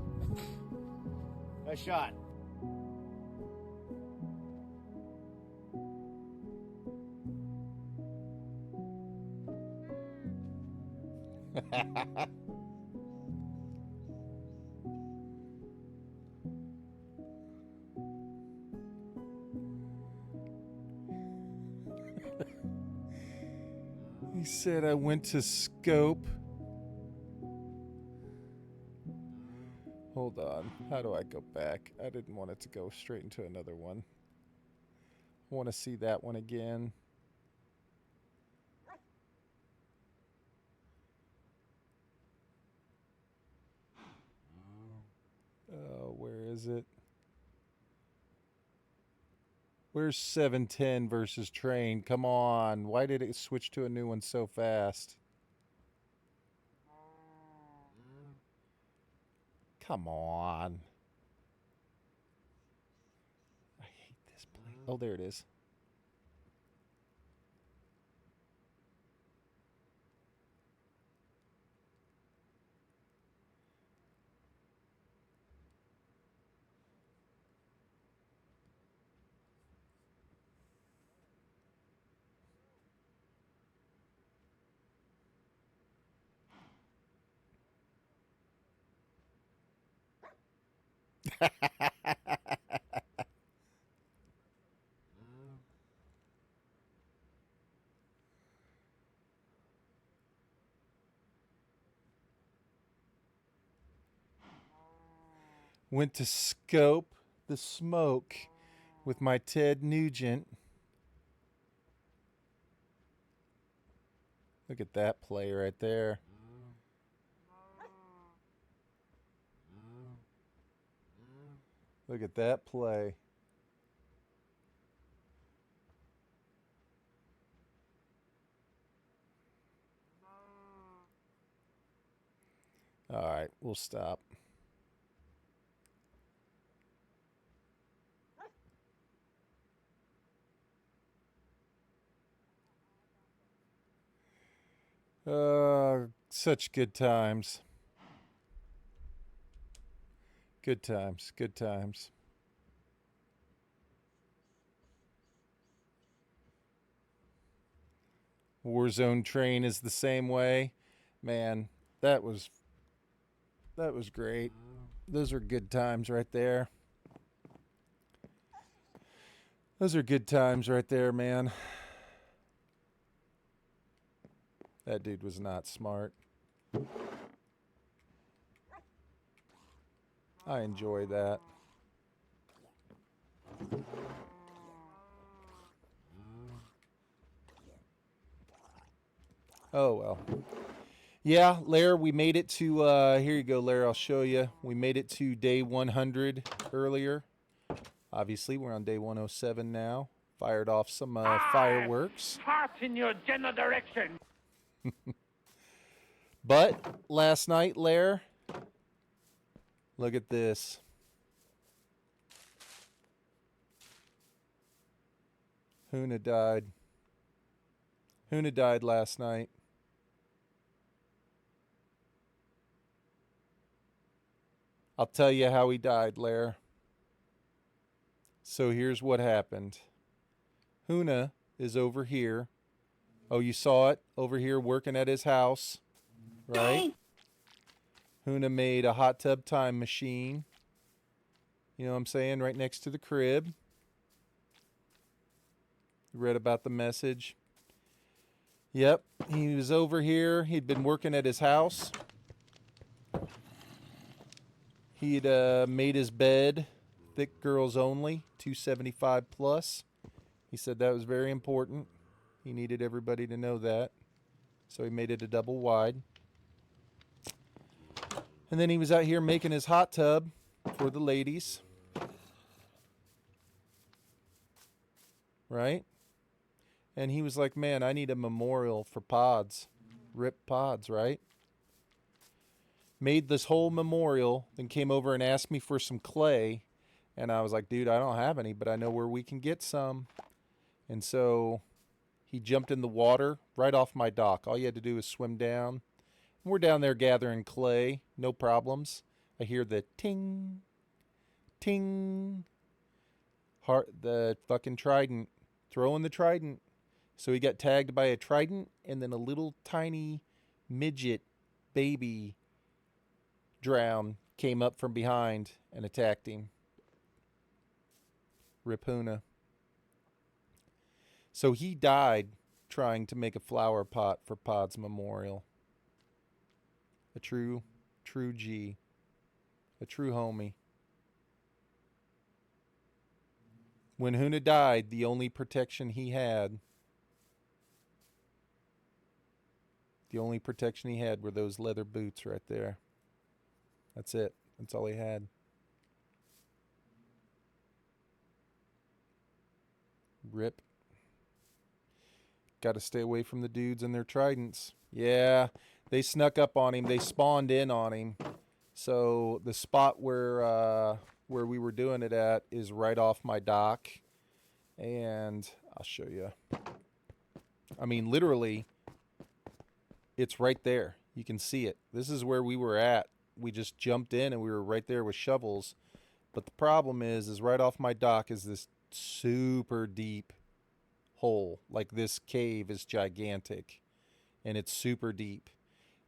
Nice shot. He said I went to scope. Hold on. How do I go back? I didn't want it to go straight into another one. I want to see that one again. is it? Where's 710 versus train? Come on. Why did it switch to a new one so fast? Come on. I hate this place. Oh, there it is. Went to scope the smoke with my Ted Nugent. Look at that play right there. Look at that play. All right, we'll stop. Such good times. Good times, good times. Warzone train is the same way. Man, that was great. Those are good times right there. Those are good times right there, man. That dude was not smart. I enjoy that. Oh, well. Yeah, Lair, we made it to, here you go, Lair, I'll show you. We made it to day 100 earlier. Obviously, we're on day 107 now. Fired off some fireworks. Heart in your general direction. But last night, Lair, look at this. Huna died. Huna died last night. I'll tell you how he died, Lair. So here's what happened. Huna is over here. Oh, you saw it? Over here working at his house. Right? Huna made a hot tub time machine. You know what I'm saying? Right next to the crib. You read about the message. Yep, he was over here. He'd been working at his house. He'd made his bed thick girls only, 275 plus. He said that was very important. He needed everybody to know that. So he made it a double wide. And then he was out here making his hot tub for the ladies. Right? And he was like, man, I need a memorial for Pods. Rip Pods, right? Made this whole memorial, then came over and asked me for some clay. And I was like, dude, I don't have any, but I know where we can get some. And so he jumped in the water right off my dock. All you had to do was swim down. And we're down there gathering clay, no problems. I hear the ting, ting. The fucking trident. Throwing the trident. So he got tagged by a trident and then a little tiny midget baby drown came up from behind and attacked him. Rip Huna. So he died trying to make a flower pot for Pod's memorial. A true G. A true homie. When Huna died, the only protection he had were those leather boots right there. That's it. That's all he had. Rip. Got to stay away from the dudes and their tridents. Yeah, they snuck up on him. They spawned in on him. So the spot where we were doing it at is right off my dock. And I'll show you. I mean, literally, it's right there. You can see it. This is where we were at. We just jumped in and we were right there with shovels. But the problem is right off my dock is this super deep hole. Like, this cave is gigantic and it's super deep.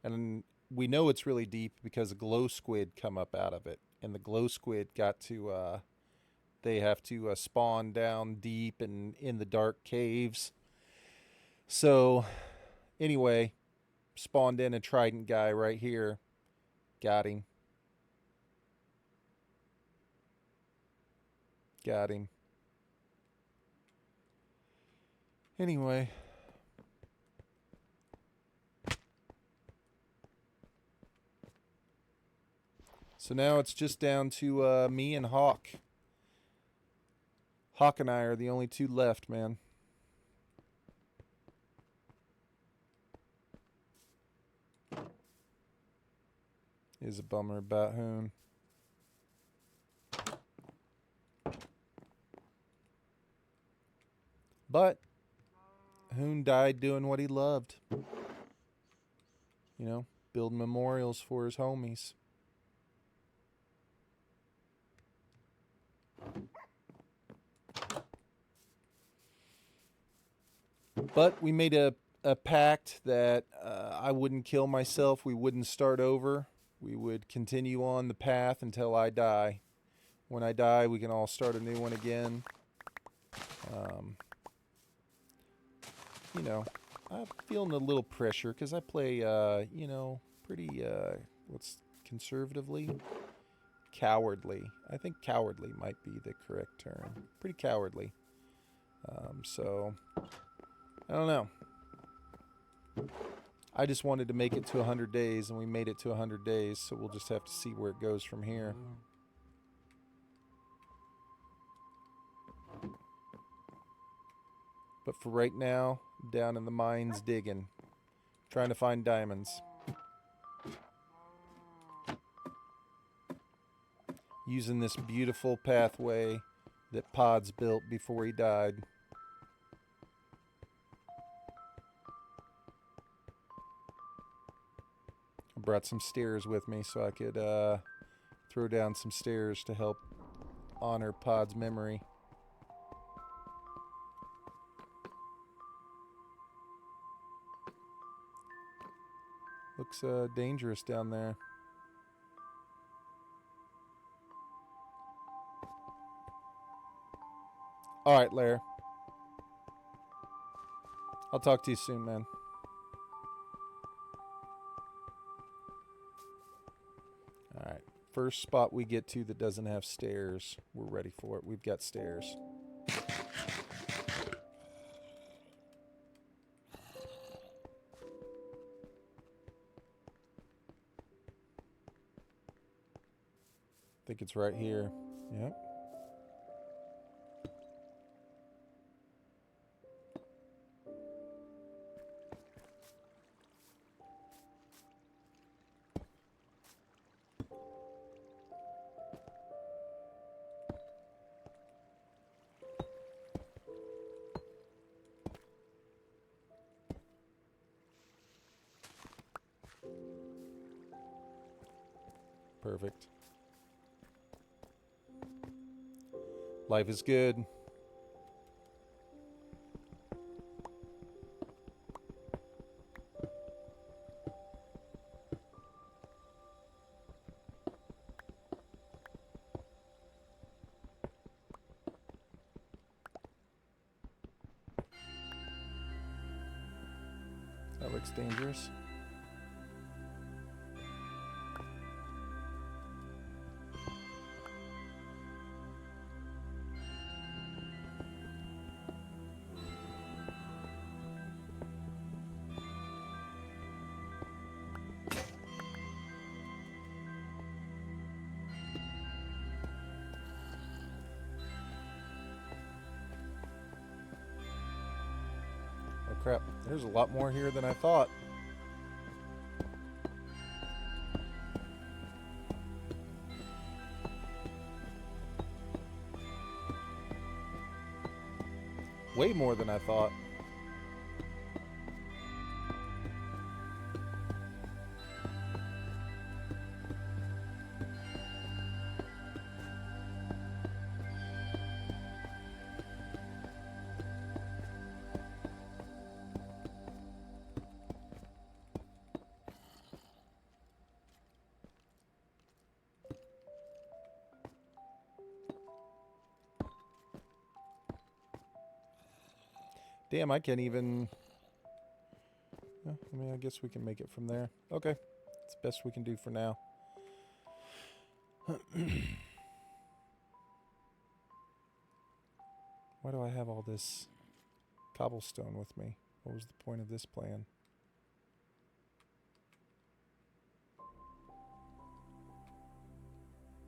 And we know it's really deep because a glow squid come up out of it. And the glow squid got to, they have to spawn down deep and in the dark caves. So, anyway, spawned in a trident guy right here. Got him. Got him. Anyway. So now it's just down to me and Hawk. Hawk and I are the only two left, man. Is a bummer about Hoon. But Hoon died doing what he loved. You know, building memorials for his homies. But we made a pact that I wouldn't kill myself. We wouldn't start over. We would continue on the path until I die. When I die, we can all start a new one again. You know, I'm feeling a little pressure because I play, you know, pretty, what's conservatively? Cowardly. I think cowardly might be the correct term. Pretty cowardly. So, I don't know. I just wanted to make it to 100 days, and we made it to 100 days, so we'll just have to see where it goes from here. But for right now, down in the mines digging, trying to find diamonds. Using this beautiful pathway that Pods built before he died. I brought some stairs with me so I could throw down some stairs to help honor Pod's memory. Looks dangerous down there. Alright, Lair. I'll talk to you soon, man. Alright. First spot we get to that doesn't have stairs. We're ready for it. We've got stairs. I think it's right here. Yep. Perfect. Life is good. That looks dangerous. There's a lot more here than I thought. Way more than I thought. Damn, I can't even... I mean, I guess we can make it from there. Okay. It's the best we can do for now. Why do I have all this cobblestone with me? What was the point of this plan?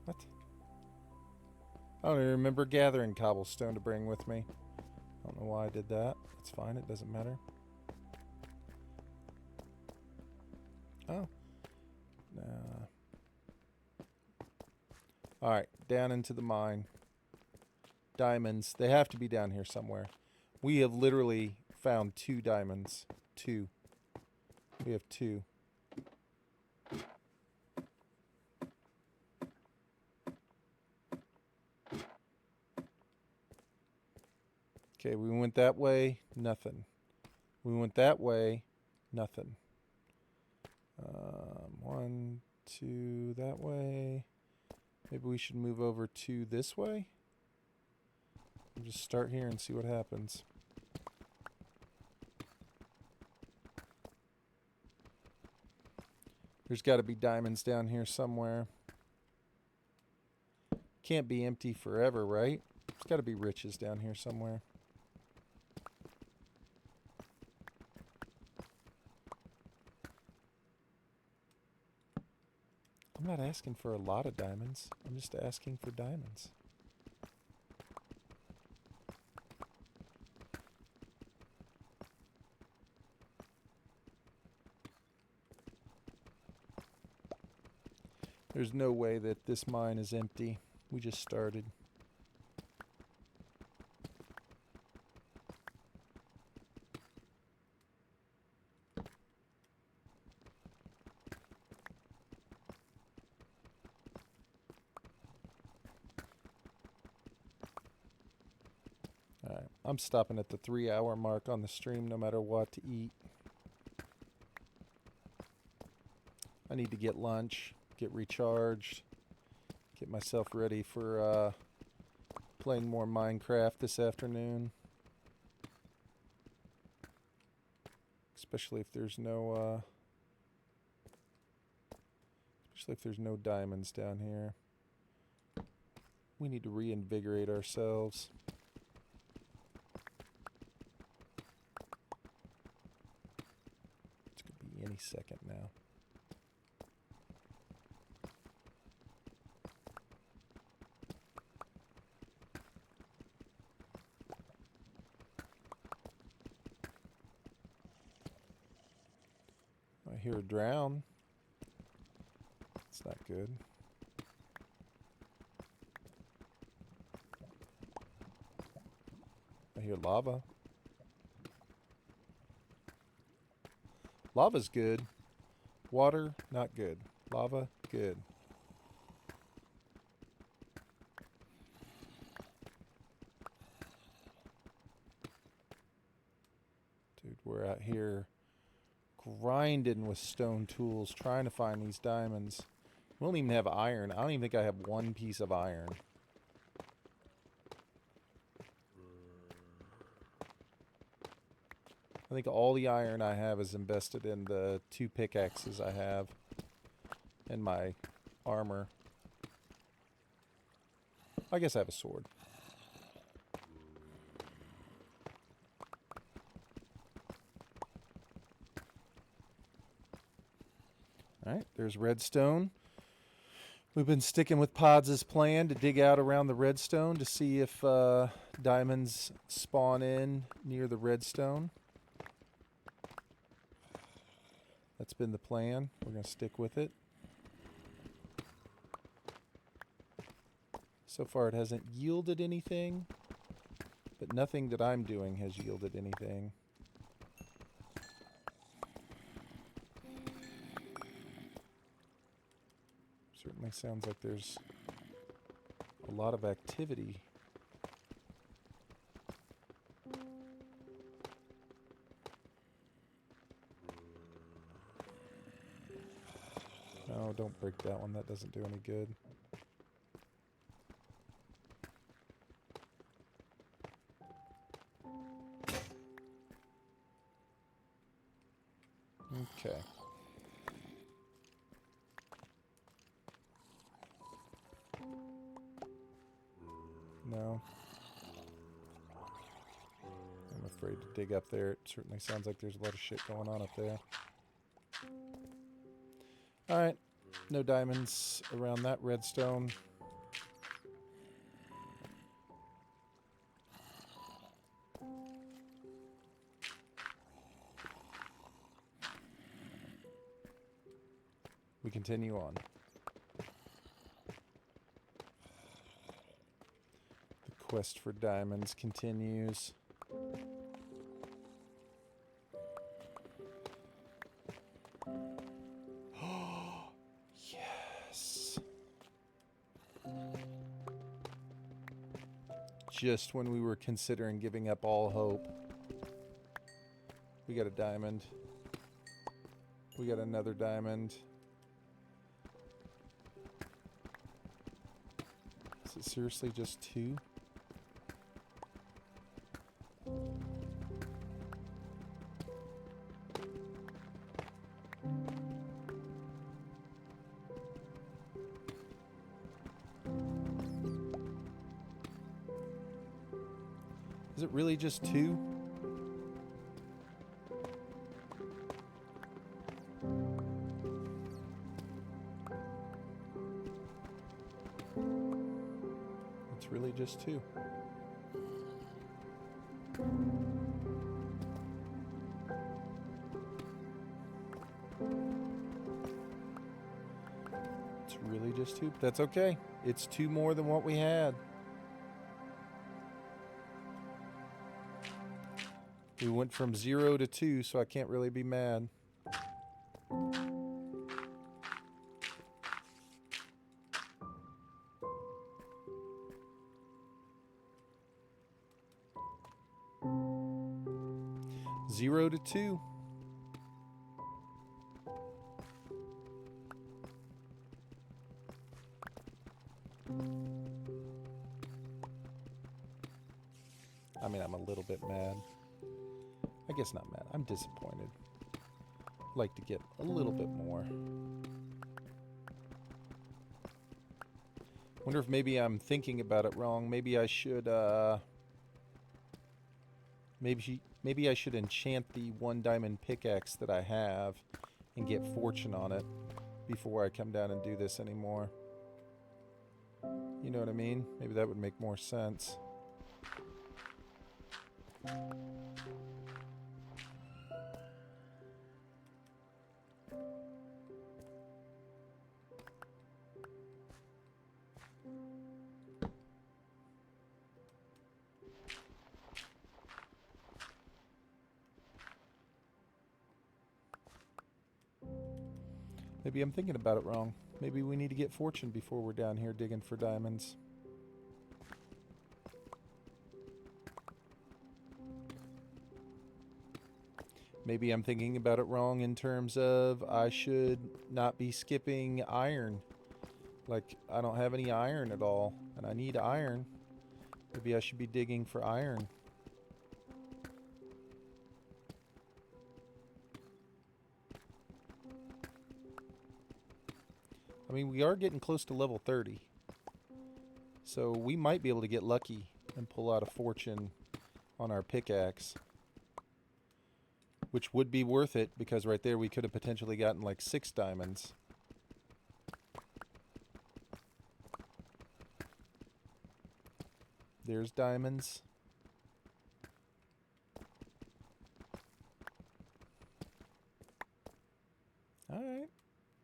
What? I don't even remember gathering cobblestone to bring with me. I don't know why I did that. It's fine, it doesn't matter. Oh. Nah. Alright, down into the mine. Diamonds. They have to be down here somewhere. We have literally found 2 diamonds. 2. We have 2. Okay, we went that way, nothing. We went that way, nothing. 1, 2, that way. Maybe we should move over to this way. We'll just start here and see what happens. There's got to be diamonds down here somewhere. Can't be empty forever, right? There's got to be riches down here somewhere. I'm not asking for a lot of diamonds. I'm just asking for diamonds. There's no way that this mine is empty. We just started. Alright, I'm stopping at the 3-hour mark on the stream no matter what to eat. I need to get lunch, get recharged, get myself ready for playing more Minecraft this afternoon. Especially if there's no diamonds down here. We need to reinvigorate ourselves. It's gonna be any second now. I hear a drown. It's not good. I hear lava. Lava's good. Water, not good. Lava, good. Dude, we're out here grinding with stone tools, trying to find these diamonds. We don't even have iron. I don't even think I have one piece of iron. I think all the iron I have is invested in the 2 pickaxes I have and my armor. I guess I have a sword. Alright, there's redstone. We've been sticking with Pods' plan to dig out around the redstone to see if diamonds spawn in near the redstone. That's been the plan. We're going to stick with it. So far it hasn't yielded anything, but nothing that I'm doing has yielded anything. Certainly sounds like there's a lot of activity. No, don't break that one. That doesn't do any good. Okay. No. I'm afraid to dig up there. It certainly sounds like there's a lot of shit going on up there. Alright. No diamonds around that redstone. We continue on. The quest for diamonds continues. Yes. Just when we were considering giving up all hope, we got a diamond. We got another diamond. Is it seriously just 2? Is it really just 2? It's really just 2. It's really just 2, but that's okay. It's 2 more than what we had. We went from 0 to 2, so I can't really be mad. Zero to 2. I mean, I'm a little bit mad. I guess not mad. I'm disappointed. I'd like to get a little bit more. Wonder if maybe I'm thinking about it wrong. Maybe I should, maybe I should enchant the 1 diamond pickaxe that I have and get fortune on it before I come down and do this anymore. You know what I mean? Maybe that would make more sense. Maybe I'm thinking about it wrong. Maybe we need to get fortune before we're down here digging for diamonds. Maybe I'm thinking about it wrong in terms of I should not be skipping iron. Like, I don't have any iron at all, and I need iron. Maybe I should be digging for iron. I mean, we are getting close to level 30. So we might be able to get lucky and pull out a fortune on our pickaxe. Which would be worth it, because right there we could have potentially gotten like 6 diamonds. There's diamonds. Alright.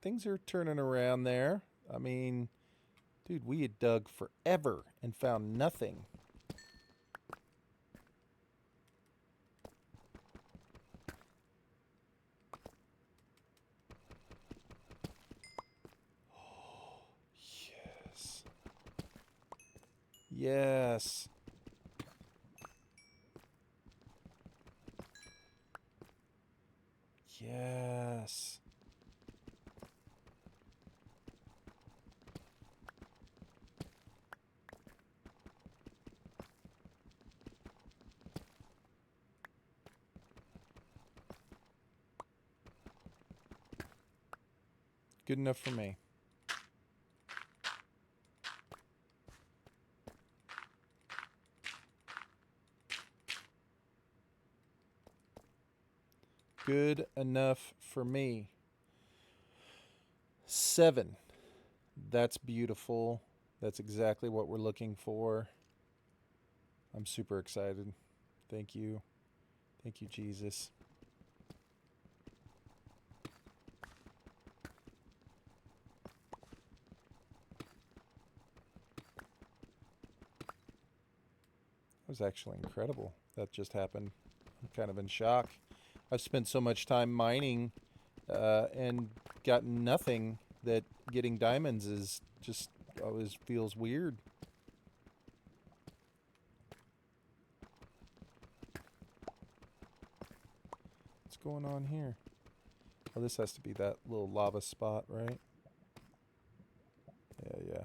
Things are turning around there. I mean, dude, we had dug forever and found nothing. Yes. Yes. Yes. Good enough for me. Good enough for me. 7. That's beautiful. That's exactly what we're looking for. I'm super excited. Thank you. Thank you, Jesus. That was actually incredible. That just happened. I'm kind of in shock. I've spent so much time mining and gotten nothing that getting diamonds is just always feels weird. What's going on here? Oh, this has to be that little lava spot, right? Yeah.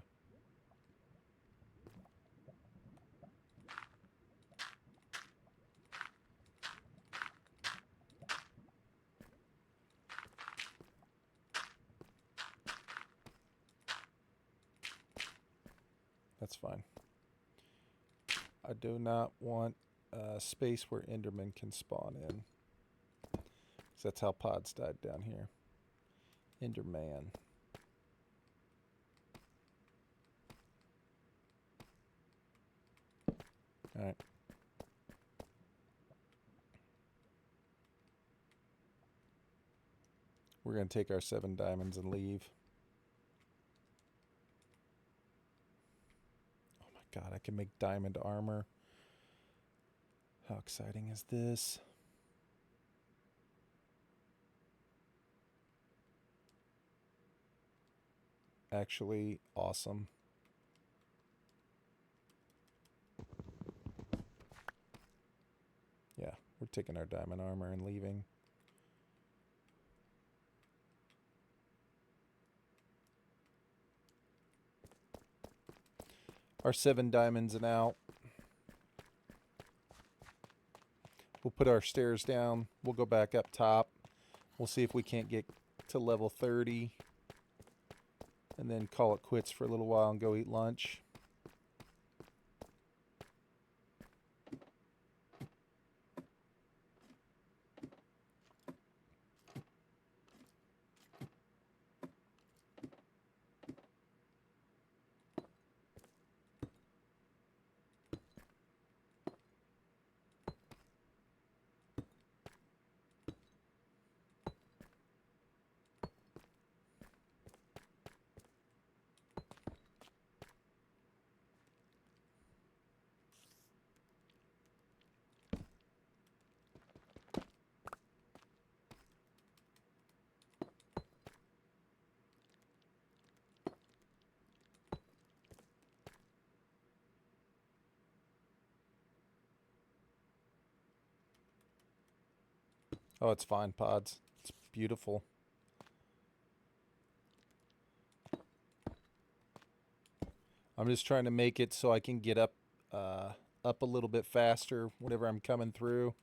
That's fine. I do not want a space where Enderman can spawn in. 'Cause that's how pods died down here. Enderman. Alright. We're going to take our 7 diamonds and leave. Oh my god, I can make diamond armor. How exciting is this? Actually, awesome. Yeah, we're taking our diamond armor and leaving. Our 7 diamonds and out. We'll put our stairs down. We'll go back up top. We'll see if we can't get to level 30. And then call it quits for a little while and go eat lunch. Oh, it's fine, pods. It's beautiful. I'm just trying to make it so I can get up a little bit faster whenever I'm coming through.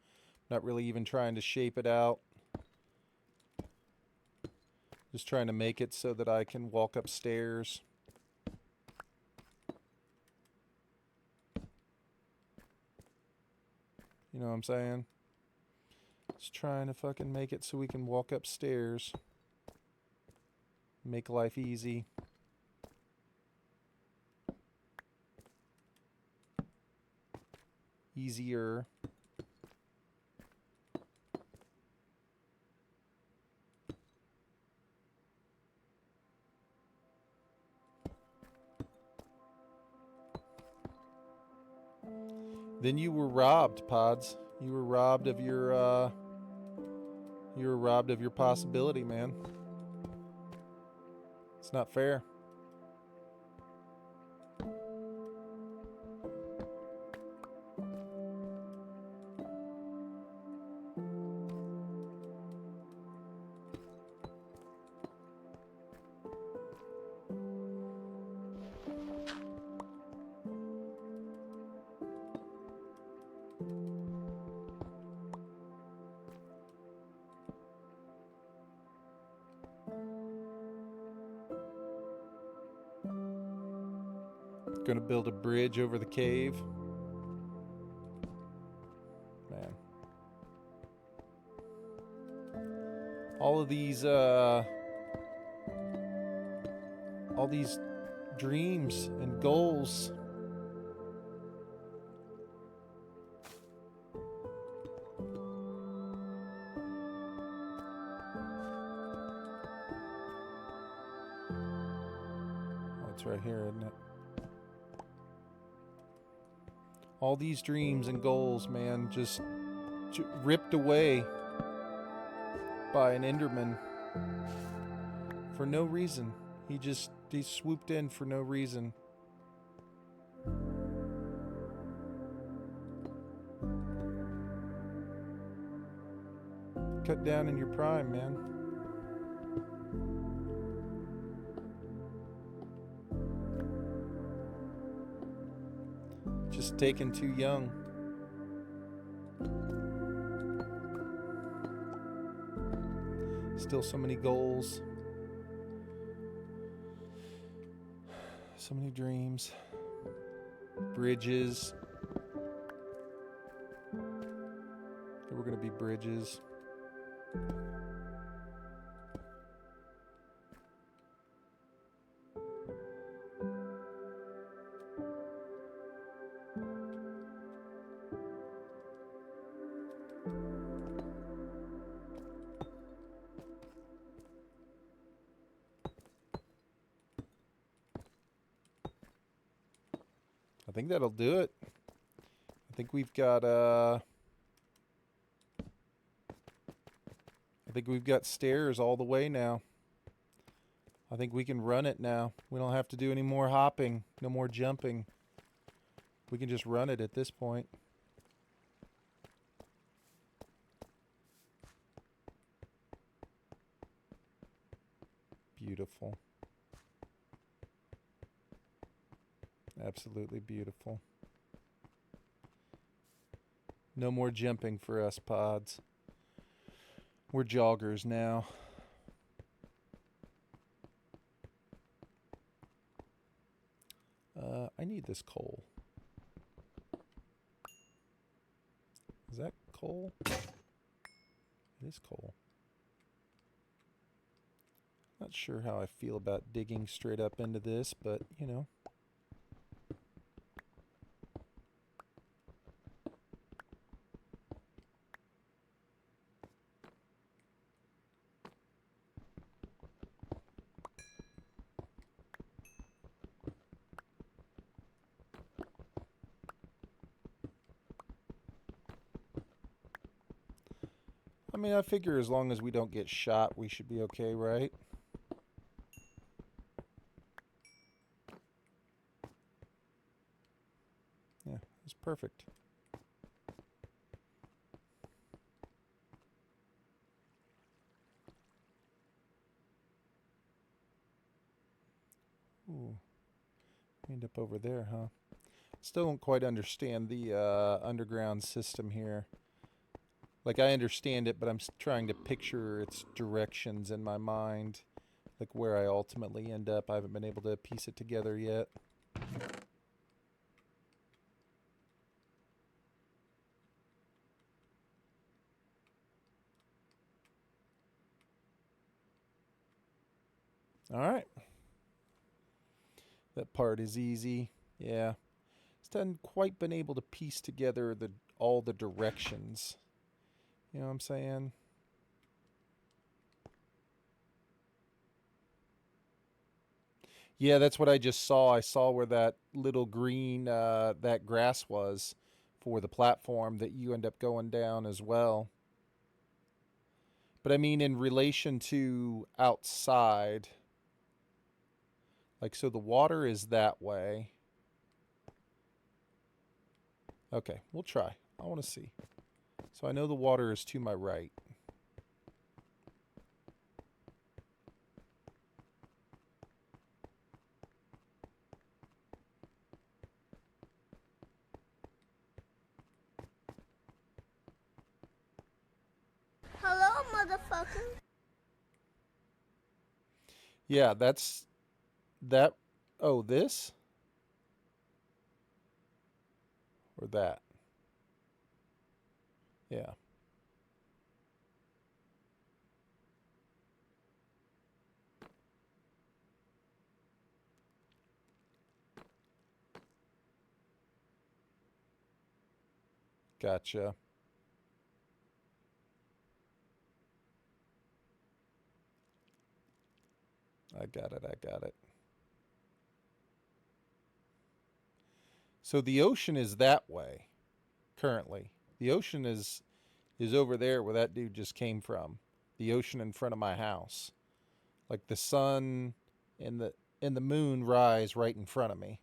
Not really even trying to shape it out. Just trying to make it so that I can walk upstairs. You know what I'm saying? Just trying to fucking make it so we can walk upstairs. Make life easy. Easier. Then you were robbed, Pods. You were robbed of your possibility, man. It's not fair. Gonna build a bridge over the cave. Man. All these dreams and goals. Oh, it's right here, isn't it? All these dreams and goals, man, just ripped away by an Enderman for no reason. He swooped in for no reason. Cut down in your prime, man. Just taken too young. Still so many goals. So many dreams. Bridges. There were going to be bridges. I think that'll do it. I think we've got stairs all the way now. I think we can run it now. We don't have to do any more hopping, no more jumping. We can just run it at this point. Beautiful. Absolutely beautiful. No more jumping for us, Pods. We're joggers now. I need this coal. Is that coal? It is coal. Not sure how I feel about digging straight up into this, but, you know. I mean, I figure as long as we don't get shot, we should be okay, right? Yeah, it's perfect. Ooh, end up over there, huh? Still don't quite understand the underground system here. Like, I understand it, but I'm trying to picture its directions in my mind. Like, where I ultimately end up. I haven't been able to piece it together yet. Alright. That part is easy. Yeah. Still haven't quite been able to piece together all the directions. You know what I'm saying? Yeah, that's what I just saw. I saw where that little green, that grass was. for the platform that you end up going down as well. But I mean, in relation to outside, like, so the water is that way. Okay, we'll try. I want to see. So I know the water is to my right. Hello, motherfucker. Yeah, that's that. Oh, this? Or that? Yeah. Gotcha. I got it. I got it. So the ocean is that way currently. The ocean is over there where that dude just came from. The ocean in front of my house. Like the sun and the moon rise right in front of me.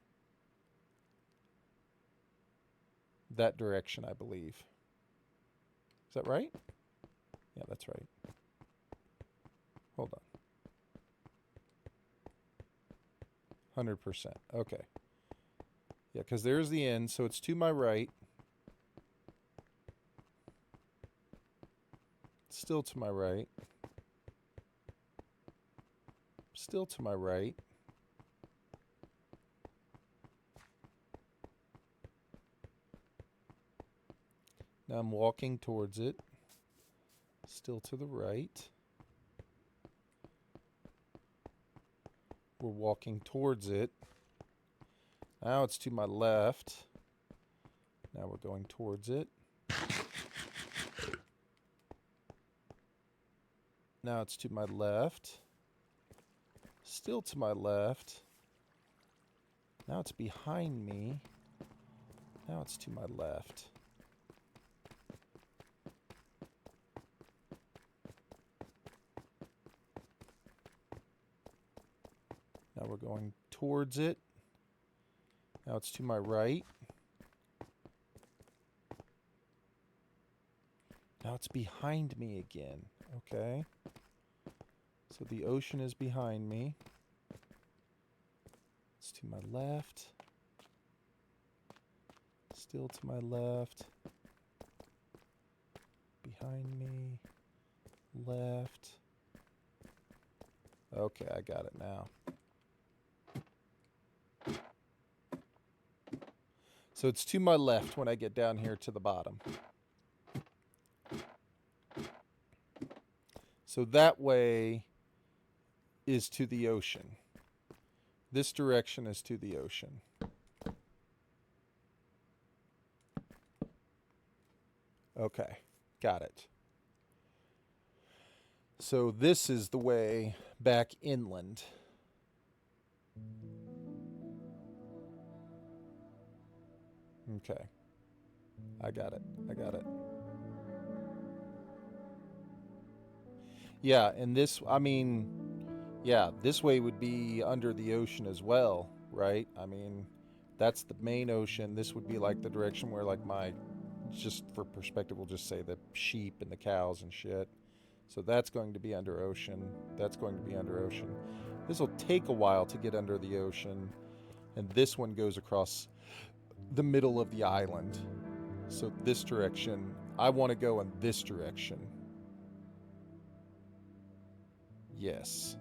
That direction, I believe. Is that right? Yeah, that's right. Hold on. 100%. Okay. Yeah, because there's the end, so it's to my right. Still to my right. Still to my right. Now I'm walking towards it. Still to the right. We're walking towards it. Now it's to my left. Now we're going towards it. Now it's to my left. Still to my left. Now it's behind me. Now it's to my left. Now we're going towards it. Now it's to my right. Now it's behind me again. Okay. So the ocean is behind me. It's to my left. Still to my left. Behind me. Left. Okay, I got it now. So it's to my left when I get down here to the bottom. So that way is to the ocean. This direction is to the ocean. Okay, got it. So this is the way back inland. Okay. I got it. I got it. Yeah, and this, I mean, yeah, this way would be under the ocean as well, right? I mean, that's the main ocean. This would be like the direction where, like, my, just for perspective, we'll just say the sheep and the cows and shit. So that's going to be under ocean. That's going to be under ocean. This will take a while to get under the ocean. And this one goes across the middle of the island. So this direction, I want to go in this direction. Yes.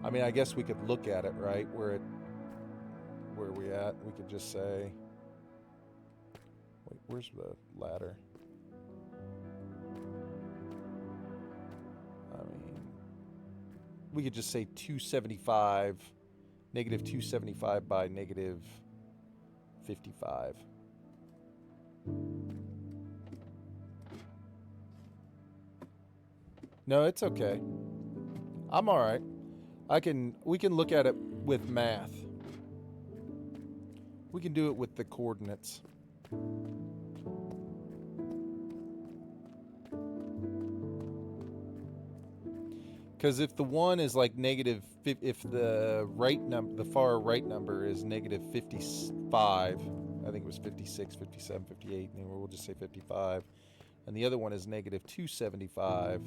I mean, I guess we could look at it, right? Where are we at? We could just say, wait, where's the ladder? I mean, we could just say 275, negative 275 by negative 55. No, it's okay. I'm all right. We can look at it with math. We can do it with the coordinates. Because if the one is like if the far right number is negative 55, I think it was 56, 57, 58, and we'll just say 55, and the other one is negative 275.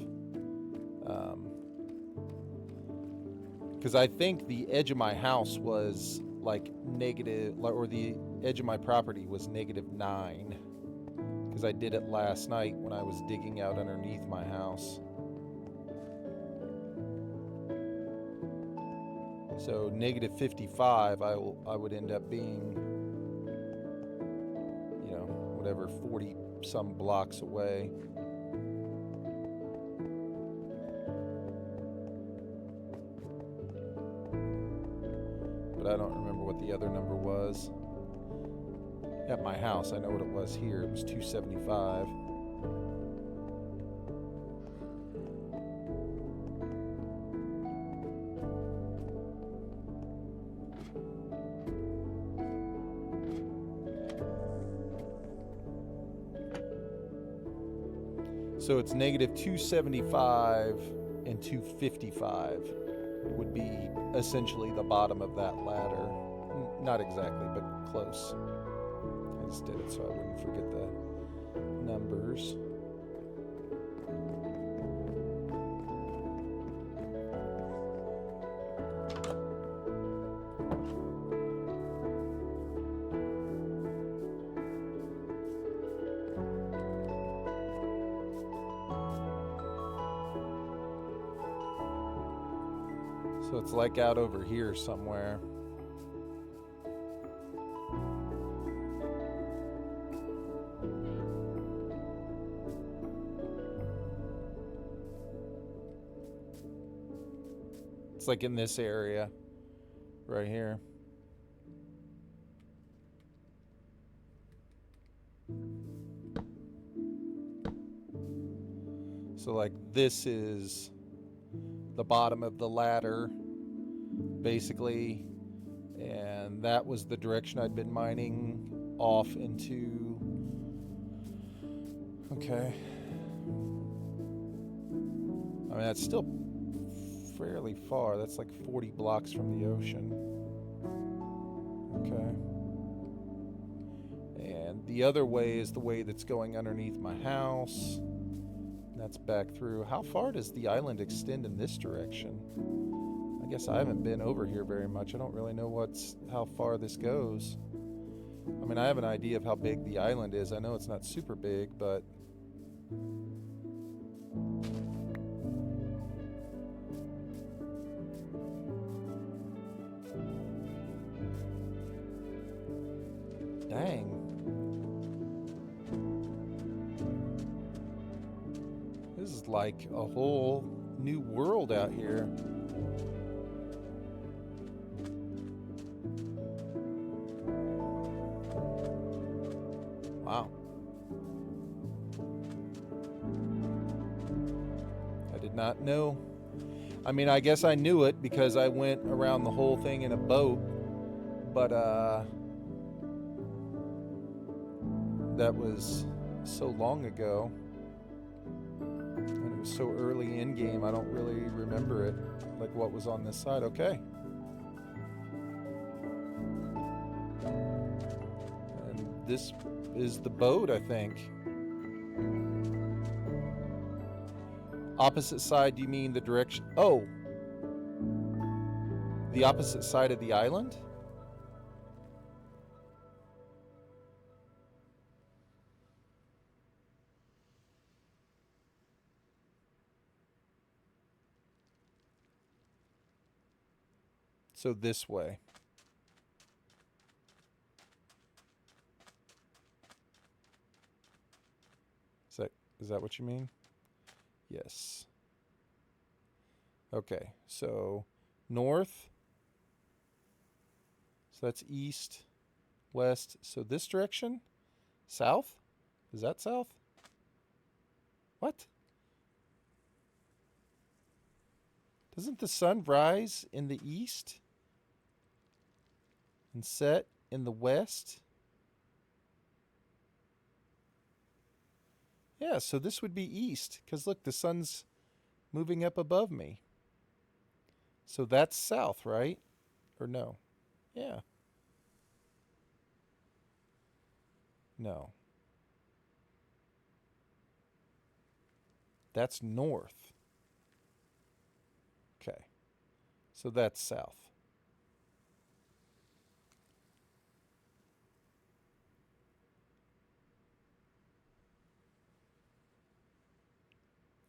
Because I think the edge of my house was like negative, or the edge of my property was -9. Because I did it last night when I was digging out underneath my house. So negative 55, I would end up being, you know, whatever, 40 some blocks away. But I don't remember what the other number was. At my house, I know what it was here. It was 275. So it's negative 275 and 255 would be essentially the bottom of that ladder. Not exactly, but close. I just did it so I wouldn't forget the numbers. So it's like out over here somewhere. It's like in this area right here. So like this is the bottom of the ladder, basically, and that was the direction I'd been mining off into. Okay. I mean, that's still fairly far. That's like 40 blocks from the ocean. Okay. And the other way is the way that's going underneath my house. That's back through. How far does the island extend in this direction? I guess I haven't been over here very much. I don't really know how far this goes. I mean, I have an idea of how big the island is. I know it's not super big, but dang. This is like a whole new world out here. Wow. I did not know. I mean, I guess I knew it because I went around the whole thing in a boat, but that was so long ago. And it was so early in game, I don't really remember it, like what was on this side. Okay. And this is the boat, I think. Opposite side, do you mean the direction? Oh. The opposite side of the island? So this way. Is that what you mean? Yes. Okay, so north. So that's east, west. So this direction? South? Is that south? What? Doesn't the sun rise in the east and set in the west? Yeah, so this would be east, because look, the sun's moving up above me. So that's south, right? Or no? Yeah. No. That's north. Okay. So that's south.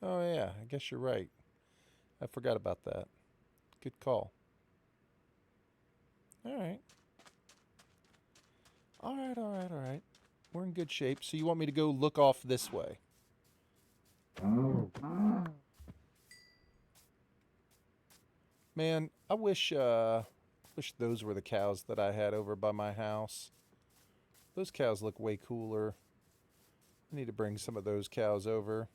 Oh, yeah. I guess you're right. I forgot about that. Good call. All right. All right, all right, all right. We're in good shape. So you want me to go look off this way? Man, I wish those were the cows that I had over by my house. Those cows look way cooler. I need to bring some of those cows over.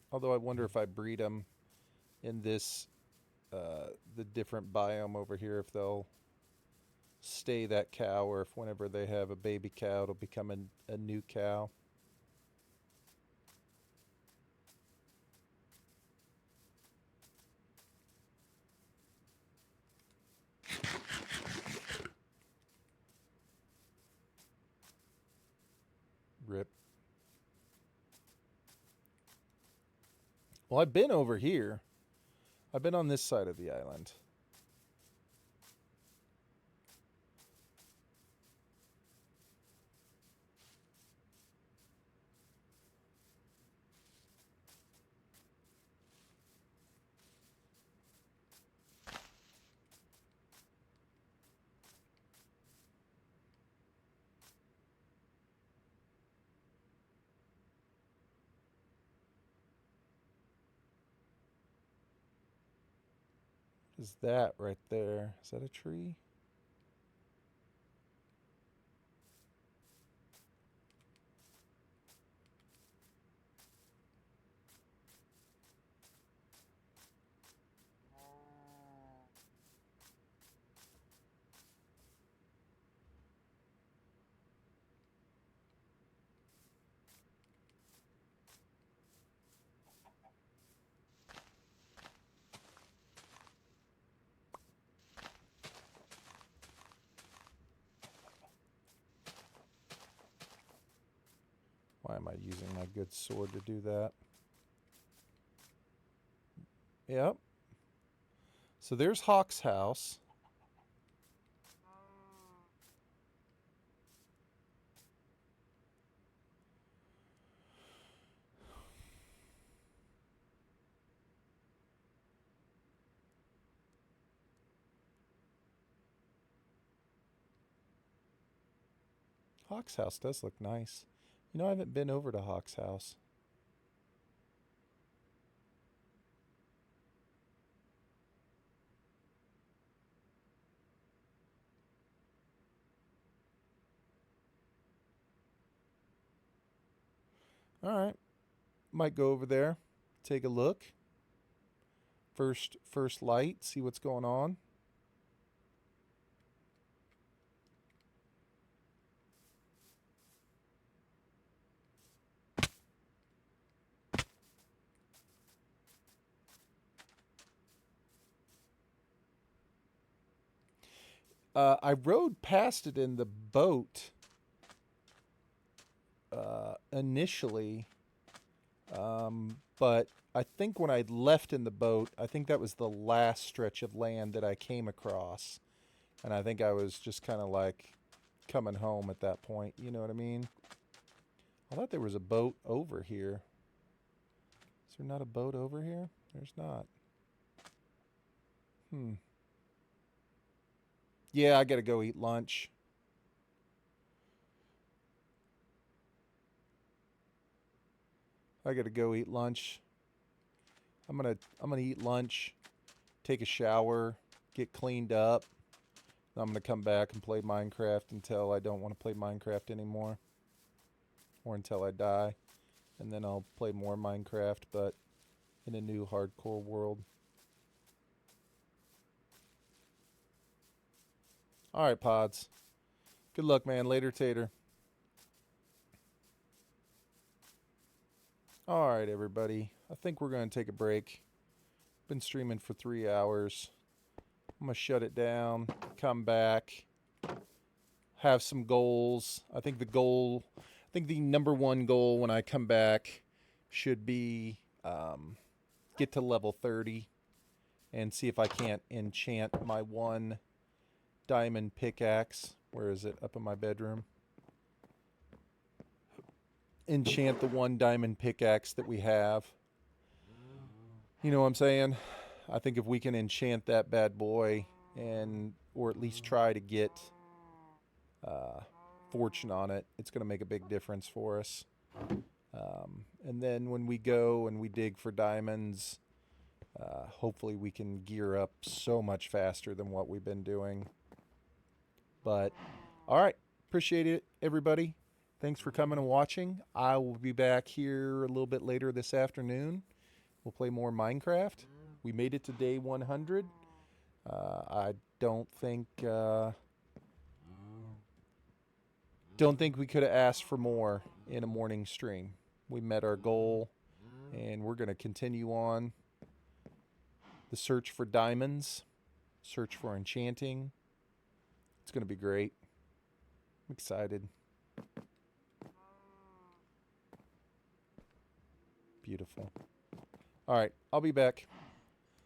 Although I wonder if I breed them in this the different biome over here, if they'll stay that cow, or if whenever they have a baby cow, it'll become a new cow. Rip. Well, I've been over here. I've been on this side of the island. What is that right there? Is that a tree? Why am I using my good sword to do that? Yep. So there's Hawk's house. Hawk's house does look nice. You know, I haven't been over to Hawk's house. All right. Might go over there, take a look. First light, see what's going on. I rode past it in the boat initially, but I think when I left in the boat, I think that was the last stretch of land that I came across. And I think I was just kind of like coming home at that point. You know what I mean? I thought there was a boat over here. Is there not a boat over here? There's not. Yeah, I gotta go eat lunch. I gotta go eat lunch. I'm gonna eat lunch, take a shower, get cleaned up. I'm gonna come back and play Minecraft until I don't want to play Minecraft anymore, or until I die, and then I'll play more Minecraft, but in a new hardcore world. All right, Pods. Good luck, man. Later, Tater. All right, everybody. I think we're going to take a break. Been streaming for 3 hours. I'm going to shut it down, come back, have some goals. I think the number one goal when I come back should be get to level 30 and see if I can't enchant my one diamond pickaxe. Where is it? Up in my bedroom. Enchant the one diamond pickaxe that we have. You know what I'm saying? I think if we can enchant that bad boy or at least try to get fortune on it, it's going to make a big difference for us. And then when we go and we dig for diamonds, hopefully we can gear up so much faster than what we've been doing. But, all right. Appreciate it, everybody. Thanks for coming and watching. I will be back here a little bit later this afternoon. We'll play more Minecraft. We made it to day 100. I don't think we could have asked for more in a morning stream. We met our goal, and we're going to continue on the search for diamonds, search for enchanting. It's going to be great. I'm excited. Beautiful. All right, I'll be back.